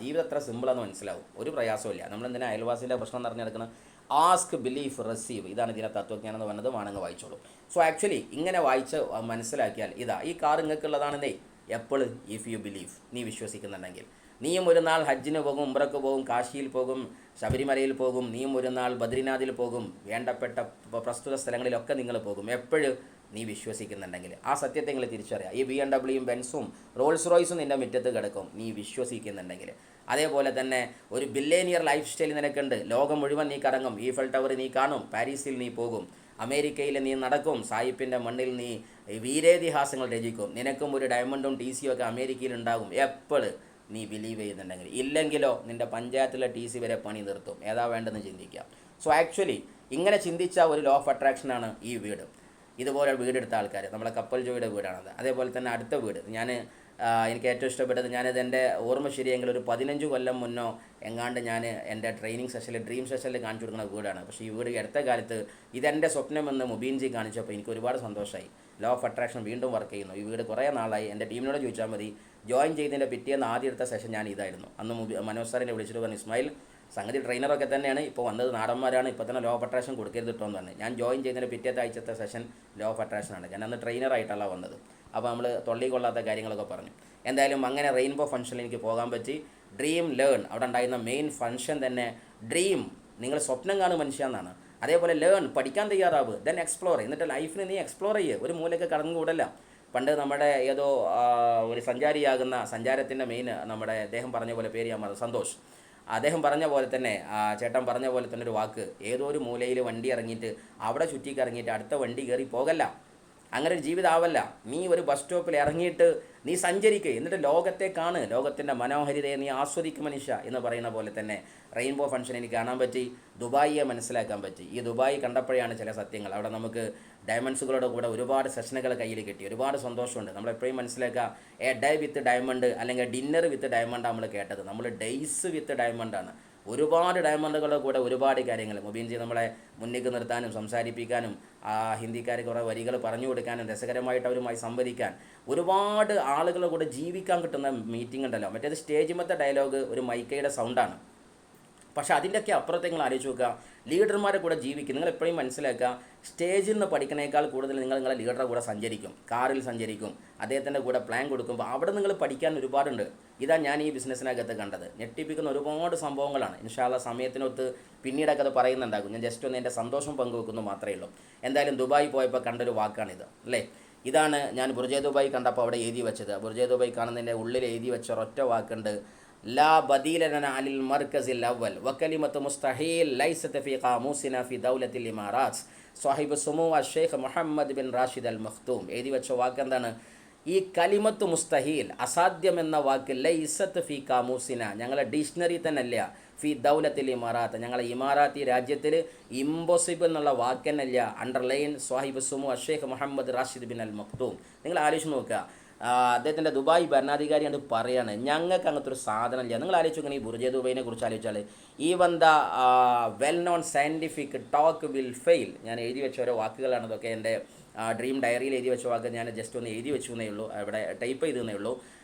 [SPEAKER 2] ജീവിതം എത്ര സിമ്പിളാന്ന് മനസ്സിലാവും, ഒരു പ്രയാസമില്ല. നമ്മളെന്തിനാ അയൽവാസിൻ്റെ പ്രശ്നം നിറഞ്ഞെടുക്കണം. ആസ്ക് ബിലീഫ് റിസീവ്, ഇതാണ് ഇതിൻ്റെ തത്വജ്ഞാനം എന്ന് പറഞ്ഞത്. വേണമെങ്കിൽ വായിച്ചോളൂ. സോ ആക്ച്വലി ഇങ്ങനെ വായിച്ച് മനസ്സിലാക്കിയാൽ ഈ കാർ നിങ്ങൾക്കുള്ളതാണെന്നേ. എപ്പോഴും ഇഫ് യു ബിലീവ്, നീ വിശ്വസിക്കുന്നുണ്ടെങ്കിൽ. നീയും ഒരു നാൾ ഹജ്ജിന് പോകും, ഉംറക്ക് പോകും, കാശിയിൽ പോകും, ശബരിമലയിൽ പോകും, നീയും ഒരു നാൾ ബദ്രിനാഥിൽ പോകും, വേണ്ടപ്പെട്ട പ്രസ്തുത സ്ഥലങ്ങളിലൊക്കെ നിങ്ങൾ പോകും. എപ്പോഴും നീ വിശ്വസിക്കുന്നുണ്ടെങ്കിൽ. ആ സത്യത്തെ നിങ്ങൾ തിരിച്ചറിയാം. ഈ BMW ബെൻസും റോൾസ് റോയ്സും നിൻ്റെ മുറ്റത്ത് കിടക്കും, നീ വിശ്വസിക്കുന്നുണ്ടെങ്കിൽ. അതേപോലെ തന്നെ ഒരു ബില്ലേനിയർ ലൈഫ് സ്റ്റൈൽ നിനക്കുണ്ട്. ലോകം മുഴുവൻ നീ കറങ്ങും, ഈഫൽ ടവർ നീ കാണും, പാരീസിൽ നീ പോകും, അമേരിക്കയിൽ നീ നടക്കും, സായിപ്പിൻ്റെ മണ്ണിൽ നീ വീരേതിഹാസങ്ങൾ രചിക്കും. നിനക്കും ഒരു ഡയമണ്ടും TC ഒക്കെ അമേരിക്കയിൽ ഉണ്ടാകും, എപ്പോൾ നീ ബിലീവ് ചെയ്യുന്നുണ്ടെങ്കിൽ. ഇല്ലെങ്കിലോ നിൻ്റെ പഞ്ചായത്തിലെ TC വരെ പണി നിർത്തും. ഏതാ വേണ്ടെന്ന് ചിന്തിക്കാം. സോ ആക്ച്വലി ഇങ്ങനെ ചിന്തിച്ച ഒരു ലോ ഓഫ് അട്രാക്ഷനാണ് ഈ വീട്. ഇതുപോലെ വീടെടുത്ത ആൾക്കാർ, നമ്മളെ കപ്പൽ ജോയുടെ വീടാണത്. അതേപോലെ തന്നെ അടുത്ത വീട് എനിക്ക് ഏറ്റവും ഇഷ്ടപ്പെട്ടത്, ഞാനിത് എൻ്റെ ഓർമ്മ ശരിയെങ്കിൽ ഒരു 15 കൊല്ലം മുന്നോ എങ്ങാണ്ട് ഞാൻ എൻ്റെ ട്രെയിനിങ് സെഷനിൽ ഡ്രീം സെഷനിൽ കാണിച്ചു കൊടുക്കുന്ന വീടാണ്. പക്ഷേ ഈ വീട് അടുത്ത കാലത്ത് ഇതെൻ്റെ സ്വപ്നമെന്ന് മുബീൻജി കാണിച്ചപ്പോൾ എനിക്ക് ഒരുപാട് സന്തോഷമായി. ലോ ഓഫ് അട്രാക്ഷൻ വീണ്ടും വർക്ക് ചെയ്യുന്നു. ഈ വീട് കുറേ നാളായി. എൻ്റെ ടീമിനോട് ചോദിച്ചാൽ മതി. ജോയിൻ ചെയ്തതിൻ്റെ പിറ്റേന്ന് ആദ്യം എടുത്ത സെഷൻ ഞാൻ ഇതായിരുന്നു. അന്ന് മനോജ് സാറിനെ വിളിച്ചിട്ട് പറഞ്ഞു, ഇസ്മായിൽ സംഗതി ട്രെയിനറൊക്കെ തന്നെയാണ്, ഇപ്പോൾ വന്നത് നാടന്മാരാണ്, ഇപ്പോൾ തന്നെ ലോ ഓഫ് അട്രാക്ഷൻ കൊടുക്കരുത് കേട്ടോ എന്ന് പറഞ്ഞു. ഞാൻ ജോയിൻ ചെയ്തതിൻ്റെ പിറ്റേത്തെ ആഴ്ചത്തെ സെഷൻ ലോ ഓഫ് അട്രാക്ഷനാണ്. ഞാൻ അന്ന് ട്രെയിനറായിട്ടല്ല വന്നത്. അപ്പോൾ നമ്മൾ തൊള്ളി കൊള്ളാത്ത കാര്യങ്ങളൊക്കെ പറഞ്ഞു. എന്തായാലും അങ്ങനെ റെയിൻബോ ഫംഗ്ഷനിൽ എനിക്ക് പോകാൻ പറ്റി. ഡ്രീം ലേൺ, അവിടെ ഉണ്ടായിരുന്ന മെയിൻ ഫംഗ്ഷൻ തന്നെ ഡ്രീം, നിങ്ങൾ സ്വപ്നം കാണും മനുഷ്യ എന്നാണ്. അതേപോലെ ലേൺ, പഠിക്കാൻ തയ്യാറാവ്, ദെൻ എക്സ്പ്ലോർ, എന്നിട്ട് ലൈഫിന് നീ എക്സ്പ്ലോർ ചെയ്യുക, ഒരു മൂലയ്ക്ക് കടന്നുകൂടല്ല. പണ്ട് നമ്മുടെ ഏതോ ഒരു സഞ്ചാരിയാകുന്ന സഞ്ചാരത്തിൻ്റെ മെയിൻ നമ്മുടെ അദ്ദേഹം പറഞ്ഞ പോലെ പേര് ഞാൻ പറഞ്ഞു, സന്തോഷ്. അദ്ദേഹം പറഞ്ഞ പോലെ തന്നെ ചേട്ടൻ പറഞ്ഞ പോലെ തന്നെ ഒരു വാക്ക്, ഏതോ ഒരു മൂലയിൽ വണ്ടി ഇറങ്ങിയിട്ട് അവിടെ ചുറ്റിക്കറങ്ങിയിട്ട് അടുത്ത വണ്ടി കയറി പോകല്ല. അങ്ങനെ ഒരു ജീവിതമാവല്ല. നീ ഒരു ബസ് സ്റ്റോപ്പിൽ ഇറങ്ങിയിട്ട് നീ സഞ്ചരിക്കുക, എന്നിട്ട് ലോകത്തെ കാണ്, ലോകത്തിൻ്റെ മനോഹരിതയെ നീ ആസ്വദിക്കും മനുഷ്യ എന്ന് പറയുന്ന പോലെ തന്നെ റെയിൻബോ ഫംഗ്ഷൻ എനിക്ക് കാണാൻ പറ്റി, ദുബായിയെ മനസ്സിലാക്കാൻ പറ്റി. ഈ ദുബായ് കണ്ടപ്പോഴാണ് ചില സത്യങ്ങൾ. അവിടെ നമുക്ക് ഡയമണ്ട്സുകളുടെ കൂടെ ഒരുപാട് സെഷനുകൾ കയ്യിൽ കിട്ടി, ഒരുപാട് സന്തോഷമുണ്ട്. നമ്മളെപ്പോഴും മനസ്സിലാക്കുക, എ ഡേ വിത്ത് ഡയമണ്ട് അല്ലെങ്കിൽ ഡിന്നർ വിത്ത് ഡയമണ്ടാണ് നമ്മൾ കേട്ടത്. നമ്മൾ ഡേയ്സ് വിത്ത് ഡയമണ്ടാണ്. ഒരുപാട് ഡയമണ്ടുകളുടെ കൂടെ ഒരുപാട് കാര്യങ്ങൾ മുബീൻജി നമ്മളെ മുന്നിലേക്ക് നിർത്താനും സംസാരിപ്പിക്കാനും ഹിന്ദിക്കാർക്ക് കുറേ വരികൾ പറഞ്ഞു കൊടുക്കാനും രസകരമായിട്ട് അവരുമായി സംവദിക്കാൻ ഒരുപാട് ആളുകളുടെ കൂടെ ജീവിക്കാൻ കിട്ടുന്ന മീറ്റിംഗ് ഉണ്ടല്ലോ. മറ്റേത് സ്റ്റേജിമത്തെ ഡയലോഗ് ഒരു മൈക്കയുടെ സൗണ്ടാണ്. പക്ഷേ അതിൻ്റെയൊക്കെ അപ്പുറത്തെ നിങ്ങൾ ആലോചിച്ച് നോക്കുക, ലീഡർമാരെ കൂടെ ജീവിക്കും. നിങ്ങൾ എപ്പോഴും മനസ്സിലാക്കുക, സ്റ്റേജിൽ നിന്ന് പഠിക്കുന്നതിനേക്കാൾ കൂടുതൽ നിങ്ങളെ ലീഡറുടെ കൂടെ സഞ്ചരിക്കും, കാറിൽ സഞ്ചരിക്കും, അദ്ദേഹത്തിൻ്റെ കൂടെ പ്ലാൻ കൊടുക്കുമ്പോൾ അവിടെ നിങ്ങൾ പഠിക്കാൻ ഒരുപാടുണ്ട്. ഇതാ ഞാൻ ഈ ബിസിനസ്സിനകത്ത് കണ്ടത്. ഞെട്ടിപ്പിക്കുന്ന ഒരുപാട് സംഭവങ്ങളാണ്. ഇൻഷാ അല്ലാ സമയത്തിനൊത്ത് പിന്നീടൊക്കെ അത് പറയുന്നുണ്ടാകും. ഞാൻ ജസ്റ്റ് ഒന്ന് എൻ്റെ സന്തോഷം പങ്കുവെക്കുന്നു മാത്രമേ ഉള്ളൂ. എന്തായാലും ദുബായ് പോയപ്പോൾ കണ്ടൊരു വാക്കാണിത് അല്ലേ. ഇതാണ് ഞാൻ ബുർജ് ദുബായ് കണ്ടപ്പോൾ അവിടെ എഴുതി വെച്ചത്. ബുർജ് ദുബായ് കാണുന്നതിൻ്റെ ഉള്ളിൽ എഴുതി വെച്ച ഒരൊറ്റ വാക്കുണ്ട്, ലാ ബദീല ലനാ അലിൽ മർക്കസിൽ അവൽ വകലിമത്ത് മുസ്തഹീൽ ലൈസത്ത് ഫീ ഖാമൂസിനാ ഫീ ദൗലത്തിൽ ഇമാറാത്ത് സാഹിബ് സുമൂ Sheikh Mohammed bin Rashid Al Maktoum. എഴുതി വെച്ച വാക്ക് എന്താണ്? ഈ കലിമത്ത് മുസ്തഹീൽ, അസാധ്യം എന്ന വാക്ക്, ലൈസത്ത് ഫീ ഖാമൂസിന, ഞങ്ങളെ ഡിക്ഷണറി തന്നെ അല്ല, ഫി ദൗലത്തിൽ ഇമാറാത്ത്, ഞങ്ങളെ ഇമാറാത്തി രാജ്യത്തിൽ ഇമ്പോസിബിൾ എന്നുള്ള വാക്ക് തന്നെ ഇല്ല. അണ്ടർലൈൻ സാഹിബ് സുമു Sheikh Mohammed Rashid bin Al Maktoum. നിങ്ങൾ ആലോചിച്ച് നോക്കുക, അദ്ദേഹത്തിൻ്റെ ദുബായ് ഭരണാധികാരി അത് പറയാണ്, ഞങ്ങൾക്ക് അങ്ങനത്തെ ഒരു സാധനം ഇല്ല. നിങ്ങൾ ആലോചിച്ച് നോക്കണം, ഈ ബുർജ് ദുബൈനെ കുറിച്ച് ആലോചിച്ചാൽ even the well known scientific talk will fail. ഞാൻ എഴുതി വെച്ച ഓരോ വാക്കുകളാണ് ഇതൊക്കെ. എൻ്റെ ഡ്രീം ഡയറിയിൽ എഴുതി വെച്ച വാക്ക് ഞാൻ ജസ്റ്റ് ഒന്ന് എഴുതി വെച്ചു എന്നേ ഉള്ളൂ, അവിടെ ടൈപ്പ് ചെയ്തേ ഉള്ളൂ.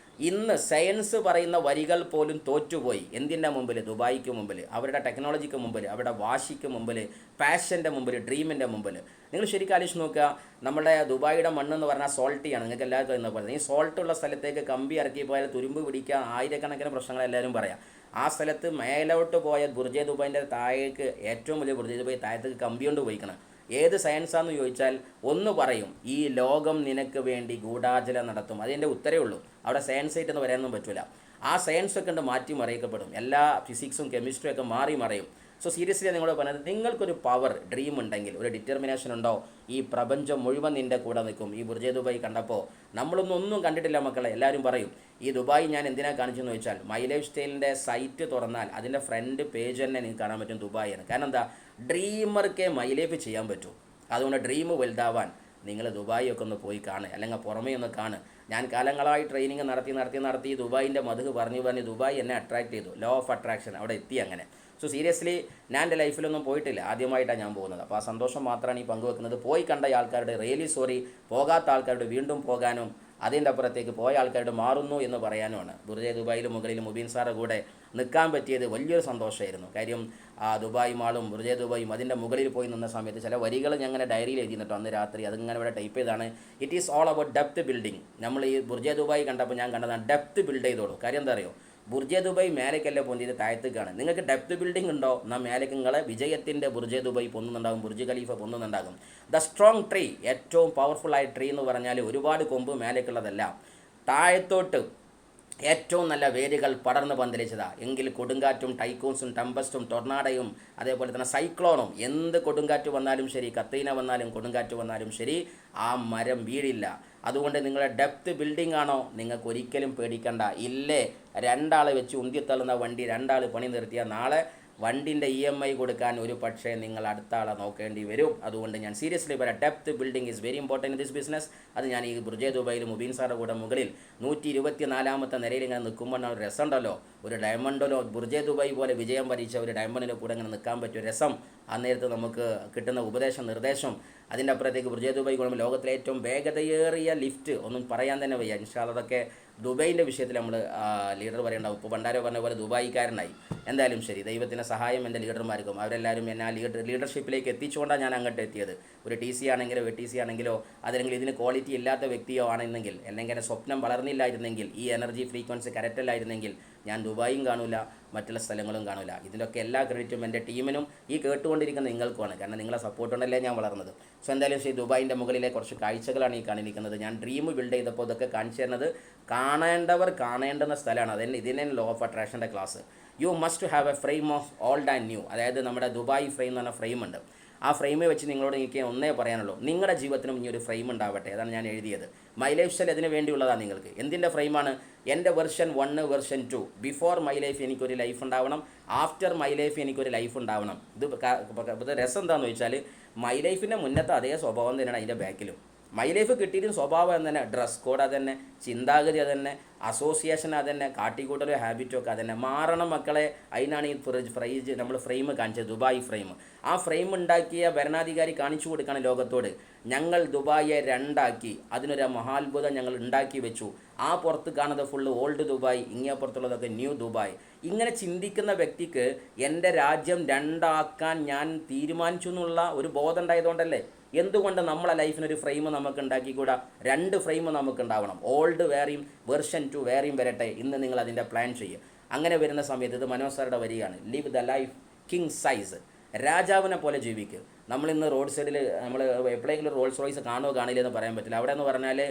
[SPEAKER 2] ഇന്ന് സയൻസ് പറയുന്ന വരികൾ പോലും തോറ്റുപോയി. എന്തിൻ്റെ മുമ്പിൽ? ദുബായിക്ക് മുമ്പിൽ, അവരുടെ ടെക്നോളജിക്ക് മുമ്പിൽ, അവരുടെ വാശിക്ക് മുമ്പിൽ, പാഷൻ്റെ മുമ്പിൽ, ഡ്രീമിൻ്റെ മുമ്പിൽ. നിങ്ങൾ ശരിക്കും ആലോചിച്ച് നോക്കുക, നമ്മുടെ ദുബായിയുടെ മണ്ണെന്ന് പറഞ്ഞാൽ സോൾട്ടിയാണ്. നിങ്ങൾക്ക് എല്ലാവർക്കും എന്ന് പറയുന്നത്, ഈ സോൾട്ടുള്ള സ്ഥലത്തേക്ക് കമ്പി ഇറക്കി പോയാൽ തുരുമ്പ് പിടിക്കുക, ആയിരക്കണക്കിന് പ്രശ്നങ്ങൾ എല്ലാവരും പറയാം. ആ സ്ഥലത്ത് മേലോട്ട് പോയ ബുർജ് ദുബൈൻ്റെ താഴേക്ക്, ഏറ്റവും വലിയ ബുർജ് ദുബൈ താഴത്തേക്ക് കമ്പി കൊണ്ട് പോയിക്കണം. ഏത് സയൻസാണെന്ന് ചോദിച്ചാൽ ഒന്ന് പറയും, ഈ ലോകം നിനക്ക് വേണ്ടി ഗൂഢാചല നടത്തും. അതിൻ്റെ ഉത്തരേ ഉള്ളൂ. അവിടെ സയൻസ് ആയിട്ട് എന്ന് പറയാനൊന്നും പറ്റില്ല. ആ സയൻസൊക്കെ ഉണ്ട് മാറ്റി മറിയക്കപ്പെടും. എല്ലാ ഫിസിക്സും കെമിസ്ട്രിയും ഒക്കെ മാറി മറയും. സോ സീരിയസ്ലി നിങ്ങളോട് പറഞ്ഞത്, നിങ്ങൾക്കൊരു പവർ, ഡ്രീം ഉണ്ടെങ്കിൽ, ഒരു ഡിറ്റർമിനേഷൻ ഉണ്ടോ, ഈ പ്രപഞ്ചം മുഴുവൻ നിൻ്റെ കൂടെ നിൽക്കും. ഈ ബുർജ് ദുബായ് കണ്ടപ്പോൾ നമ്മളൊന്നും കണ്ടിട്ടില്ല മക്കളെ. എല്ലാവരും പറയും ഈ ദുബായ് ഞാൻ എന്തിനാണ് കാണിച്ചെന്ന് ചോദിച്ചാൽ, മൈ ലൈഫ് സ്റ്റൈലിൻ്റെ സൈറ്റ് തുറന്നാൽ അതിൻ്റെ ഫ്രണ്ട് പേജ് തന്നെ നിങ്ങൾക്ക് കാണാൻ പറ്റും ദുബായിയാണ്. കാരണം എന്താ, ഡ്രീമർക്കേ മൈ ലൈഫ് ചെയ്യാൻ പറ്റൂ. അതുകൊണ്ട് ഡ്രീം വലുതാവാൻ നിങ്ങൾ ദുബായി ഒക്കെ ഒന്ന് പോയി കാണുക, അല്ലെങ്കിൽ പുറമേ ഒന്ന് കാണുക. ഞാൻ കാലങ്ങളായി ട്രെയിനിങ് നടത്തി ദുബായിൻ്റെ മധു പറഞ്ഞ് ദുബായ് എന്നെ അട്രാക്ട് ചെയ്തു. ലോ ഓഫ് അട്രാക്ഷൻ അവിടെ എത്തി. അങ്ങനെ സോ സീരിയസ്ലി ഞാൻ എൻ്റെ ലൈഫിലൊന്നും പോയിട്ടില്ല, ആദ്യമായിട്ടാണ് ഞാൻ പോകുന്നത്. അപ്പോൾ ആ സന്തോഷം മാത്രമാണ് ഈ പങ്കുവെക്കുന്നത്. പോയി കണ്ട ആൾക്കാരുടെ റിയലി സോറി, പോകാത്ത ആൾക്കാരുടെ വീണ്ടും പോകാനും അതിൻ്റെ അപ്പുറത്തേക്ക് പോയ ആൾക്കാരുടെ മാറുന്നു എന്ന് പറയാനുമാണ്. ബുർജ് ദുബായിൽ മുകളിൽ മുബീൻ സാറെ കൂടെ നിൽക്കാൻ പറ്റിയത് വലിയൊരു സന്തോഷമായിരുന്നു. കാര്യം ദുബായ് മാളും ബുർജ് ദുബായും അതിൻ്റെ മുകളിൽ പോയി നിന്ന സമയത്ത് ചില വരികൾ ഞങ്ങനെ ഡയറിയിൽ എഴുതിയിട്ടോ അന്ന് രാത്രി, അതിങ്ങനെ ഇവിടെ ടൈപ്പ് ചെയ്താണ്. It is all about depth building. നമ്മൾ ഈ ബുർജ് ദുബായ് കണ്ടപ്പോൾ ഞാൻ കണ്ടതാണ്, ഡെപ്ത് ബിൽഡ് ചെയ്തോളൂ. കാര്യം എന്താ അറിയോ, ബുർജ് ദുബായ് മേലേക്കല്ല പൊന്തിയത്, താഴത്തേക്കാണ്. നിങ്ങൾക്ക് ഡെപ്ത് ബിൽഡിംഗ് ഉണ്ടോ, എന്നാൽ മേലേക്ക് നിങ്ങളെ വിജയത്തിൻ്റെ ബുർജ് ദുബായ് പൊന്നുന്നുണ്ടാകും, ബുർജ് ഖലീഫ പൊന്നുന്നുണ്ടാകും. ദ സ്ട്രോങ് ട്രീ, ഏറ്റവും പവർഫുള്ളായ ട്രീ എന്ന് പറഞ്ഞാൽ ഒരുപാട് കൊമ്പ് മേലേക്കുള്ളതല്ല, താഴത്തോട്ട് ഏറ്റവും നല്ല വേരുകൾ പടർന്ന് പന്തലിച്ചതാ. എങ്കിൽ കൊടുങ്കാറ്റും ടൈക്കൂൺസും ടെമ്പസ്റ്റും ടൊർണാഡോയും അതേപോലെ തന്നെ സൈക്ലോണും, എന്ത് കൊടുങ്കാറ്റ് വന്നാലും ശരി, കത്തീന വന്നാലും കൊടുങ്കാറ്റ് വന്നാലും ശരി, ആ മരം വീഴില്ല. അതുകൊണ്ട് നിങ്ങളുടെ ഡെപ്ത് ബിൽഡിംഗ് ആണോ, നിങ്ങൾക്ക് ഒരിക്കലും പേടിക്കണ്ട. ഇല്ലേ, രണ്ടാൾ വെച്ച് ഉന്തിത്തള്ളുന്ന വണ്ടി രണ്ടാൾ പണി നിർത്തിയാൽ നാളെ വണ്ടിൻ്റെ EMI കൊടുക്കാൻ ഒരു പക്ഷേ നിങ്ങൾ അടുത്ത ആളെ നോക്കേണ്ടി വരും. അതുകൊണ്ട് ഞാൻ സീരിയസ്ലി പറയാം, depth building is very important in this business. അത് ഞാൻ ഈ ബുർജ് ദുബായിൽ മുബീൻ സാറുടെ കൂടെ മുകളിൽ 124ാമത്തെ നിരയിൽ ഇങ്ങനെ നിൽക്കുമ്പോൾ ഒരു രസമുണ്ടല്ലോ, ഒരു ഡയമണ്ടല്ലോ, ബുർജ് ദുബായ് പോലെ വിജയം വരിച്ച ഒരു ഡയമണ്ടിൻ്റെ കൂടെ ഇങ്ങനെ നിൽക്കാൻ പറ്റിയ രസം. അന്നേരത്ത് നമുക്ക് കിട്ടുന്ന ഉപദേശം നിർദ്ദേശം, അതിൻ്റെ അപ്പുറത്തേക്ക് ബുർജ് ദുബായ് കൂടുമ്പോൾ ലോകത്തിലെ ഏറ്റവും വേഗതയേറിയ ലിഫ്റ്റ്, ഒന്നും പറയാൻ തന്നെ വയ്യ. ഇൻഷാ അല്ലാഹ് അതൊക്കെ ദുബൈൻ്റെ വിഷയത്തിൽ നമ്മൾ ലീഡർ പറയേണ്ടാവും. ഇപ്പോൾ പണ്ടാരോ പറഞ്ഞ പോലെ ദുബായിക്കാരനായി. എന്തായാലും ശരി, ദൈവത്തിൻ്റെ സഹായം എൻ്റെ ലീഡർമാർക്കും, അവരെല്ലാവരും എന്നെ ആ ലീഡർഷിപ്പിലേക്ക് എത്തിച്ചുകൊണ്ടാണ് ഞാൻ അങ്ങോട്ട് എത്തിയത്. ഒരു TC ആണെങ്കിലോ TC ആണെങ്കിലോ അതല്ലെങ്കിൽ ഇതിന് ക്വാളിറ്റി ഇല്ലാത്ത വ്യക്തിയോ ആണെന്നെങ്കിൽ, അല്ലെങ്കിൽ എൻ്റെ സ്വപ്നം വളർന്നില്ലായിരുന്നെങ്കിൽ, ഈ എനർജി ഫ്രീക്വൻസി കറക്റ്റല്ലായിരുന്നെങ്കിൽ ഞാൻ ദുബായും കാണൂല, മറ്റുള്ള സ്ഥലങ്ങളും കാണൂല. ഇതിൻ്റെയൊക്കെ എല്ലാ ക്രെഡിറ്റും എൻ്റെ ടീമിനും ഈ കേട്ടുകൊണ്ടിരിക്കുന്ന നിങ്ങൾക്കുമാണ്. കാരണം നിങ്ങളെ സപ്പോർട്ട് കൊണ്ടല്ലേ ഞാൻ വളർന്നത്. സോ എന്തായാലും ശരി, ദുബായിൻ്റെ മുകളിലെ കുറച്ച് കാഴ്ചകളാണ് ഈ കാണിക്കുന്നത്. ഞാൻ ഡ്രീം ബിൽഡ് ചെയ്തപ്പോൾ ഇതൊക്കെ കാണിച്ചു തരുന്നത് കാണേണ്ടവർ കാണേണ്ടുന്ന സ്ഥലമാണ്. ഇതിനെ ലോ ഓഫ് അട്രാക്ഷൻ്റെ class. You must have a frame of old and new. അതായത് നമ്മുടെ ദുബായ് ഫ്രെയിം എന്ന് പറഞ്ഞ ഫ്രെയിമുണ്ട്. ആ ഫ്രെയിമിൽ വെച്ച് നിങ്ങളോട് എനിക്ക് ഒന്നേ പറയാനുള്ളൂ, നിങ്ങളുടെ ജീവിതത്തിനും ഇനി ഒരു ഫ്രെയിം ഉണ്ടാവട്ടെ. അതാണ് ഞാൻ എഴുതിയത്. മൈ ലൈഫ് സ്റ്റൈൽ അതിന് വേണ്ടിയുള്ളതാണ് നിങ്ങൾക്ക്. എന്തിൻ്റെ ഫ്രെയിമാണ്? എൻ്റെ version 1 version 2. Before my life എനിക്കൊരു ലൈഫ് ഉണ്ടാവണം, ആഫ്റ്റർ മൈ ലൈഫ് എനിക്കൊരു ലൈഫ് ഉണ്ടാവണം. ഇത് രസം എന്താണെന്ന് വെച്ചാൽ മൈ ലൈഫിൻ്റെ മുന്നത്തെ അതേ സ്വഭാവം തന്നെയാണ് അതിൻ്റെ ബാക്കിലും. മൈ ലൈഫ് കിട്ടിയിട്ടും സ്വഭാവം അത് തന്നെ, ഡ്രസ് കോഡ് അത് തന്നെ, ചിന്താഗതി അത് തന്നെ, അസോസിയേഷൻ അത് തന്നെ, കാട്ടിക്കൂട്ടലും ഹാബിറ്റും ഒക്കെ അത് തന്നെ. മാറണം മക്കളെ. അതിനാണ് ഈ നമ്മൾ ഫ്രെയിം കാണിച്ചത്, ദുബായ് ഫ്രെയിം. ആ ഫ്രെയിം ഉണ്ടാക്കിയ ഭരണാധികാരി കാണിച്ചു കൊടുക്കുകയാണ് ലോകത്തോട്, ഞങ്ങൾ ദുബായിയെ 2 അതിനൊരു മഹാത്ഭുതം ഞങ്ങൾ ഉണ്ടാക്കി വെച്ചു. ആ പുറത്ത് കാണുന്നത് ഫുള്ള് ഓൾഡ് ദുബായ്, ഇങ്ങേ പുറത്തുള്ളതൊക്കെ ന്യൂ ദുബായ്. ഇങ്ങനെ ചിന്തിക്കുന്ന വ്യക്തിക്ക് എൻ്റെ രാജ്യം 2 ഞാൻ തീരുമാനിച്ചു എന്നുള്ള ഒരു ബോധം ഉണ്ടായതുകൊണ്ടല്ലേ. എന്തുകൊണ്ട് നമ്മളെ ലൈഫിനൊരു ഫ്രെയിം നമുക്ക് ഉണ്ടാക്കിക്കൂടാ? 2 ഫ്രെയിം നമുക്ക് ഉണ്ടാവണം. ഓൾഡ് വേറെയും വെർഷൻ 2 വേറെയും വരട്ടെ. ഇന്ന് നിങ്ങൾ അതിൻ്റെ പ്ലാൻ ചെയ്യും. അങ്ങനെ വരുന്ന സമയത്ത് ഇത് മനോജ് സാറുടെ വരികയാണ്, live the life king size. രാജാവിനെ പോലെ ജീവിക്കുക. നമ്മളിന്ന് റോഡ് സൈഡിൽ നമ്മൾ എപ്പോഴെങ്കിലും റോൾസ് റോയ്സ് കാണുമോ കാണില്ല എന്ന് പറയാൻ പറ്റില്ല. അവിടെ എന്ന് പറഞ്ഞാൽ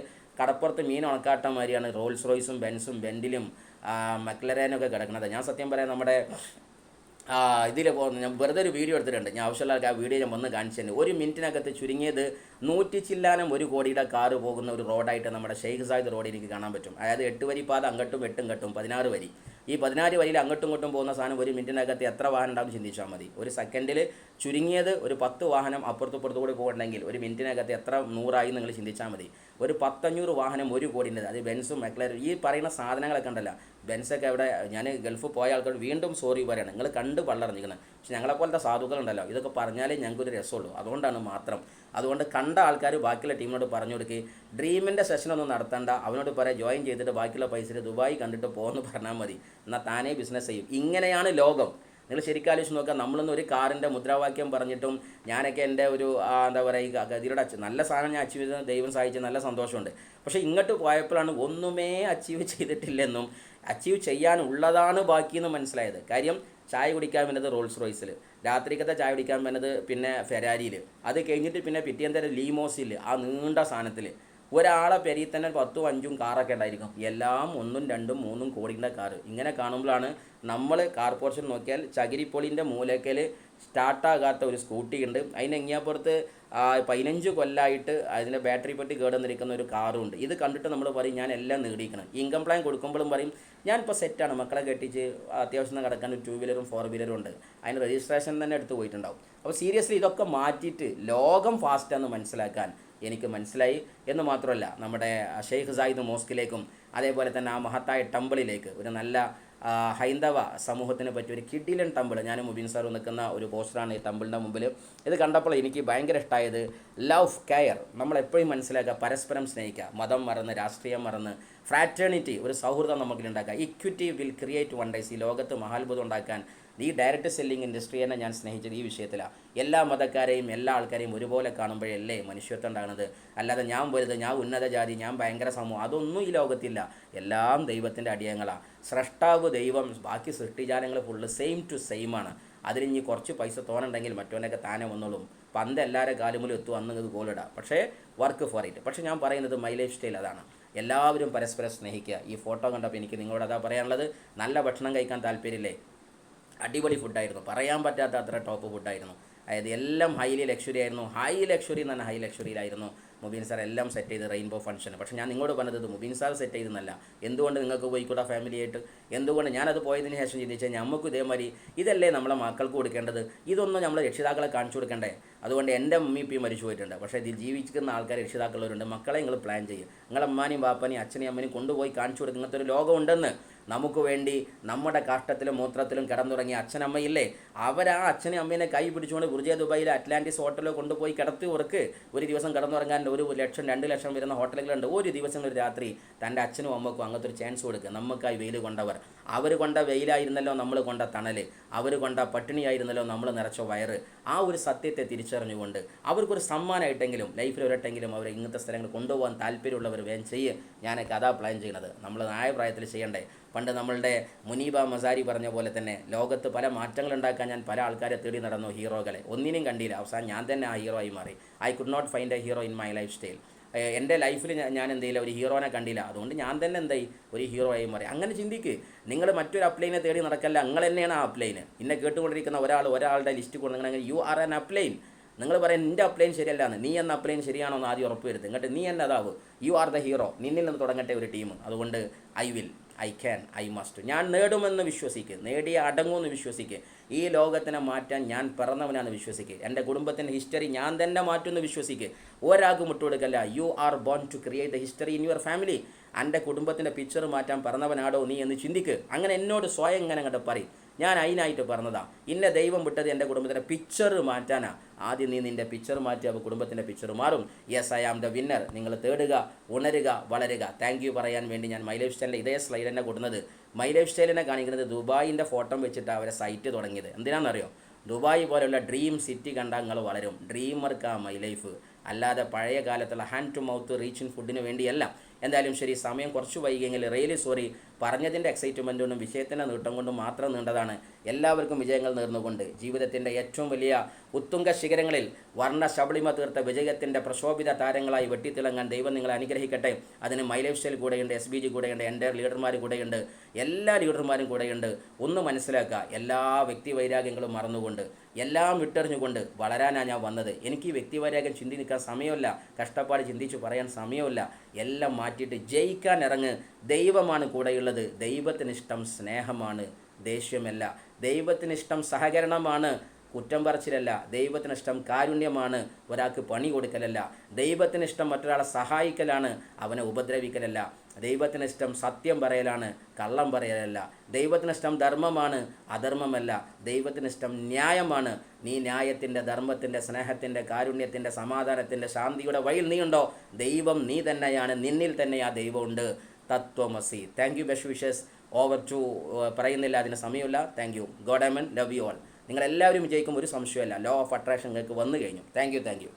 [SPEAKER 2] കടപ്പുറത്ത് മീൻ ഉണക്കാട്ടം മാതിരിയാണ് റോൾസ് റോയ്സും ബെൻസും ബെൻഡിലും മക്ലറേനൊക്കെ കിടക്കുന്നത്. ഞാൻ സത്യം പറയാം, നമ്മുടെ ഇതിൽ പോകുന്ന ഞാൻ വെറുതെ ഒരു വീഡിയോ എടുത്തിട്ടുണ്ട്. ഞാൻ ആവശ്യമുള്ള ആ വീഡിയോ ഞാൻ വന്ന് കാണിച്ചു തന്നെ. 1 മിനിറ്റിനകത്ത് ചുരുങ്ങിയത് 100 ചില്ലാനം 1 കോടിയുടെ കാറ് പോകുന്ന ഒരു റോഡായിട്ട് നമ്മുടെ ഷെയ്ഖ് സായിദ് റോഡ് എനിക്ക് കാണാൻ പറ്റും. അതായത് 8 വരി പാത അങ്ങോട്ടും 8 ഇങ്ങോട്ടും 16 വരി. ഈ 16 വരിയിൽ അങ്ങോട്ടും ഇങ്ങോട്ടും പോകുന്ന സാധനം 1 മിനിറ്റിനകത്ത് എത്ര വാഹനം ഉണ്ടാകും ചിന്തിച്ചാൽ മതി. ഒരു സെക്കൻഡിൽ ചുരുങ്ങിയത് ഒരു 10 വാഹനം അപ്പുറത്തും കൂടി പോകണമെങ്കിൽ 1 മിനിറ്റിനകത്ത് എത്ര 100 നിങ്ങൾ ചിന്തിച്ചാൽ മതി. ഒരു 500 വാഹനം 1 കോടിൻ്റെ. അത് ബെൻസും മെക്ലറും ഈ പറയുന്ന സാധനങ്ങളൊക്കെ ഉണ്ടല്ലോ. ബെൻസൊക്കെ അവിടെ ഞാൻ ഗൾഫ് പോയ ആൾക്കാർ വീണ്ടും സോറി പറയണം, നിങ്ങൾ കണ്ട് പള്ളറിഞ്ഞിരിക്കുന്നത്. പക്ഷെ ഞങ്ങളെപ്പോലത്തെ സാധുക്കളുണ്ടല്ലോ, ഇതൊക്കെ പറഞ്ഞാലേ ഞങ്ങൾക്കൊരു രസമുള്ളൂ. അതുകൊണ്ടാണ് മാത്രം. അതുകൊണ്ട് കണ്ട ആൾക്കാർ ബാക്കിയുള്ള ടീമിനോട് പറഞ്ഞു കൊടുക്കുക, ഡ്രീമിൻ്റെ സെഷനൊന്നും നടത്തണ്ട, അവനോട് പറയാം ജോയിൻ ചെയ്തിട്ട് ബാക്കിയുള്ള പൈസ ദുബായ് കണ്ടിട്ട് പോകുമെന്ന് പറഞ്ഞാൽ മതി. എന്നാൽ താനേ ബിസിനസ് ചെയ്യും. ഇങ്ങനെയാണ് ലോകം. നിങ്ങൾ ശരിക്കും ആലോചിച്ച് നോക്കുക. നമ്മളൊന്നും ഒരു കാറിൻ്റെ മുദ്രാവാക്യം പറഞ്ഞിട്ടും ഞാനൊക്കെ എൻ്റെ ഒരു എന്താ പറയുക ഗതിയുടെ നല്ല സാധനം ഞാൻ അച്ചീവ് ചെയ്ത് ദൈവം സഹായിച്ച് നല്ല സന്തോഷമുണ്ട്. പക്ഷേ ഇങ്ങോട്ട് പോയപ്പോഴാണ് ഒന്നുമേ അച്ചീവ് ചെയ്തിട്ടില്ലെന്നും അച്ചീവ് ചെയ്യാനുള്ളതാണ് ബാക്കിയെന്ന് മനസ്സിലായത്. കാര്യം ചായ കുടിക്കാൻ വരുന്നത് റോൾസ് റോയ്സിൽ, രാത്രിക്കത്തെ ചായ കുടിക്കാൻ വരുന്നത് പിന്നെ ഫെരാരിയിൽ, അത് കഴിഞ്ഞിട്ട് പിന്നെ പിറ്റേന്തര ലീമോസിൽ, ആ നീണ്ട സാധനത്തിൽ. ഒരാളെ പെരിയിൽ തന്നെ 10ഉം 5ഉം കാറൊക്കെ ഉണ്ടായിരിക്കും. എല്ലാം 1ഉം 2ഉം 3ഉം കോടിൻ്റെ കാറ്. ഇങ്ങനെ കാണുമ്പോഴാണ് നമ്മൾ കാർ പോർഷൻ നോക്കിയാൽ ചകിരിപ്പൊളിൻ്റെ മൂലക്കൽ സ്റ്റാർട്ടാകാത്ത ഒരു സ്കൂട്ടി ഉണ്ട്. അതിന് എങ്ങിയപ്പുറത്ത് 15 കൊല്ലമായിട്ട് അതിൻ്റെ ബാറ്ററി പെട്ടി കേടുവന്നിരിക്കുന്ന ഒരു കാറും ഉണ്ട്. ഇത് കണ്ടിട്ട് നമ്മൾ പറയും ഞാൻ എല്ലാം നേടിയിരിക്കണം. ഇൻകം പ്ലാൻ കൊടുക്കുമ്പോഴും പറയും ഞാനിപ്പോൾ സെറ്റാണ്, മക്കളെ കെട്ടിച്ച് അത്യാവശ്യം കിടക്കാൻ ഒരു 2 വീലറും 4 വീലറും ഉണ്ട്. അതിന് രജിസ്ട്രേഷൻ തന്നെ എടുത്ത് പോയിട്ടുണ്ടാവും. അപ്പോൾ സീരിയസ്ലി ഇതൊക്കെ മാറ്റിയിട്ട് ലോകം ഫാസ്റ്റാന്ന് മനസ്സിലാക്കാൻ എനിക്ക് മനസ്സിലായി. എന്ന് മാത്രമല്ല, നമ്മുടെ ഷെയ്ഖ് സായിദ് മോസ്കിലേക്കും അതേപോലെ തന്നെ ആ മഹത്തായ ടെമ്പിളിലേക്ക് ഒരു നല്ല ഹൈന്ദവ സമൂഹത്തിനെ പറ്റി ഒരു കിഡിലൻ ടെമ്പിൾ, ഞാൻ മുബീൻ സാർ നിൽക്കുന്ന ഒരു പോസ്റ്ററാണ് ഈ ടെമ്പിളിൻ്റെ മുമ്പിൽ. ഇത് കണ്ടപ്പോൾ എനിക്ക് ഭയങ്കര ഇഷ്ടമായത് ലവ് കെയർ. നമ്മളെപ്പോഴും മനസ്സിലാക്കുക, പരസ്പരം സ്നേഹിക്കുക, മതം മറന്ന് രാഷ്ട്രീയം മറന്ന് ഫ്രാറ്റേണിറ്റി, ഒരു സൗഹൃദം നമുക്കിലുണ്ടാക്കുക. Equity will create wonders. ഈ ലോകത്ത് മഹാത്ഭുതം ഉണ്ടാക്കാൻ ഈ ഡയറക്റ്റ് സെല്ലിംഗ് ഇൻഡസ്ട്രിയെ ഞാൻ സ്നേഹിച്ചത് ഈ വിഷയത്തിലാണ്. എല്ലാ മതക്കാരെയും എല്ലാ ആൾക്കാരെയും ഒരുപോലെ കാണുമ്പോഴല്ലേ മനുഷ്യത്വം ഉണ്ടാകുന്നത്. അല്ലാതെ ഞാൻ വലുത്, ഞാൻ ഉന്നത ജാതി, ഞാൻ ഭയങ്കര സമൂഹം, അതൊന്നും ഈ ലോകത്തില്ല. എല്ലാം ദൈവത്തിൻ്റെ അടിയങ്ങളാണ്. സ്രഷ്ടാവ് ദൈവം, ബാക്കി സൃഷ്ടിജാലങ്ങൾ ഫുള്ള് സെയിം ടു സെയിം ആണ്. അതിലിഞ്ഞ് കുറച്ച് പൈസ തോന്നുന്നുണ്ടെങ്കിൽ മറ്റവനൊക്കെ താനെ വന്നോളും. പന്ത് എല്ലാവരും കാലുമുലും എത്തും, അന്ന് ഇത് ഗോളിടാം. പക്ഷേ വർക്ക് ഫോർ ഇറ്റ്. പക്ഷേ ഞാൻ പറയുന്നത് മൈ ലൈഫ് സ്റ്റൈൽ അതാണ്. എല്ലാവരും പരസ്പരം സ്നേഹിക്കുക. ഈ ഫോട്ടോ കണ്ടപ്പോൾ എനിക്ക് നിങ്ങളോട് അതാ പറയാനുള്ളത്. നല്ല ഭക്ഷണം കഴിക്കാൻ താല്പര്യമില്ലേ? അടിപൊളി ഫുഡായിരുന്നു, പറയാൻ പറ്റാത്ത അത്ര ടോപ്പ് ഫുഡായിരുന്നു. അതായത് എല്ലാം ഹൈലി ലക്ഷറി ആയിരുന്നു. ഹൈ ലക്ഷറി എന്ന് പറഞ്ഞാൽ ഹൈ ലക്ഷറിയിലായിരുന്നു. മുബീൻ സാർ എല്ലാം സെറ്റ് ചെയ്ത് റെയിൻബോ ഫംഗ്ഷൻ. പക്ഷേ ഞാൻ നിങ്ങളോട് പറഞ്ഞത് മുബീൻ സാർ സെറ്റ് ചെയ്തെന്നല്ല. എന്തുകൊണ്ട് നിങ്ങൾക്ക് പോയിക്കൂടാ ഫാമിലിയായിട്ട്? എന്തുകൊണ്ട് ഞാനത് പോയതിന് ശേഷം ചിന്തിച്ചാൽ നമുക്ക് ഇതേമാതിരി ഇതല്ലേ നമ്മളെ മക്കൾക്ക് കൊടുക്കേണ്ടത്? ഇതൊന്നും നമ്മൾ രക്ഷിതാക്കളെ കാണിച്ചു കൊടുക്കണ്ടേ? അതുകൊണ്ട് എൻ്റെ ഉമ്മയും ഇപ്പം മരിച്ചു പോയിട്ടുണ്ട്. പക്ഷേ ഇതിൽ ജീവിക്കുന്ന ആൾക്കാർ രക്ഷിതാക്കളുണ്ട്. മക്കളെ നിങ്ങൾ പ്ലാൻ ചെയ്യും. നിങ്ങളെ അമ്മാനെയും ബാപ്പനെയും അച്ഛനെയും അമ്മനെയും കൊണ്ടുപോയി കാണിച്ചു കൊടുക്കുക ഇങ്ങനത്തെ ഒരു ലോകമുണ്ടെന്ന്. നമുക്ക് വേണ്ടി നമ്മുടെ കാഷ്ടത്തിലും മൂത്രത്തിലും കിടന്നുറങ്ങിയ അച്ഛനമ്മയില്ലേ, അവരാ അച്ഛനെയും അമ്മേനെ കൈ പിടിച്ചുകൊണ്ട് ബുർജ ദുബായിലെ അറ്റ്ലാന്റിസ് ഹോട്ടലിൽ കൊണ്ടുപോയി കിടത്തി ഉറക്ക്. ഒരു ദിവസം കിടന്നുറങ്ങാൻ 1 ലക്ഷം 2 ലക്ഷം വരുന്ന ഹോട്ടലുകളുണ്ട്. ഒരു ദിവസം ഒരു രാത്രി തൻ്റെ അച്ഛനും അമ്മക്കും അങ്ങനത്തെ ഒരു ചാൻസ് കൊടുക്കുക. നമുക്കായി വെയിൽ കൊണ്ടവർ, അവർ കൊണ്ട വെയിലായിരുന്നല്ലോ നമ്മൾ കൊണ്ട തണൽ, അവർ കൊണ്ട പട്ടിണിയായിരുന്നല്ലോ നമ്മൾ നിറച്ച വയറ്. ആ ഒരു സത്യത്തെ തിരിച്ചറിഞ്ഞുകൊണ്ട് അവർക്കൊരു സമ്മാനമായിട്ടെങ്കിലും ലൈഫിൽ ഒരട്ടെങ്കിലും അവർ ഇങ്ങനത്തെ സ്ഥലങ്ങൾ കൊണ്ടുപോകാൻ താല്പര്യമുള്ളവർ വേഗം ചെയ്യ്. ഞാനൊക്കെ അതാ പ്ലാൻ ചെയ്യുന്നത്. നമ്മൾ നായ പ്രായത്തിൽ ചെയ്യണ്ടേ? പണ്ട് നമ്മളുടെ മുനീബ മസാരി പറഞ്ഞ പോലെ തന്നെ ലോകത്ത് പല മാറ്റങ്ങൾ ഉണ്ടാക്കാൻ ഞാൻ പല ആൾക്കാരെ തേടി നടന്നു, ഹീറോകളെ ഒന്നിനും കണ്ടില്ല. അവസാനം ഞാൻ തന്നെ ആ ഹീറോ ആയി മാറി. I could not find a hero in my lifestyle. എൻ്റെ ലൈഫിൽ ഞാൻ എന്തെയില്ല ഒരു ഹീറോനെ കണ്ടില്ല, അതുകൊണ്ട് ഞാൻ തന്നെ എന്തായി ഒരു ഹീറോ ആയി മാറി. അങ്ങനെ ചിന്തിക്ക്. നിങ്ങൾ മറ്റൊരു അപ്ലൈനെ തേടി നടക്കല്ല, നിങ്ങൾ തന്നെയാണ് ആ അപ്ലൈന്. ഇന്നെ കേട്ടുകൊണ്ടിരിക്കുന്ന ഒരാളുടെ ലിസ്റ്റ് കൊണ്ടെങ്കിൽ യു ആർ ആൻ അപ്ലൈൻ. നിങ്ങൾ പറയും എൻ്റെ അപ്ലൈൻ ശരിയല്ല എന്ന്, നീ എന്ന അപ്ലൈൻ ശരിയാണോ എന്ന് ആദ്യം ഉറപ്പ് വരുത്തും. എന്നിട്ട് നീ എന്നെ അതാവ്, യു ആർ ദ ഹീറോ. നിന്നിൽ നിന്ന് തുടങ്ങട്ടെ ഒരു ടീം. അതുകൊണ്ട് I will, I can, I must. ഞാൻ നേടുമെന്ന് വിശ്വസിക്കുക, നേടിയ അടങ്ങുമെന്ന് വിശ്വസിക്കുക. ഈ ലോകത്തിനെ മാറ്റാൻ ഞാൻ പിറന്നവനാണെന്ന് വിശ്വസിക്കുക. എൻ്റെ കുടുംബത്തിൻ്റെ ഹിസ്റ്ററി ഞാൻ തന്നെ മാറ്റുമെന്ന് വിശ്വസിക്കുക. ഒരാൾക്ക് മുട്ടുകൊടുക്കല്ല. You are born to create the history in your family. എൻ്റെ കുടുംബത്തിൻ്റെ പിക്ചർ മാറ്റാൻ പിറന്നവനാടോ നീ എന്ന് ചിന്തിക്ക്. അങ്ങനെ എന്നോട് സ്വയം ഇങ്ങനെ അങ്ങോട്ട് പറയും, ഞാൻ അതിനായിട്ട് പറഞ്ഞതാ. ഇന്ന ദൈവം വിട്ടത് എൻ്റെ കുടുംബത്തിൻ്റെ പിക്ചർ മാറ്റാനാ. ആദ്യം നീ നിൻ്റെ പിക്ചർ മാറ്റിയാൽ കുടുംബത്തിൻ്റെ പിക്ചർ മാറും. Yes, I am the winner. നിങ്ങൾ തേടുക, ഉണരുക, വളരുക. താങ്ക് യു പറയാൻ വേണ്ടി ഞാൻ മൈ ലൈഫ് സ്റ്റൈലിൻ്റെ ഇതേ സ്ലൈഡ് തന്നെ കൊടുക്കുന്നത്. മൈ ലൈഫ് സ്റ്റൈലിനെ കാണിക്കുന്നത് ദുബായിൻ്റെ ഫോട്ടോ വെച്ചിട്ട് അവരെ സൈറ്റ് തുടങ്ങിയത്. എന്തിനാണെന്നറിയോ? ദുബായ് പോലെയുള്ള ഡ്രീം സിറ്റി കണ്ടാൽ നിങ്ങൾ വളരും. ഡ്രീമർക്കാ മൈ ലൈഫ്, അല്ലാതെ പഴയ കാലത്തുള്ള ഹാൻഡ് ടു മൗത്ത് റീച്ചിങ് ഫുഡിന് വേണ്ടിയല്ല. എന്തായാലും ശരി, സമയം കുറച്ച് വൈകിയെങ്കിൽ റിയലി സോറി. പറഞ്ഞതിൻ്റെ എക്സൈറ്റ്മെൻ്റ് കൊണ്ടും വിഷയത്തിൻ്റെ നീട്ടം കൊണ്ടും മാത്രം നീണ്ടതാണ്. എല്ലാവർക്കും വിജയങ്ങൾ നേർന്നുകൊണ്ട് ജീവിതത്തിൻ്റെ ഏറ്റവും വലിയ ഉത്തുംഗ ശിഖരങ്ങളിൽ വർണ്ണ ശബളിമ തീർത്ത വിജയത്തിൻ്റെ പ്രശോഭിത താരങ്ങളായി വെട്ടിത്തിളങ്ങാൻ ദൈവം നിങ്ങളെ അനുഗ്രഹിക്കട്ടെ. അതിന് മൈ ലൈഫ് സ്റ്റൈൽ കൂടെയുണ്ട്, SBG കൂടെയുണ്ട്, എൻ്റെ ലീഡർമാർ കൂടെയുണ്ട്, എല്ലാ ലീഡർമാരും കൂടെയുണ്ട്. ഒന്ന് മനസ്സിലാക്കുക, എല്ലാ വ്യക്തി വൈരാഗ്യങ്ങളും മറന്നുകൊണ്ട്, എല്ലാം വിട്ടെറിഞ്ഞുകൊണ്ട് വളരാനാണ് ഞാൻ വന്നത്. എനിക്ക് ഈ വ്യക്തി വൈരാഗ്യം ചിന്തി നിൽക്കാൻ സമയമില്ല, കഷ്ടപ്പാട് ചിന്തിച്ച് പറയാൻ സമയമില്ല. എല്ലാം മാറ്റിയിട്ട് ജയിക്കാൻ ഇറങ്ങ്. ദൈവമാണ് കൂടെയുള്ളത്. ദൈവത്തിനിഷ്ടം സ്നേഹമാണ്, ദേഷ്യമല്ല. ദൈവത്തിനിഷ്ടം സഹകരണമാണ്, കുറ്റം പറച്ചിലല്ല. ദൈവത്തിനിഷ്ടം കാരുണ്യമാണ്, ഒരാൾക്ക് പണി കൊടുക്കലല്ല. ദൈവത്തിനിഷ്ടം മറ്റൊരാളെ സഹായിക്കലാണ്, അവനെ ഉപദ്രവിക്കലല്ല. ദൈവത്തിനിഷ്ടം സത്യം പറയലാണ്, കള്ളം പറയലല്ല. ദൈവത്തിനിഷ്ടം ധർമ്മമാണ്, അധർമ്മമല്ല. ദൈവത്തിനിഷ്ടം ന്യായമാണ്. നീ ന്യായത്തിൻ്റെ, ധർമ്മത്തിൻ്റെ, സ്നേഹത്തിൻ്റെ, കാരുണ്യത്തിൻ്റെ, സമാധാനത്തിൻ്റെ, ശാന്തിയുടെ വഴിയിൽ നീ ഉണ്ടോ? ദൈവം നീ തന്നെയാണ്, നിന്നിൽ തന്നെ ആ ദൈവമുണ്ട്. തത്വമസി. Thank you. Best wishes. Over ടു പറയുന്നില്ല, അതിന് സമയമില്ല. Thank you. God amen. Love you all. നിങ്ങളെല്ലാവരും വിജയിക്കും, ഒരു സംശയമല്ല. ലോ ഓഫ് അട്രാക്ഷൻ നിങ്ങൾക്ക് വന്നു കഴിഞ്ഞു. Thank you.